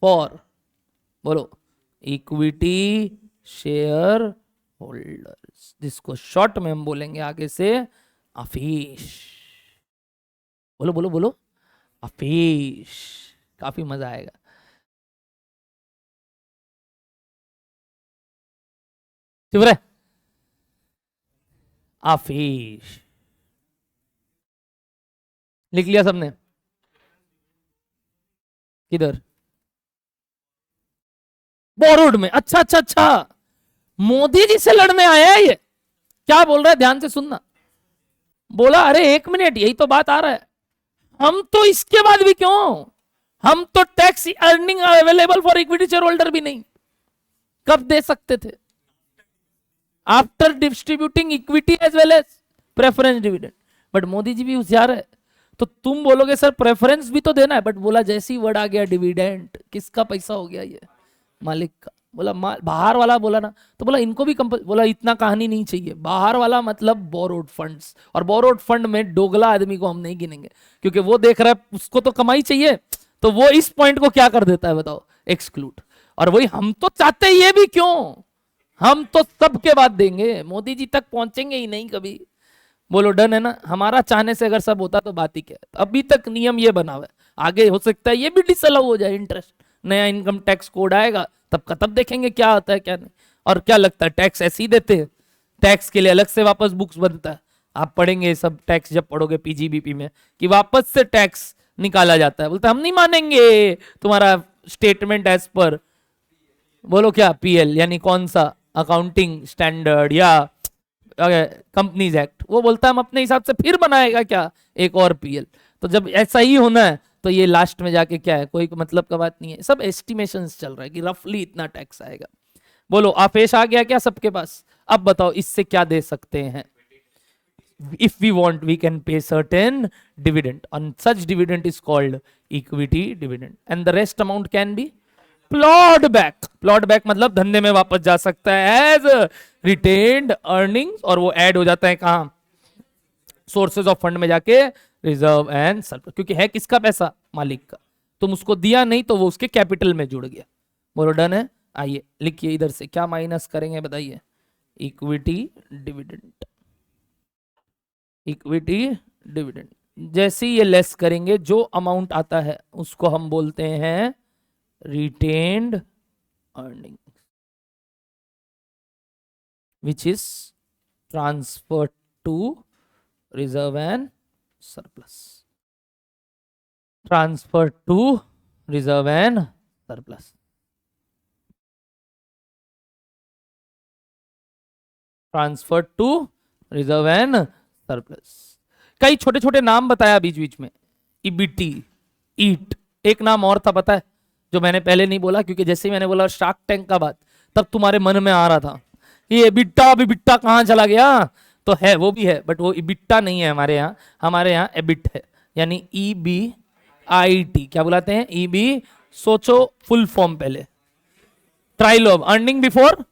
for, बोलो, इक्विटी शेयर होल्डर्स, जिसको शॉर्ट में हम बोलेंगे आगे से आफेश। बोलो बोलो बोलो, आफेश। काफी मजा आएगा। चुप रहे, आफेश। लिख लिया सबने, किधर, बोरोड में। अच्छा अच्छा अच्छा, मोदी जी से लड़ने आया है ये। क्या बोल रहा है, ध्यान से सुनना। बोला अरे एक मिनट, यही तो बात आ रहा है, हम तो इसके बाद भी क्यों, हम तो tax earning available for equity share holder भी नहीं, कब दे सकते थे, after distributing equity as well as preference dividend. But Modi ji भी होशियार है, तो तुम बोलोगे सर प्रेफरेंस भी तो देना है, बट बोला जैसी वर्ड आ गया डिविडेंड, किसका पैसा हो गया ये, मालिक का। बोला बाहर वाला बोला ना, तो बोला इनको भी बोला इतना कहानी नहीं चाहिए। बाहर वाला मतलब बोरोड फंड्स, और बोरोड फंड में दोगला आदमी को हम नहीं गिनेंगे, क्योंकि वो देख रहा है उसको तो कमाई चाहिए, तो वो इस पॉइंट को क्या कर देता है बताओ, एक्सक्लूड। और वही हम तो चाहते हैं, ये भी क्यों, हम तो सबके बाद देंगे, मोदी जी तक पहुंचेंगे ही नहीं कभी। बोलो डन है ना। हमारा चाहने से अगर सब होता तो बात ही क्या है। अभी तक नियम ये बना हुआ है, आगे हो सकता है ये भी डिसअलाउ हो जाए, इंटरेस्ट, नया इनकम टैक्स कोड आएगा तब का तब देखेंगे क्या होता है क्या नहीं। और क्या लगता है टैक्स ऐसे ही देते हैं, टैक्स के लिए अलग से वापस बुक्स बनता है। आप पढ़ेंगे सब टैक्स जब पढ़ोगे पीजीबीपी में, कि वापस से टैक्स निकाला जाता है। बोलते हम नहीं मानेंगे तुम्हारा स्टेटमेंट एज पर, बोलो क्या, पीएल यानी कौन सा अकाउंटिंग स्टैंडर्ड या कंपनीज एक्ट, वो बोलता है हम अपने हिसाब से फिर बनाएगा क्या एक और पीएल। तो जब ऐसा ही होना है तो ये लास्ट में जाके क्या है, कोई मतलब का बात नहीं है, सब एस्टिमेशंस चल रहा है कि रफली इतना टैक्स आएगा। बोलो आपेश आ गया क्या सबके पास। अब बताओ इससे क्या दे सकते हैं। if we want we can pay certain dividend, and such dividend is called equity dividend, and the rest amount can be plot back. Plot back मतलब धंधे में वापस जा सकता है एज रिटेन्ड अर्निंग्स, और वो ऐड हो जाता है कहां, सोर्सेज ऑफ फंड में जाके, रिजर्व एंड सरप्लस। क्योंकि है किसका पैसा, मालिक का, तुम उसको दिया नहीं तो वो उसके कैपिटल में जुड़ गया। बोलो डन है। आइए लिखिए इधर से क्या माइनस करेंगे बताइए, इक्विटी डिविडेंड। इक्विटी डिविडेंड जैसे ये लेस करेंगे, जो अमाउंट आता है उसको हम बोलते हैं retained earnings, which is transferred to reserve and surplus, transferred to reserve and surplus. Transfer to reserve and surplus. कई छोटे छोटे नाम बताया बीच बीच में, ईबीटी, ईट, एक नाम और था पता है जो मैंने पहले नहीं बोला, क्योंकि जैसे ही मैंने बोला शार्क टैंक का बात, तब तुम्हारे मन में आ रहा था ये एबिटा बिबिटा कहां चला गया, तो है वो भी है, बट वो इबिटा नहीं है हमारे यहाँ एबिट है, यानी EBIT। क्या बुलाते हैं? EB, सोचो फुल फॉर्म पहले, trial of earning before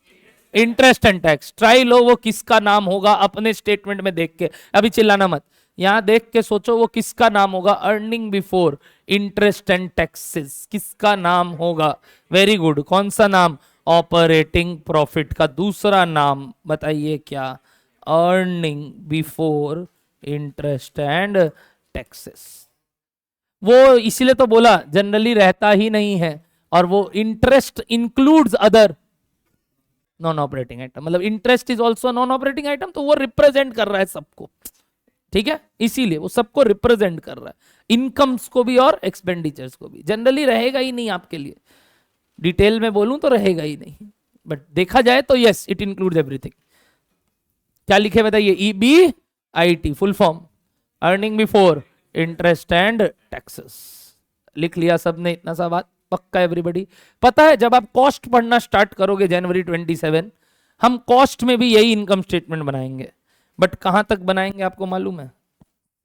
interest and tax. Try लो वो किसका नाम होगा अपने स्टेटमेंट में देख के, अभी चिल्लाना मत, यहां देख के सोचो वो किसका नाम होगा, earning before interest and taxes किसका नाम होगा। वेरी गुड, कौन सा नाम? ऑपरेटिंग प्रॉफिट का दूसरा नाम बताइए क्या? Earning before interest and taxes. वो इसीलिए तो बोला जनरली रहता ही नहीं है, और वो interest includes other non operating item, मतलब interest is also non operating item, तो वो रिप्रेजेंट कर रहा है सबको, ठीक है, इसीलिए वो सबको रिप्रेजेंट कर रहा है, इनकम्स को भी और एक्सपेंडिचर्स को भी। जनरली रहेगा ही नहीं आपके लिए, डिटेल में बोलूं तो रहेगा ही नहीं, बट देखा जाए तो यस इट इंक्लूड्स एवरीथिंग। क्या लिखे बताइए? EBIT full form, earning before interest and taxes. लिख लिया सबने इतना सा बात? पक्का एवरीबॉडी? पता है जब आप कॉस्ट पढ़ना स्टार्ट करोगे जनवरी 27, हम कॉस्ट में भी यही इनकम स्टेटमेंट बनाएंगे, बट कहां तक बनाएंगे आपको मालूम है?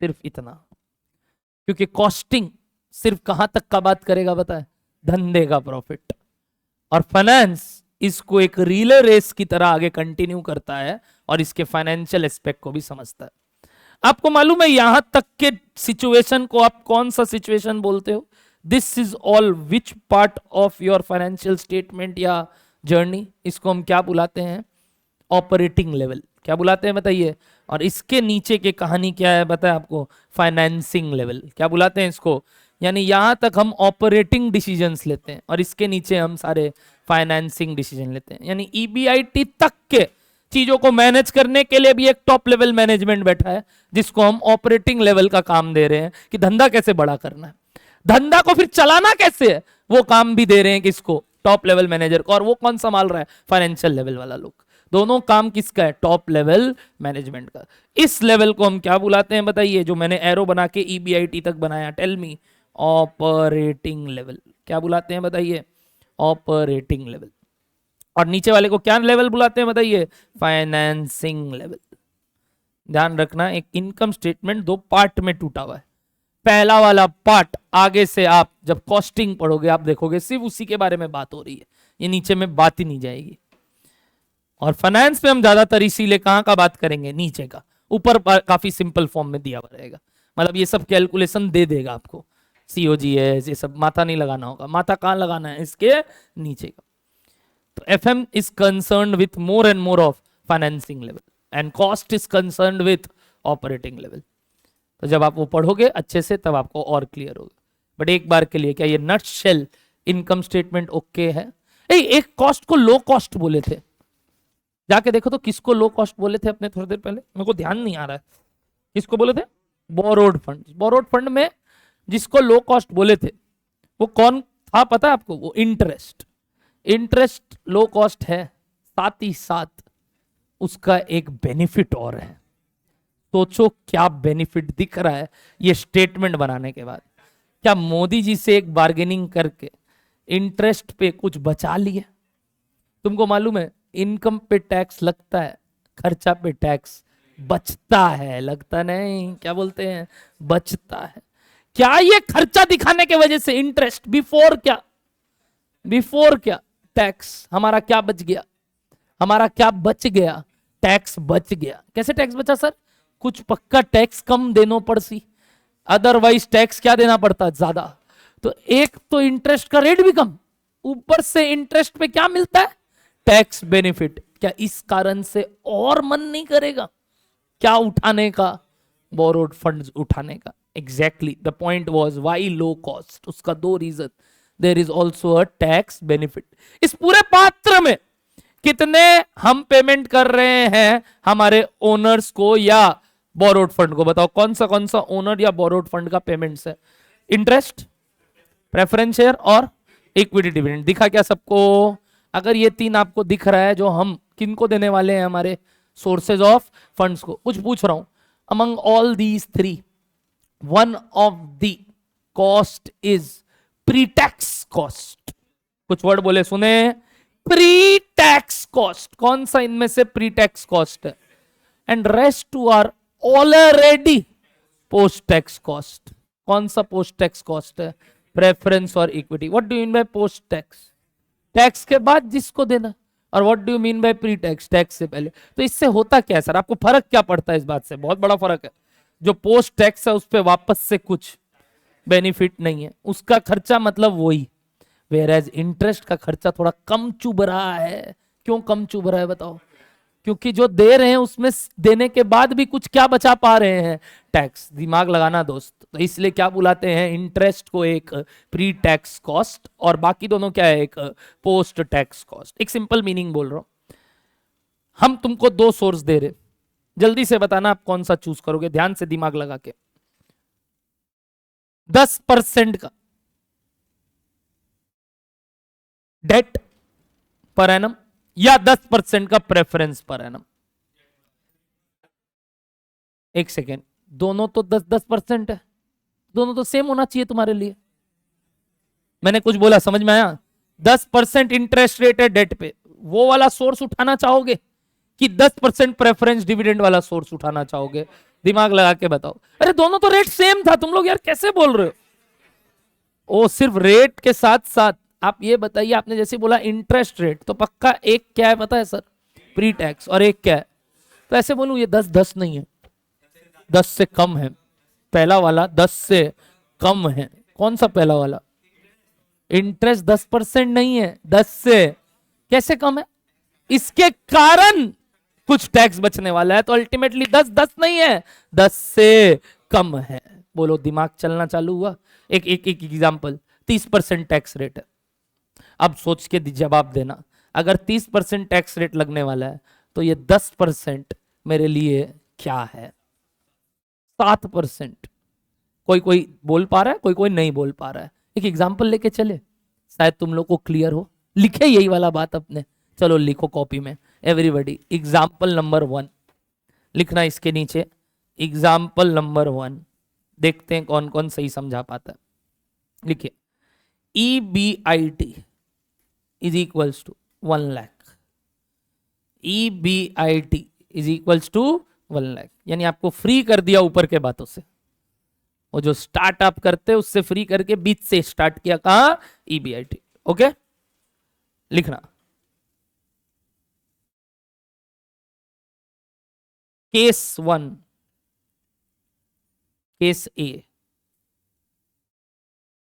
सिर्फ इतना, क्योंकि कॉस्टिंग सिर्फ कहां तक का बात करेगा पता है? धंधे का प्रॉफिट, और फाइनेंस इसको एक रिले रेस की तरह आगे कंटिन्यू करता है और इसके फाइनेंशियल एस्पेक्ट को भी समझता है। आपको मालूम है यहां तक के सिचुएशन को आप कौन सा सिचुएशन बोलते हो? This is all which part of your financial statement या जर्नी? इसको हम क्या बुलाते हैं? Operating level. क्या बुलाते हैं बताइए? और इसके नीचे की कहानी क्या है बताए आपको? Financing level. क्या बुलाते हैं इसको? यानी यहां तक हम ऑपरेटिंग डिसीजंस लेते हैं और इसके नीचे हम सारे फाइनेंसिंग डिसीजन लेते हैं। यानी EBIT तक के चीजों को मैनेज करने के लिए भी एक टॉप लेवल मैनेजमेंट बैठा है, जिसको हम ऑपरेटिंग लेवल का काम दे रहे हैं कि धंधा कैसे बड़ा करना है, धंधा को फिर चलाना कैसे है, वो काम भी दे रहे हैं किसको? टॉप लेवल मैनेजर को। और वो कौन संभाल रहा है? फाइनेंशियल लेवल वाला लोग। दोनों काम किसका है? टॉप लेवल मैनेजमेंट का। इस लेवल को हम क्या बुलाते हैं बताइए? जो मैंने एरो बना के EBIT तक बनाया, टेल मी। Operating level. क्या बुलाते हैं बताइए? Operating level. और नीचे वाले को क्या लेवल बुलाते हैं बताइए? Financing level. ध्यान रखना, एक इनकम स्टेटमेंट दो पार्ट में टूटा हुआ है। पहला वाला पार्ट आगे से आप जब कॉस्टिंग पढ़ोगे आप देखोगे सिर्फ उसी के बारे में बात हो रही है, ये नीचे में बात ही नहीं जाएगी। और फाइनेंस पे हम ज्यादातर इसीलिए कहां का बात करेंगे? नीचे का। ऊपर काफी सिंपल फॉर्म में दिया हुआ रहेगा, मतलब ये सब कैलकुलेशन दे देगा आपको, COGS ये सब माथा नहीं लगाना होगा। माथा कहां लगाना है? इसके नीचे का। तो FM is concerned with more and more of financing level and cost is concerned with operating level। तो जब आप वो पढ़ोगे अच्छे से तब आपको और क्लियर होगा। बट एक बार के लिए क्या ये नट शेल इनकम स्टेटमेंट ओके है? एक कॉस्ट को लो कॉस्ट बोले थे, जाके देखो तो किसको लो कॉस्ट बोले थे अपने थोड़ी देर पहले, मेरे को ध्यान नहीं आ रहा है किसको बोले थे? Borrowed fund. बोरोड फंड में जिसको लो कॉस्ट बोले थे वो कौन था पता है आपको? वो इंटरेस्ट। इंटरेस्ट लो कॉस्ट है, साथ ही साथ उसका एक बेनिफिट और है। सोचो क्या बेनिफिट दिख रहा है ये स्टेटमेंट बनाने के बाद। क्या मोदी जी से एक बार्गेनिंग करके इंटरेस्ट पे कुछ बचा लिया? तुमको मालूम है इनकम पे टैक्स लगता है, खर्चा पे टैक्स बचता है। लगता नहीं, क्या बोलते हैं? बचता है। क्या ये खर्चा दिखाने के वजह से इंटरेस्ट बिफोर क्या? बिफोर क्या? टैक्स हमारा क्या बच गया? हमारा क्या बच गया? टैक्स बच गया। कैसे टैक्स बचा सर? कुछ पक्का टैक्स कम देना पड़ सी, अदरवाइज टैक्स क्या देना पड़ता? ज्यादा। तो एक तो इंटरेस्ट का रेट भी कम, ऊपर से इंटरेस्ट पे क्या मिलता है? Tax benefit. क्या इस कारण से और मन नहीं करेगा क्या उठाने का? बोरोड फंड्स उठाने का। Exactly the point was why low cost. उसका दो reason, there is also a tax benefit. इस पूरे पात्र में कितने हम पेमेंट कर रहे हैं हमारे ओनर्स को या बोरोड फंड को? बताओ कौन सा ओनर या बोरोड फंड का पेमेंट्स है? इंटरेस्ट प्रेफरेंस शेयर और इक्विटी डिविडेंड। दिखा क्या सबको? अगर ये तीन आपको दिख रहा है जो हम किनको देने वाले हैं, हमारे सोर्सेज ऑफ फंड्स को, कुछ पूछ रहा हूं, among all these three one of the cost is pre tax cost. कुछ वर्ड बोले सुने, प्री टैक्स कॉस्ट। कौन सा इनमें से प्री टैक्स कॉस्ट है? And rest two are already post tax cost. कौन सा पोस्ट टैक्स कॉस्ट है? प्रेफरेंस और equity. What do you mean by post tax? Tax के बाद जिसको देना। और what do you mean by pre tax? Tax से पहले। तो इससे होता क्या है सर? आपको फर्क क्या पड़ता है इस बात से? बहुत बड़ा फर्क है। जो पोस्ट टैक्स है उस पर वापस से कुछ बेनिफिट नहीं है, उसका खर्चा मतलब वही। वेयर इंटरेस्ट का खर्चा थोड़ा कम चुभ रहा है। क्यों कम चुभ रहा है बताओ? क्योंकि जो दे रहे हैं उसमें देने के बाद भी कुछ क्या बचा पा रहे हैं? टैक्स। दिमाग लगाना दोस्त। तो इसलिए क्या बुलाते हैं इंटरेस्ट को? एक प्री टैक्स कॉस्ट, और बाकी दोनों क्या है? एक पोस्ट टैक्स कॉस्ट। एक सिंपल मीनिंग बोल रहा हूं। हम तुमको दो सोर्स दे रहे, जल्दी से बताना आप कौन सा चूज करोगे, ध्यान से दिमाग लगा के। 10% का डेट पर एनम या 10% का प्रेफरेंस पर एनम। एक सेकेंड, दोनों तो 10-10% है, दोनों तो सेम होना चाहिए तुम्हारे लिए। मैंने कुछ बोला, समझ में आया? 10% इंटरेस्ट रेट है डेट पे, वो वाला सोर्स उठाना चाहोगे कि 10% प्रेफरेंस डिविडेंड वाला सोर्स उठाना चाहोगे? दिमाग लगा के बताओ। अरे दोनों तो रेट सेम था, तुम लोग यार कैसे बोल रहे हो? ओ सिर्फ रेट के साथ साथ आप ये बताइए, आपने जैसे बोला इंटरेस्ट रेट, तो पक्का एक क्या है पता है सर? Pre tax. और एक क्या है? तो ऐसे बोलूं ये 10-10 नहीं है, 10 से कम है। पहला वाला 10 से कम है। कौन सा पहला वाला? इंटरेस्ट 10% नहीं है, 10 से कैसे कम है? इसके कारण कुछ टैक्स बचने वाला है, तो अल्टीमेटली 10-10 नहीं है, 10 से कम है। बोलो दिमाग चलना चालू हुआ? एक एग्जांपल, 30% टैक्स रेट है। अब सोच के जवाब देना, अगर 30% टैक्स रेट लगने वाला है तो ये 10% मेरे लिए क्या है? 7%। कोई कोई बोल पा रहा है, कोई कोई नहीं बोल पा रहा है। एक एग्जांपल लेके चले, शायद तुम लोग को क्लियर हो। लिखे यही वाला बात अपने, चलो लिखो कॉपी में एवरीबॉडी। एग्जांपल नंबर 1 लिखना इसके नीचे, एग्जांपल नंबर 1। देखते हैं कौन कौन सही समझा पाता है। लिखिए, EBIT is equals to 1 lakh. EBIT is equals to 1 lakh, यानी आपको फ्री कर दिया ऊपर के बातों से। वो जो स्टार्टअप करते उससे फ्री करके बीच से स्टार्ट किया। कहा? EBIT। ओके, लिखना case 1, case A,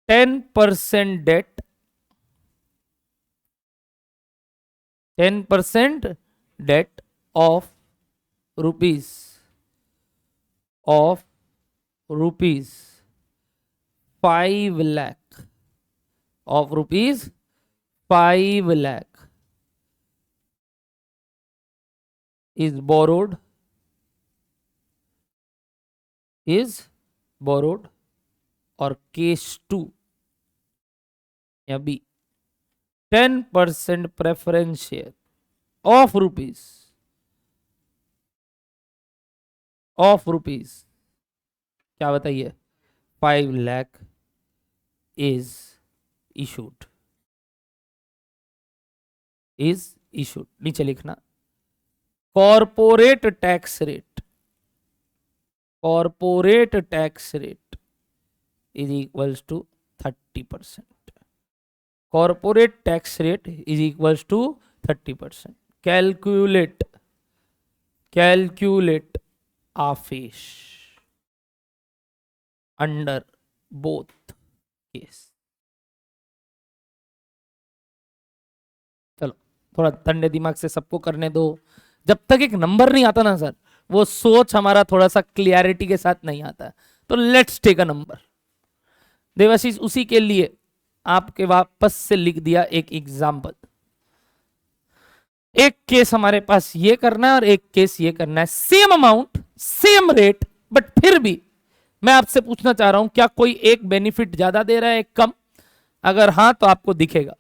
10% debt, 10% debt of rupees 5 lakh, of rupees 5 lakh is borrowed और केस 2 या B, 10% preference share of rupees क्या बताइए? 5 लाख इज इशूड। नीचे लिखना corporate tax rate is equals to 30%। Corporate tax rate is equals to 30%। Calculate आफेश under both case. चलो थोड़ा ठंडे दिमाग से सबको करने दो। जब तक एक नंबर नहीं आता ना सर, वो सोच हमारा थोड़ा सा क्लियरिटी के साथ नहीं आता। तो let's take a number. Devashish, उसी के लिए आपके वापस से लिख दिया एक एग्जाम्पल। एक केस हमारे पास ये करना है और एक केस ये करना है, same amount same rate, but फिर भी मैं आपसे पूछना चाह रहा हूं क्या कोई एक बेनिफिट ज्यादा दे रहा है, एक कम? अगर हाँ तो आपको दिखेगा,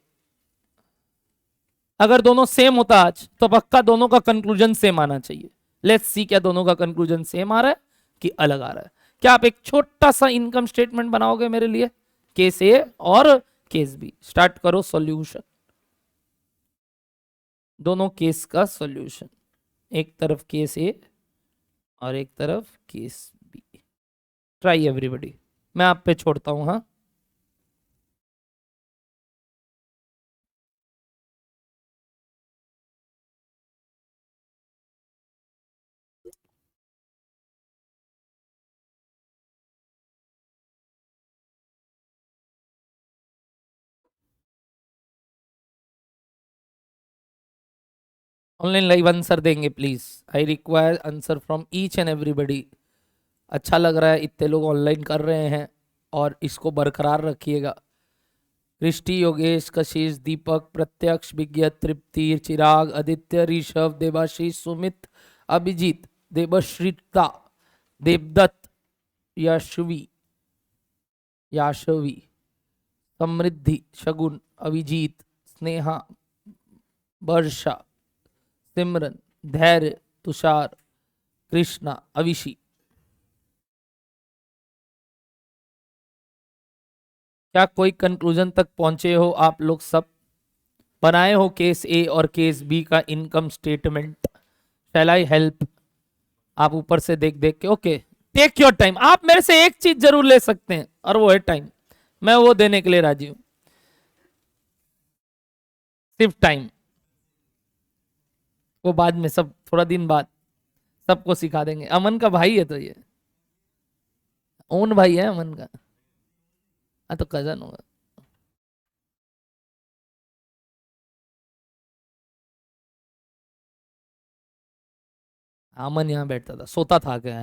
अगर दोनों सेम होता आज तो पक्का दोनों का कंक्लूजन सेम आना चाहिए। लेट्स सी क्या दोनों का कंक्लूजन सेम आ रहा है कि अलग आ रहा है। क्या आप एक छोटा सा इनकम स्टेटमेंट बनाओगे मेरे लिए, केस ए और केस बी। स्टार्ट करो सॉल्यूशन, दोनों केस का सॉल्यूशन, एक तरफ केस ए और एक तरफ केस बी। ट्राई एवरीबॉडी, मैं आप पे छोड़ता हूं। हाँ, ऑनलाइन लाइव आंसर देंगे please, I require answer from each and everybody. अच्छा लग रहा है इतने लोग ऑनलाइन कर रहे हैं और इसको बरकरार रखिएगा। रिष्टि, योगेश, कशिश, दीपक, प्रत्यक्ष, विज्ञ, तृप्ति, चिराग, आदित्य, ऋषभ, देवाशीष, सुमित, अभिजीत, देवश्रीता, देवदत्त, यशवी, याशवी, समृद्धि, शगुन, अभिजीत, स्नेहा, वर्षा, सिमरन, धैर्य, तुषार, कृष्णा, अविशी। क्या कोई कंक्लूजन तक पहुंचे हो आप लोग सब? बनाए हो केस ए और केस बी का income statement? Shall I help? आप ऊपर से देख देख के, ओके टेक योर टाइम। आप मेरे से एक चीज जरूर ले सकते हैं और वो है टाइम, मैं वो देने के लिए राजी हूं, सिर्फ टाइम। वो बाद में, सब थोड़ा दिन बाद सबको सिखा देंगे। अमन का भाई है तो ये ओन भाई है अमन का। हाँ तो कजन होगा। अमन यहाँ बैठता था, सोता था क्या?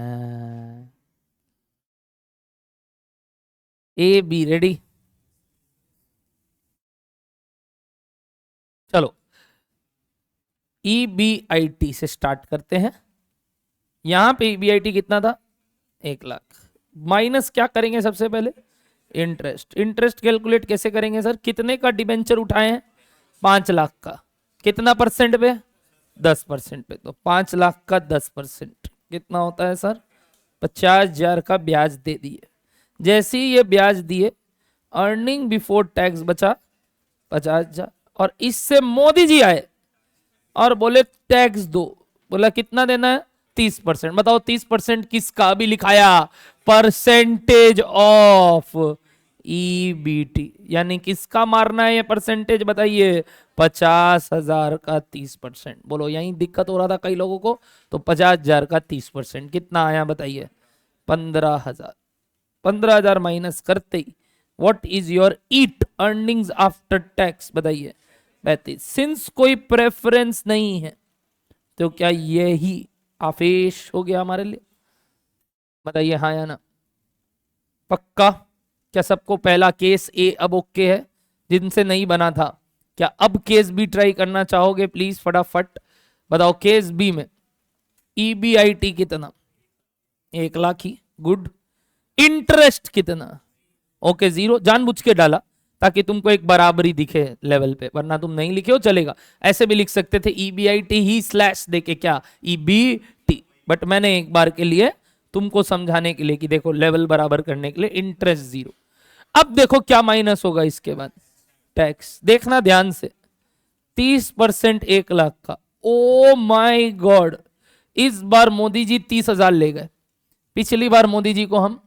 A be ready? चलो EBIT से स्टार्ट करते हैं। यहां पे EBIT कितना था? 1 लाख। माइनस क्या करेंगे सबसे पहले? इंटरेस्ट। इंटरेस्ट कैलकुलेट कैसे करेंगे सर? कितने का डिबेंचर उठाए हैं? 5 लाख का। कितना परसेंट पे? 10% पे। तो 5 लाख का 10% कितना होता है सर? 50,000 का ब्याज दे दिए। जैसे ही ये ब्याज दिए, अर्निंग बिफोर टैक्स बचा 50,000, और इससे मोदी जी आए और बोले टैक्स दो। बोला कितना देना है? 30%। बताओ 30% किसका? अभी लिखाया परसेंटेज ऑफ EBT, यानी किसका मारना है ये परसेंटेज बताइए? 50,000 का 30%। बोलो यही दिक्कत हो रहा था कई लोगों को। तो 50,000 का 30% कितना आया बताइए? 15,000। 15,000 माइनस करते ही what is your eat earnings after tax बताइए? 35। सिंस कोई प्रेफरेंस नहीं है तो क्या यही आफेश हो गया हमारे लिए? बताइए हाँ या ना? पक्का? क्या सबको पहला केस ए अब ओके है? जिनसे नहीं बना था, क्या अब केस बी ट्राई करना चाहोगे? प्लीज फटाफट बताओ। केस बी में EBIT कितना? 1 लाख ही। गुड। इंटरेस्ट कितना? ओके 0। जानबूझ के डाला ताकि तुमको एक बराबरी दिखे लेवल पे, वरना तुम नहीं लिखे हो चलेगा। ऐसे भी लिख सकते थे EBIT ही स्लैश देके क्या EBT, बट मैंने एक बार के लिए तुमको समझाने के लिए कि देखो लेवल बराबर करने के लिए इंटरेस्ट 0। अब देखो क्या माइनस होगा इसके बाद? टैक्स। देखना ध्यान से, 30% 1 लाख का। ओ माय गॉड, इस बार मोदी जी 30,000 ले गए। पिछली बार मोदी जी को हम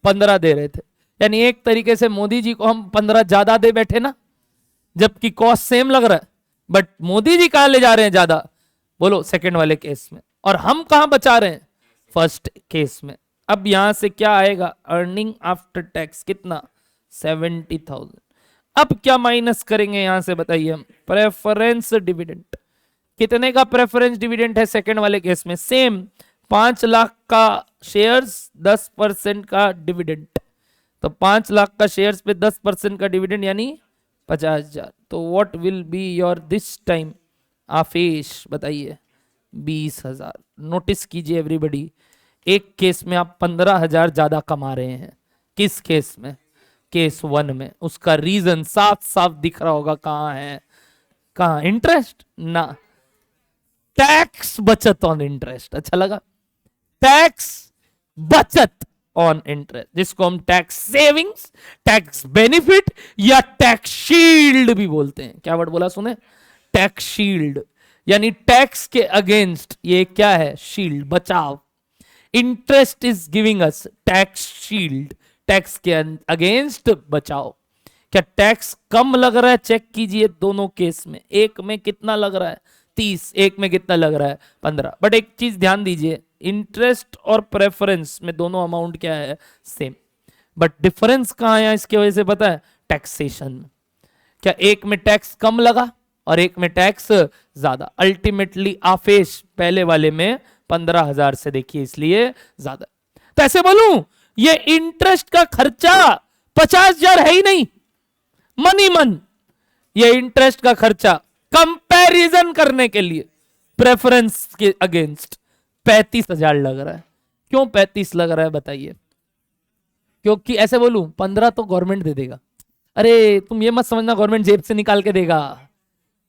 15 दे रहे थे, यानी एक तरीके से मोदी जी को हम 15 ज्यादा दे बैठे ना, जबकि कॉस्ट सेम लग रहा है। बट मोदी जी कहां ले जा रहे हैं ज्यादा? बोलो सेकंड वाले केस में। और हम कहां बचा रहे हैं? फर्स्ट केस में। अब यहां से क्या आएगा? अर्निंग आफ्टर टैक्स कितना? 70,000। अब क्या माइनस करेंगे यहां से बताइए हम? Preference dividend. कितने का प्रेफरेंस डिविडेंड है सेकंड वाले केस में? सेम 5 लाख का शेयर्स, 10% का डिविडेंड। तो 5 लाख का शेयर्स पे 10% का डिविडेंड यानी 50,000। तो what will be your this time आफेश बताइए? 20,000। नोटिस कीजिए एवरीबडी, एक केस में आप 15,000 ज्यादा कमा रहे हैं। किस केस में? केस 1 में उसका रीजन साफ साफ दिख रहा होगा, कहां है, कहां, इंटरेस्ट ना, टैक्स बचत ऑन इंटरेस्ट। अच्छा लगा, टैक्स बचत ऑन इंटरेस्ट, जिसको हम टैक्स सेविंग्स, टैक्स बेनिफिट या टैक्स शील्ड भी बोलते हैं। क्या वर्ड बोला सुने, टैक्स शील्ड, यानी टैक्स के अगेंस्ट ये क्या है, शील्ड, बचाव। Interest is giving us tax shield, tax के अगेंस्ट बचाव। क्या टैक्स कम लग रहा है, चेक कीजिए दोनों केस में, एक में कितना लग रहा है 30, एक में कितना लग रहा है 15। बट एक चीज ध्यान दीजिए, इंटरेस्ट और प्रेफरेंस में दोनों अमाउंट क्या है, सेम, बट डिफरेंस कहां आया इसकी वजह से पता है, टैक्सेशन में। क्या एक में टैक्स कम लगा और एक में टैक्स ज्यादा, अल्टीमेटली आफेश पहले वाले में 15,000 से देखिए इसलिए ज्यादा। तो ऐसे बोलूं, ये इंटरेस्ट का खर्चा 50,000 है ही नहीं, मनी मन, ये इंटरेस्ट का खर्चा कंपैरिजन करने के लिए प्रेफरेंस के अगेंस्ट 35,000 लग रहा है। क्यों 35 लग रहा है बताइए, क्योंकि ऐसे बोलूं 15 तो गवर्नमेंट दे देगा, अरे तुम ये मत समझना गवर्नमेंट जेब से निकाल के देगा,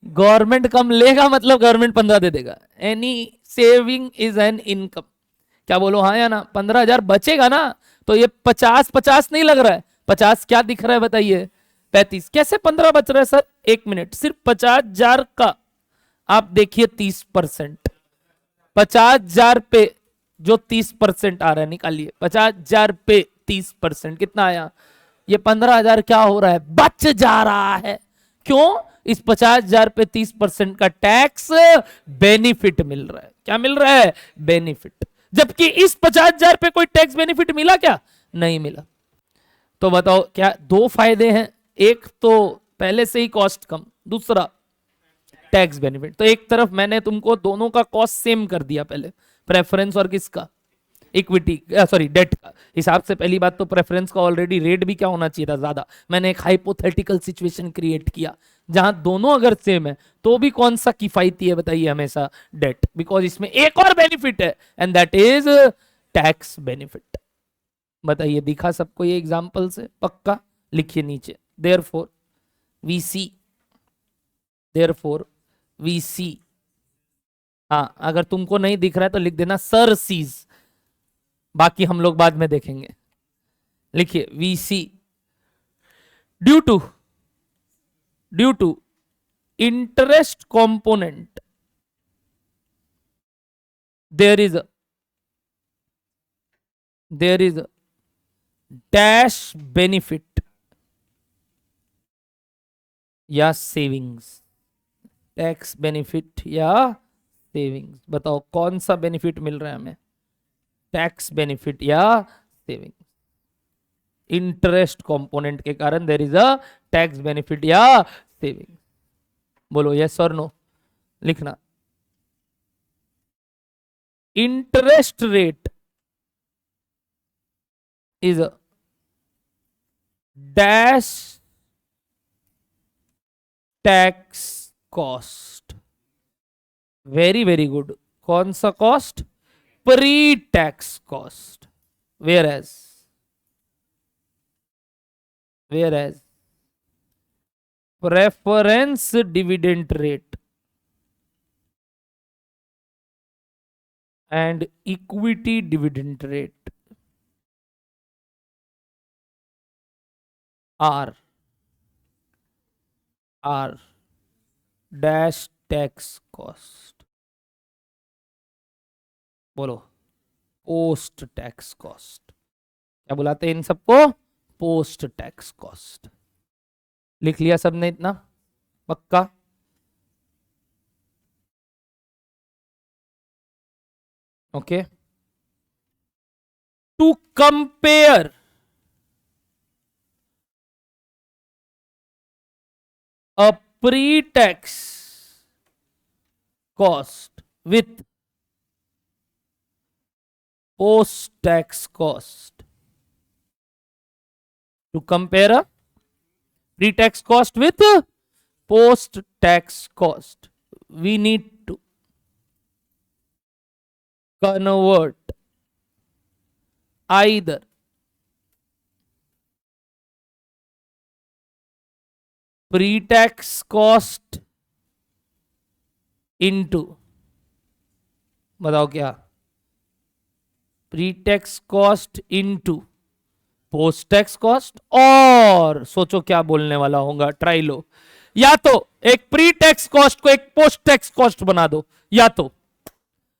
गवर्नमेंट कम लेगा मतलब गवर्नमेंट 15 दे देगा। Any saving is an income, क्या बोलो हाँ या ना, 15,000 बचेगा ना, तो ये 50 नहीं लग रहा है, 50 क्या दिख रहा है बताइए, 35। कैसे 15 बच रहा है सर, एक मिनट, सिर्फ 50,000 का आप देखिए 30%, 50,000 पे जो 30% आ रहा है निकालिए, 50,000 पे 30% कितना आया, ये 15,000 क्या हो रहा है, बच जा रहा है। क्यों, इस 50,000 पे 30% का टैक्स बेनिफिट मिल रहा है। क्या मिल रहा है, बेनिफिट, जबकि इस 50,000 पे कोई टैक्स बेनिफिट मिला क्या, नहीं मिला। तो बताओ क्या दो फायदे हैं, एक तो पहले से ही कॉस्ट कम, दूसरा टैक्स बेनिफिट। तो एक तरफ मैंने तुमको दोनों का कॉस्ट सेम कर दिया, पहले प्रेफरेंस और किसका, इक्विटी, सॉरी डेट का हिसाब से। पहली बात तो प्रेफरेंस का ऑलरेडी रेट भी क्या होना चाहिए था, ज्यादा। मैंने एक हाइपोथेटिकल सिचुएशन क्रिएट किया जहां दोनों अगर सेम है तो भी कौन सा किफायती है बताइए, हमेशा डेट, बिकॉज इसमें एक और बेनिफिट है and that is tax benefit. बताइए दिखा सबको ये एग्जांपल से, पक्का लिखिए नीचे, therefore we see, therefore we see, हाँ अगर तुमको नहीं दिख रहा है तो लिख देना सर सीज, बाकी हम लोग बाद में देखेंगे। लिखिए we see, due to interest component there is dash benefit या सेविंग्स, टैक्स बेनिफिट या सेविंग्स। बताओ कौन सा बेनिफिट मिल रहा है हमें, टैक्स बेनिफिट या सेविंग्स। इंटरेस्ट कंपोनेंट के कारण there is a tax benefit या सेविंग। बोलो यस और नो, लिखना। Interest rate is a dash tax cost, very very good. कौन सा cost, pre tax cost, whereas preference dividend rate and equity dividend rate are dash tax cost. बोलो post tax cost, क्या बुलाते हैं इन सबको, post tax cost. लिख लिया सबने इतना, पक्का। Okay, to compare a pre-tax cost with post-tax cost. To compare a pre-tax cost with post-tax cost, we need to convert either pre tax cost into, बताओ क्या, pre tax cost into post tax cost, और सोचो क्या बोलने वाला होगा, try लो, या तो एक प्री टैक्स कॉस्ट को एक पोस्ट टैक्स कॉस्ट बना दो, या तो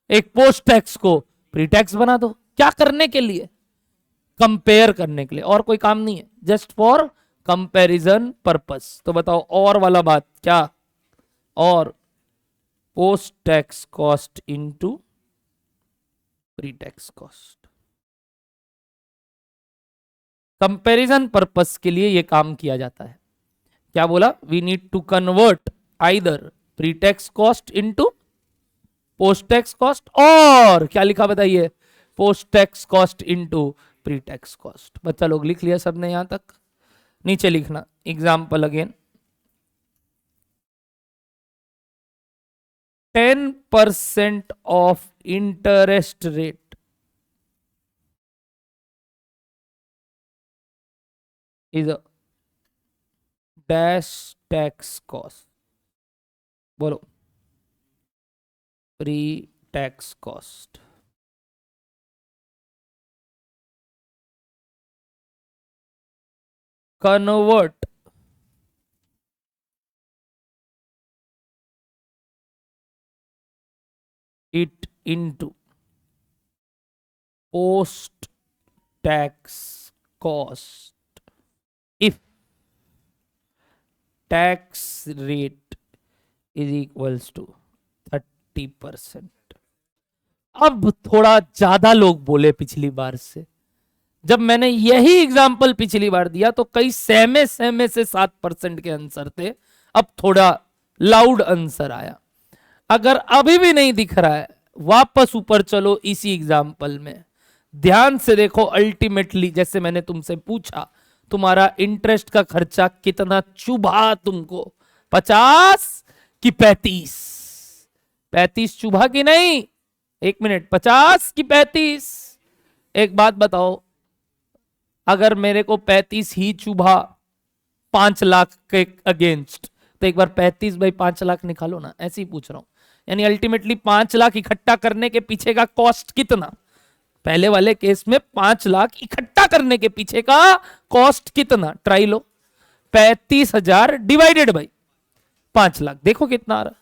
एक पोस्ट टैक्स को प्री टैक्स बना दो। क्या करने के लिए? कंपेयर करने के लिए, और कोई काम नहीं है, जस्ट फॉर कंपैरिजन पर्पस। तो बताओ और वाला बात क्या, और post tax cost into pre tax cost. Comparison purpose के लिए यह काम किया जाता है। क्या बोला? We need to convert either pre tax cost into post tax cost, और क्या लिखा बताइए, post tax cost into pre tax cost. बच्चा लोग लिख लिया सबने यहां तक? नीचे लिखना example again. 10% of interest rate is a dash tax cost, बोलो, pre tax cost. Convert it into post tax cost if tax rate is equals to 30%। अब थोड़ा ज्यादा लोग बोले पिछली बार से। जब मैंने यही एग्जाम्पल पिछली बार दिया तो कई सहमे सहमे से 7% के आंसर थे, अब थोड़ा लाउड आंसर आया। अगर अभी भी नहीं दिख रहा है, वापस ऊपर चलो इसी एग्जाम्पल में, ध्यान से देखो। अल्टीमेटली जैसे मैंने तुमसे पूछा, तुम्हारा इंटरेस्ट का खर्चा कितना चुभा तुमको, 50 कि 35? 35 चुभा कि नहीं? एक मिनट, 50 कि 35? एक बात बताओ, अगर मेरे को 35 ही चुभा 5 लाख के अगेंस्ट, तो एक बार 35 बाई 5 लाख निकालो ना, ऐसे ही पूछ रहा हूं। यानी अल्टीमेटली 5 लाख इकट्ठा करने के पीछे का कॉस्ट कितना? पहले वाले केस में 5 लाख इकट्ठा करने के पीछे का कॉस्ट कितना? Try low, 35,000 divided by 5 lakh, देखो कितना आ रहा।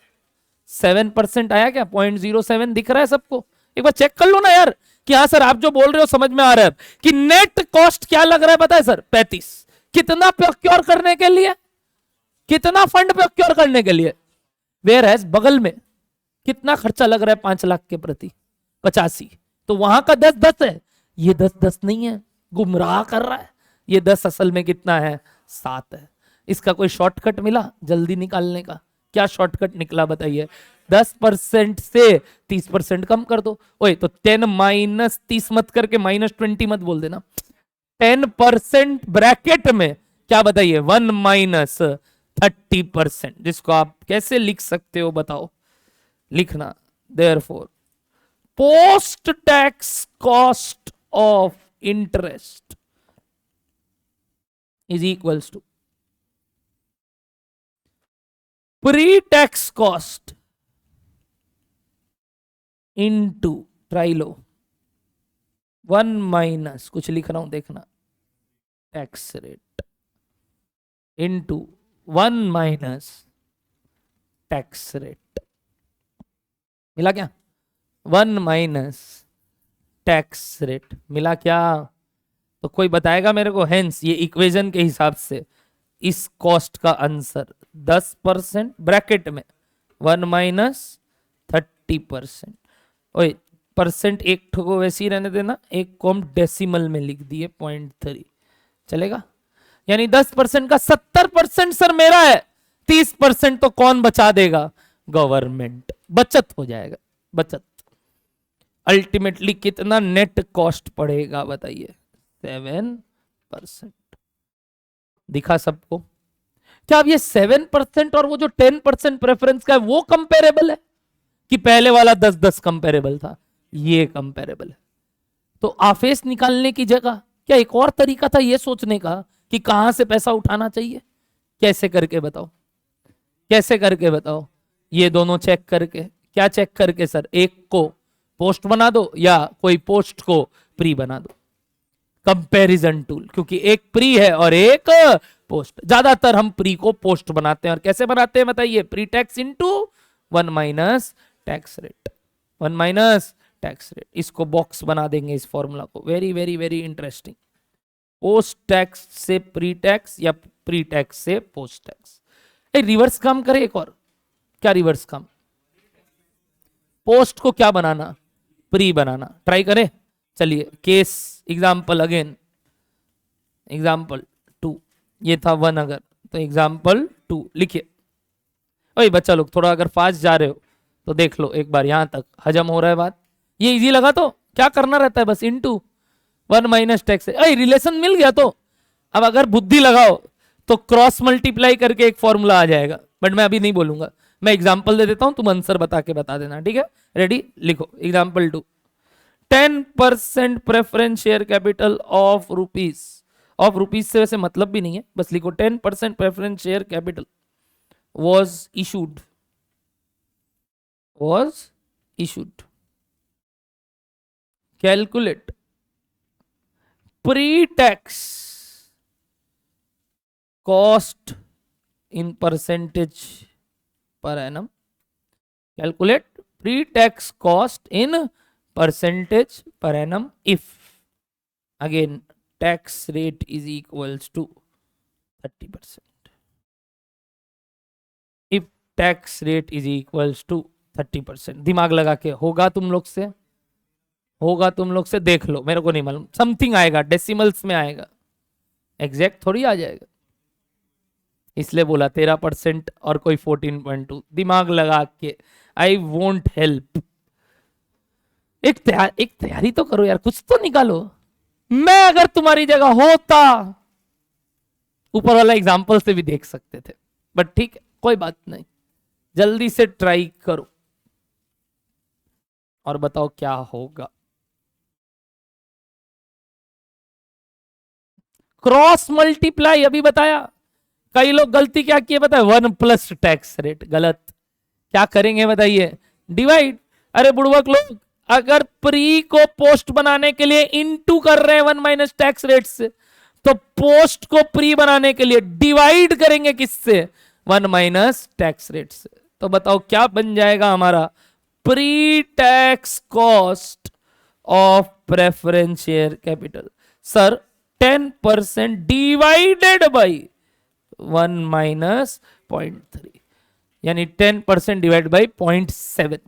7% आया क्या? 0.07 दिख रहा है सबको? एक बार चेक कर लो ना यार कि हाँ सर आप जो बोल रहे हो समझ में आ रहा है कि नेट कॉस्ट क्या लग रहा है पता है सर? 35। कितना प्रोक्योर करने के लिए? कितना फंड प्रोक्योर करने के लिए? वेयर एज बगल में कितना खर्चा लग रहा है 5 लाख के प्रति? 85। तो वहां का 10-10 है, ये 10-10 नहीं है, गुमराह कर रहा है। ये 10 असल में कितना है? 7 है। इसका कोई शॉर्टकट मिला जल्दी निकालने का? क्या शॉर्टकट निकला बताइए? 10% से 30% कम कर दो। ओए तो 10 माइनस 30 मत करके -20 मत बोल देना। 10% ब्रैकेट में क्या बताइए? 1 माइनस 30%, जिसको आप कैसे लिख सकते हो बताओ? लिखना, therefore post tax cost of interest is equals to pre tax cost into, try लो, 1 माइनस, कुछ लिख रहा हूं देखना, tax rate into 1 minus tax rate. मिला क्या? 1 माइनस टैक्स रेट मिला क्या? तो कोई बताएगा मेरे को? हेंस ये इक्वेशन के हिसाब से इस कॉस्ट का आंसर 10% ब्रैकेट में 1 माइनस 30%। ओए परसेंट एक ठो वैसे ही रहने देना, एक को हम डेसिमल में लिख दिए 0.3, चलेगा? यानी 10% का 70% सर मेरा है, 30% तो कौन बचा देगा? गवर्नमेंट। बचत हो जाएगा, बचत। अल्टीमेटली कितना नेट कॉस्ट पड़ेगा बताइए? 7%। दिखा सबको? क्या अब ये 7% और वो जो 10% प्रेफरेंस का है वो कंपेरेबल है कि पहले वाला 10-10 कंपेरेबल था? ये कंपेरेबल है। तो आफेस निकालने की जगह क्या एक और तरीका था ये सोचने का कि कहां से पैसा उठाना चाहिए? कैसे करके बताओ, कैसे करके बताओ? ये दोनों चेक करके। क्या चेक करके सर? एक को पोस्ट बना दो या कोई पोस्ट को प्री बना दो। कंपैरिजन टूल, क्योंकि एक प्री है और एक पोस्ट। ज्यादातर हम प्री को पोस्ट बनाते हैं, और कैसे बनाते हैं बताइए? Pre tax into 1 minus tax rate, 1 minus tax rate. इसको बॉक्स बना देंगे इस फॉर्मूला को। Very very very interesting. Post tax से प्री टैक्स या प्री टैक्स से पोस्ट टैक्स। रिवर्स काम करे एक और। क्या रिवर्स काम? पोस्ट को क्या बनाना? प्री बनाना। ट्राई करें, चलिए। Case example again, example 2। ये था 1 अगर, तो एग्जाम्पल 2 लिखिए। ओए बच्चा लोग, थोड़ा अगर फास्ट जा रहे हो तो देख लो एक बार, यहां तक हजम हो रहा है बात? ये इजी लगा तो क्या करना रहता है? बस इनटू 1 माइनस टैक्स। रिलेशन मिल गया तो अब अगर बुद्धि लगाओ तो क्रॉस मल्टीप्लाई करके एक फॉर्मूला आ जाएगा, बट मैं अभी नहीं बोलूंगा। मैं एग्जाम्पल दे देता हूं, तुम आंसर बता के बता देना, ठीक है? रेडी? लिखो example 2। 10% preference share capital of rupees. Of rupees से वैसे मतलब भी नहीं है, बस लिखो 10% preference share capital was issued, was issued. Calculate pre-tax cost in percentage per annum. Calculate pre-tax cost in percentage per annum if, again, tax rate is equals to 30%. If tax rate is equals to 30%। दिमाग लगा के होगा तुम लोग से, होगा तुम लोग से, देख लो, मेरे को नहीं मालूम। समथिंग आएगा, डेसिमल्स में आएगा, एग्जैक्ट थोड़ी आ जाएगा। इसलिए बोला 13% और कोई 14.2। दिमाग लगा के, आई वोंट हेल्प। एक तैयारी तो करो यार, कुछ तो निकालो। मैं अगर तुम्हारी जगह होता, ऊपर वाला एग्जाम्पल से भी देख सकते थे, बट ठीक है, कोई बात नहीं। जल्दी से ट्राई करो और बताओ क्या होगा। क्रॉस मल्टीप्लाई अभी बताया। कई लोग गलती क्या किए बताए? 1 प्लस टैक्स रेट। गलत। क्या करेंगे बताइए? डिवाइड। अरे बुड़वक लोग, अगर प्री को पोस्ट बनाने के लिए इनटू कर रहे हैं 1 माइनस टैक्स रेट से, तो पोस्ट को प्री बनाने के लिए डिवाइड करेंगे किससे? 1 माइनस टैक्स रेट से। तो बताओ क्या बन जाएगा हमारा? Pre tax cost of preference share capital. Sir 10% divided by 1 minus 0.3, यानी 10% डिवाइड बाई 0.7।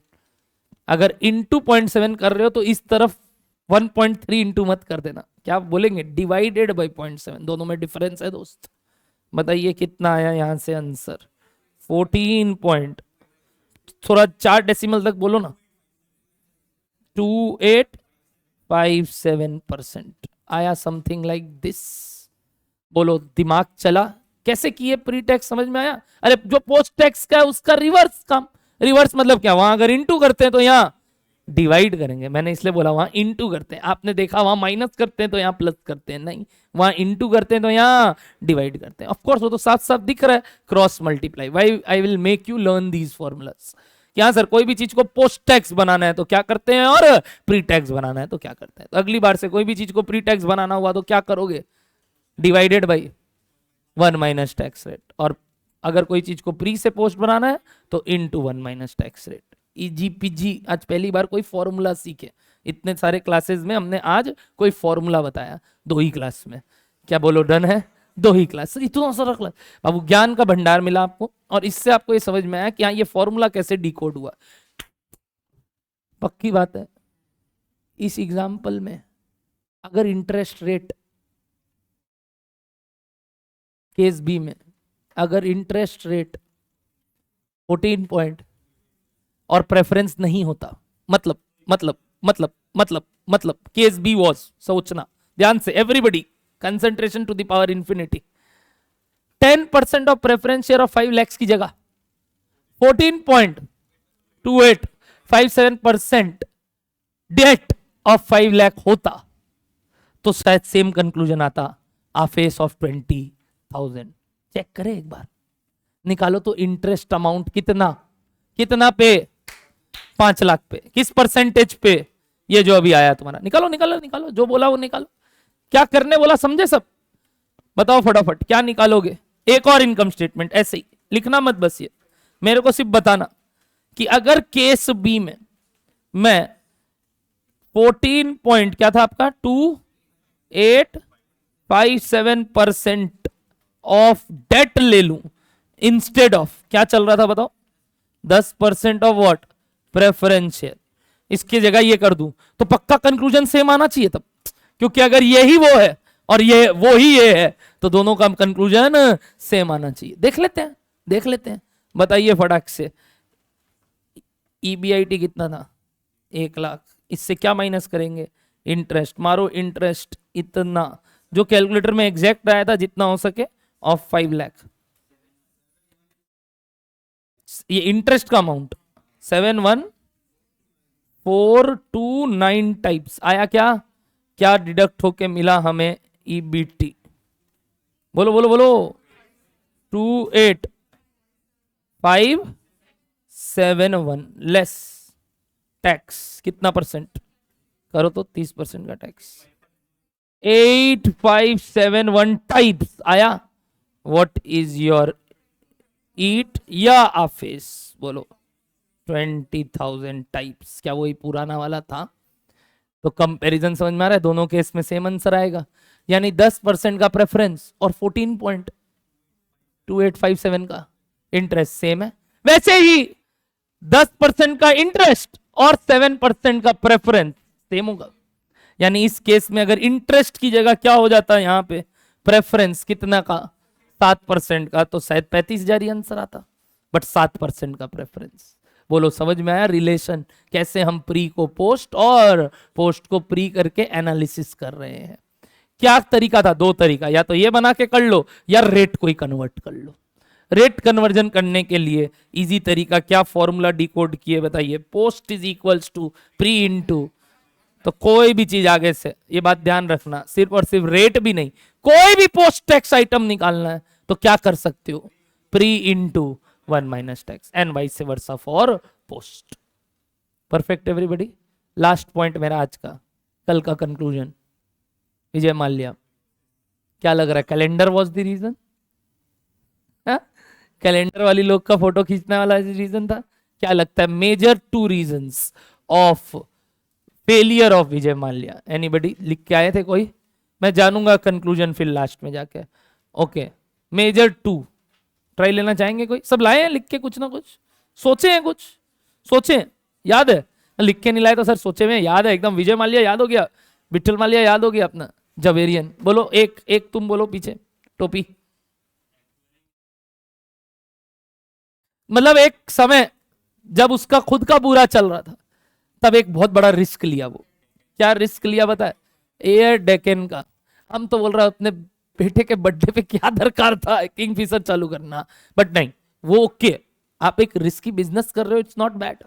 अगर इंटू 0.7 कर रहे हो तो इस तरफ 1.3 इंटू मत कर देना। क्या बोलेंगे? Divided by 0.7। दोनों में डिफरेंस है दोस्त। बताइए कितना आया यहां से आंसर? 14 पॉइंट, थोड़ा 4 डेसिमल तक बोलो ना। 2857% आया, समथिंग लाइक दिस। बोलो, दिमाग चला? कैसे किए? प्री टैक्स समझ में आया? अरे जो पोस्ट टैक्स का है उसका रिवर्स काम। रिवर्स मतलब क्या? वहां अगर इंटू करते हैं तो यहाँ डिवाइड करेंगे। मैंने इसलिए बोला वहां इंटू करते हैं। आपने देखा वहां माइनस करते हैं तो यहाँ प्लस करते हैं, नहीं, वहां इंटू करते हैं तो यहाँ डिवाइड करते हैं। ऑफ कोर्स वो तो साफ साफ दिख रहा है, cross multiply. Why I will make you learn these formulas. क्या सर, कोई भी चीज को पोस्ट टैक्स बनाना है तो क्या करते हैं, और प्री टैक्स बनाना है तो क्या करते हैं। तो अगली बार से कोई भी चीज को प्री टैक्स बनाना हुआ तो क्या करोगे? Divided by 1 minus tax rate. और अगर कोई चीज को प्री से पोस्ट बनाना है तो into 1 minus tax rate. Easy PG. आज पहली बार कोई फॉर्मूला सीखे। इतने सारे क्लासेस में हमने आज कोई फॉर्मूला बताया, 2 ही क्लास में। क्या बोलो, डन है? 2 ही क्लास, इतना सारा क्लास। बाबू ज्ञान का भंडार मिला आपको, और इससे आपको ये समझ में आया कि हाँ ये फॉर्मूला कैसे डिकोड हुआ। पक्की बात है, इस एग्जाम्पल में अगर इंटरेस्ट रेट, केस बी में अगर इंटरेस्ट रेट 14 पॉइंट और प्रेफरेंस नहीं होता, मतलब केस बी वॉज, सोचना ध्यान से everybody, concentration to the power infinity. 10% of preference share of 5 lakhs की जगह 14.2857% डेट ऑफ 5 लाख होता तो शायद सेम कंक्लूजन आता, आ फेस ऑफ 20,000। चेक करें एक बार, निकालो तो इंटरेस्ट अमाउंट कितना, कितना पे, 5 लाख पे, किस परसेंटेज पे, ये जो अभी आया तुम्हारा, निकालो निकालो निकालो, जो बोला वो निकालो, क्या करने बोला समझे सब, बताओ फटाफट क्या निकालोगे। एक और इनकम स्टेटमेंट ऐसे ही लिखना मत, बस ये मेरे को सिर्फ बताना कि अगर केस बी में मैं 14 पॉइंट क्या था आपका 2857% ऑफ डेट ले लूं इंस्टेड ऑफ, क्या चल रहा था बताओ, 10% ऑफ व्हाट, प्रेफरेंस शेयर, इसकी जगह ये कर दूं तो पक्का कंक्लूजन सेम आना चाहिए तब, क्योंकि अगर यही वो है और ये वो ही ये है तो दोनों का कंक्लूजन सेम आना चाहिए। देख लेते हैं, देख लेते हैं, बताइए फटाक से। ईबीआईटी कितना था, 1 लाख, इससे क्या माइनस करेंगे, इंटरेस्ट, मारो इंटरेस्ट इतना, जो कैलकुलेटर में एग्जैक्ट आया था जितना हो सके, ऑफ 5 लाख, ये इंटरेस्ट का अमाउंट 71429 टाइप्स आया, क्या क्या डिडक्ट होके मिला हमें ईबीटी, बोलो बोलो बोलो, 28571 लेस टैक्स, कितना परसेंट करो तो 30% का टैक्स, 8571 टाइप्स आया, व्हाट इज योर ईट या ऑफिस, बोलो 20,000 टाइप्स, क्या वही पुराना वाला था, तो कंपैरिजन समझ में आ रहा है, दोनों केस में सेम आंसर आएगा, यानी 10% का प्रेफरेंस और 14.2857 का इंटरेस्ट सेम है, वैसे ही 10% का इंटरेस्ट और 7% का प्रेफरेंस सेम होगा, यानी इस केस में अगर इंटरेस्ट की जगह क्या हो जाता है यहां पे प्रेफरेंस कितना का 7% का, तो शायद 35,000 ही आंसर आता, बट 7% का प्रेफरेंस, बोलो समझ में आया रिलेशन, कैसे हम प्री को पोस्ट और पोस्ट को प्री करके एनालिसिस कर रहे हैं। क्या तरीका था, दो तरीका, या तो ये बना के कर लो या रेट को ही कन्वर्ट कर लो। रेट कन्वर्जन करने के लिए इजी तरीका, क्या फॉर्मूला डिकोड किए बताइए, post is equals to pre into, तो कोई भी चीज आगे से, ये बात ध्यान रखना, सिर्फ और सिर्फ रेट भी नहीं, कोई भी पोस्ट टैक्स आइटम निकालना है तो क्या कर सकते हो, pre into 1 minus tax, and vice versa for post. Perfect everybody. Last point मेरा आज का, कल का कंक्लूजन, विजय माल्या, क्या लग रहा है, calendar was the reason, calendar वाली लोग का फोटो खींचने वाला रीजन था, क्या लगता है major 2 reasons of failure of Vijay Mallya, anybody लिख के आए थे कोई, मैं जानूंगा कंक्लूजन फिर लास्ट में जाके। ओके, मेजर 2 ट्राई लेना चाहेंगे कोई, सब लाए हैं लिख के कुछ ना कुछ, सोचे हैं कुछ, सोचे हैं, याद है, लिख के नहीं लाए तो सर सोचे में याद है एकदम, विजय माल्या याद हो गया, विठल माल्या याद हो गया अपना, जवेरियन बोलो, एक एक तुम बोलो पीछे, टोपी, मतलब एक समय जब उसका खुद का बुरा चल रहा था तब एक बहुत बड़ा रिस्क लिया, वो क्या रिस्क लिया बताए, एयर डेकन का, हम तो बोल रहे अपने बेटे के बर्थडे पे क्या दरकार था किंगफिशर चालू करना, बट नहीं वो ओके, आप एक रिस्की बिजनेस कर रहे हो, it's not bad,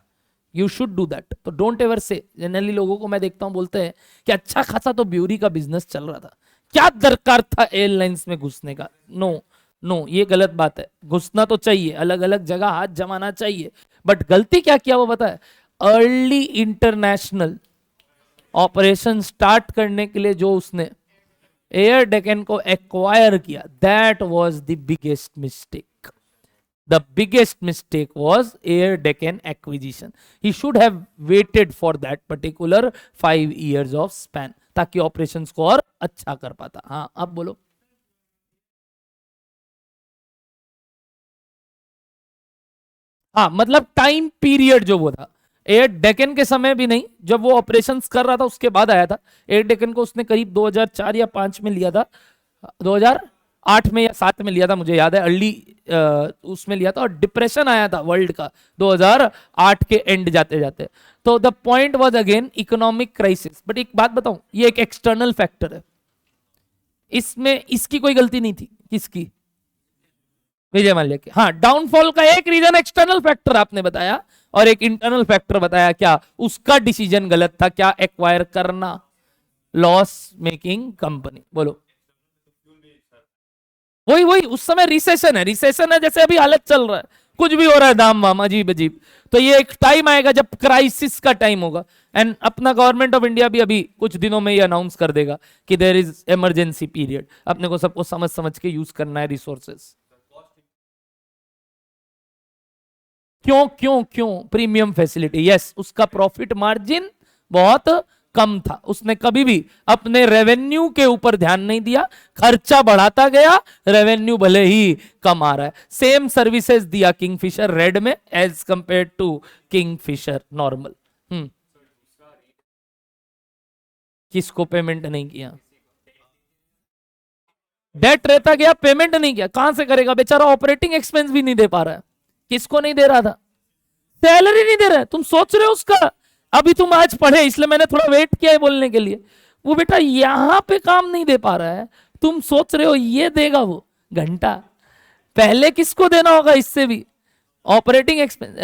you should do that, तो डोंट एवर से, जनरली लोगों को मैं देखता हूं बोलते हैं कि अच्छा खासा तो ब्यूरी का बिजनेस चल रहा था, क्या दरकार था एयरलाइंस में घुसने का, नो नो, ये गलत बात है, घुसना तो चाहिए, अलग अलग जगह हाथ जमाना चाहिए, बट गलती क्या किया वो बताए, अर्ली इंटरनेशनल ऑपरेशन स्टार्ट करने के लिए जो उसने एयर डेकन को एक्वायर किया, that was the biggest mistake, the biggest mistake was air deccan acquisition, he should have waited for that particular 5 years of span, ताकि ऑपरेशंस को और अच्छा कर पाता। हाँ अब बोलो, हाँ मतलब टाइम पीरियड जो वो था, एयर डेकन के समय भी नहीं, जब वो ऑपरेशंस कर रहा था उसके बाद आया था, एयर डेकन को उसने करीब 2004 या 5 में लिया था, 2008 में या 7 में लिया था मुझे याद है, अर्ली उसमें लिया था, और डिप्रेशन आया था वर्ल्ड का 2008 के एंड जाते जाते, तो the point was again economic crisis, but एक बात बताऊं, ये एक एक्सटर्नल फैक्टर है, इसमें इसकी कोई गलती नहीं थी, किसकी, विजय माल्या की, हाँ डाउनफॉल का एक रीजन एक्सटर्नल फैक्टर आपने बताया और एक इंटरनल फैक्टर बताया, क्या उसका डिसीजन गलत था, क्या एक्वायर करना, लॉस मेकिंग कंपनी, बोलो वही वही उस समय रिसेशन है, जैसे अभी हालत चल रहा है, कुछ भी हो रहा है, दाम वाम अजीब अजीब। तो ये एक टाइम आएगा जब क्राइसिस का टाइम होगा, एंड अपना गवर्नमेंट ऑफ इंडिया भी अभी कुछ दिनों में ये अनाउंस कर देगा कि देयर इज इमरजेंसी पीरियड, अपने को सबको समझ समझ के यूज करना है रिसोर्सेस। क्यों क्यों क्यों? प्रीमियम फैसिलिटी, यस, उसका प्रॉफिट मार्जिन बहुत कम था, उसने कभी भी अपने रेवेन्यू के ऊपर ध्यान नहीं दिया, खर्चा बढ़ाता गया, रेवेन्यू भले ही कम आ रहा है। सेम सर्विसेज दिया किंगफिशर रेड में as compare to Kingfisher normal. किसको पेमेंट नहीं किया? डेट रहता गया, पेमेंट नहीं किया, कहां से करेगा बेचारा? ऑपरेटिंग एक्सपेंस भी नहीं दे पा रहा है। किसको नहीं दे रहा था? सैलरी नहीं दे रहा है। तुम सोच रहे हो उसका, अभी तुम आज पढ़े इसलिए मैंने थोड़ा वेट किया है बोलने के लिए, वो बेटा यहां पे काम नहीं दे पा रहा है, तुम सोच रहे हो ये देगा वो घंटा, पहले किसको देना होगा? इससे भी ऑपरेटिंग एक्सपेंस।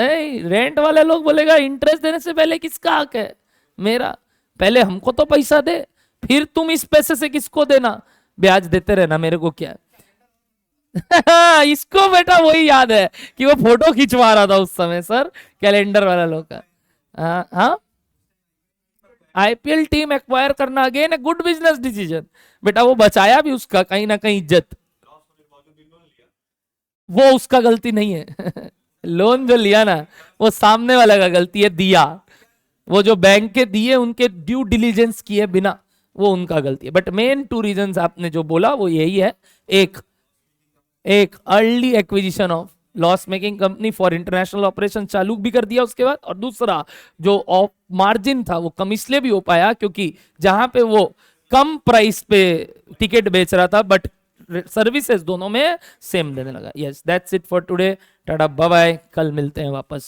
रेंट वाले लोग बोलेगा इंटरेस्ट देने से पहले किसका हक है? मेरा। पहले हमको तो पैसा दे, फिर तुम इस पैसे से किसको देना? ब्याज देते रहना, मेरे को क्या इसको बेटा वही याद है कि वो फोटो खिंचवा रहा था उस समय सर, कैलेंडर वाला लोग का। हाँ, आईपीएल टीम एक्वायर करना again a good business decision. बेटा वो बचाया भी उसका कहीं ना कहीं इज्जत, वो उसका गलती नहीं है लोन जो लिया ना वो सामने वाला का गलती है, दिया वो जो बैंक के दिए उनके ड्यू डिलीजेंस किए बिना, वो उनका गलती है। बट मेन टू रीजंस आपने जो बोला वो यही है, एक एक early acquisition of loss making company for international operation चालू भी कर दिया उसके बाद, और दूसरा जो मार्जिन था वो कम इसलिए भी हो पाया क्योंकि जहां पे वो कम प्राइस पे टिकट बेच रहा था बट सर्विसेज दोनों में सेम देने लगा। Yes, that's it for today, tata bye bye, कल मिलते हैं वापस।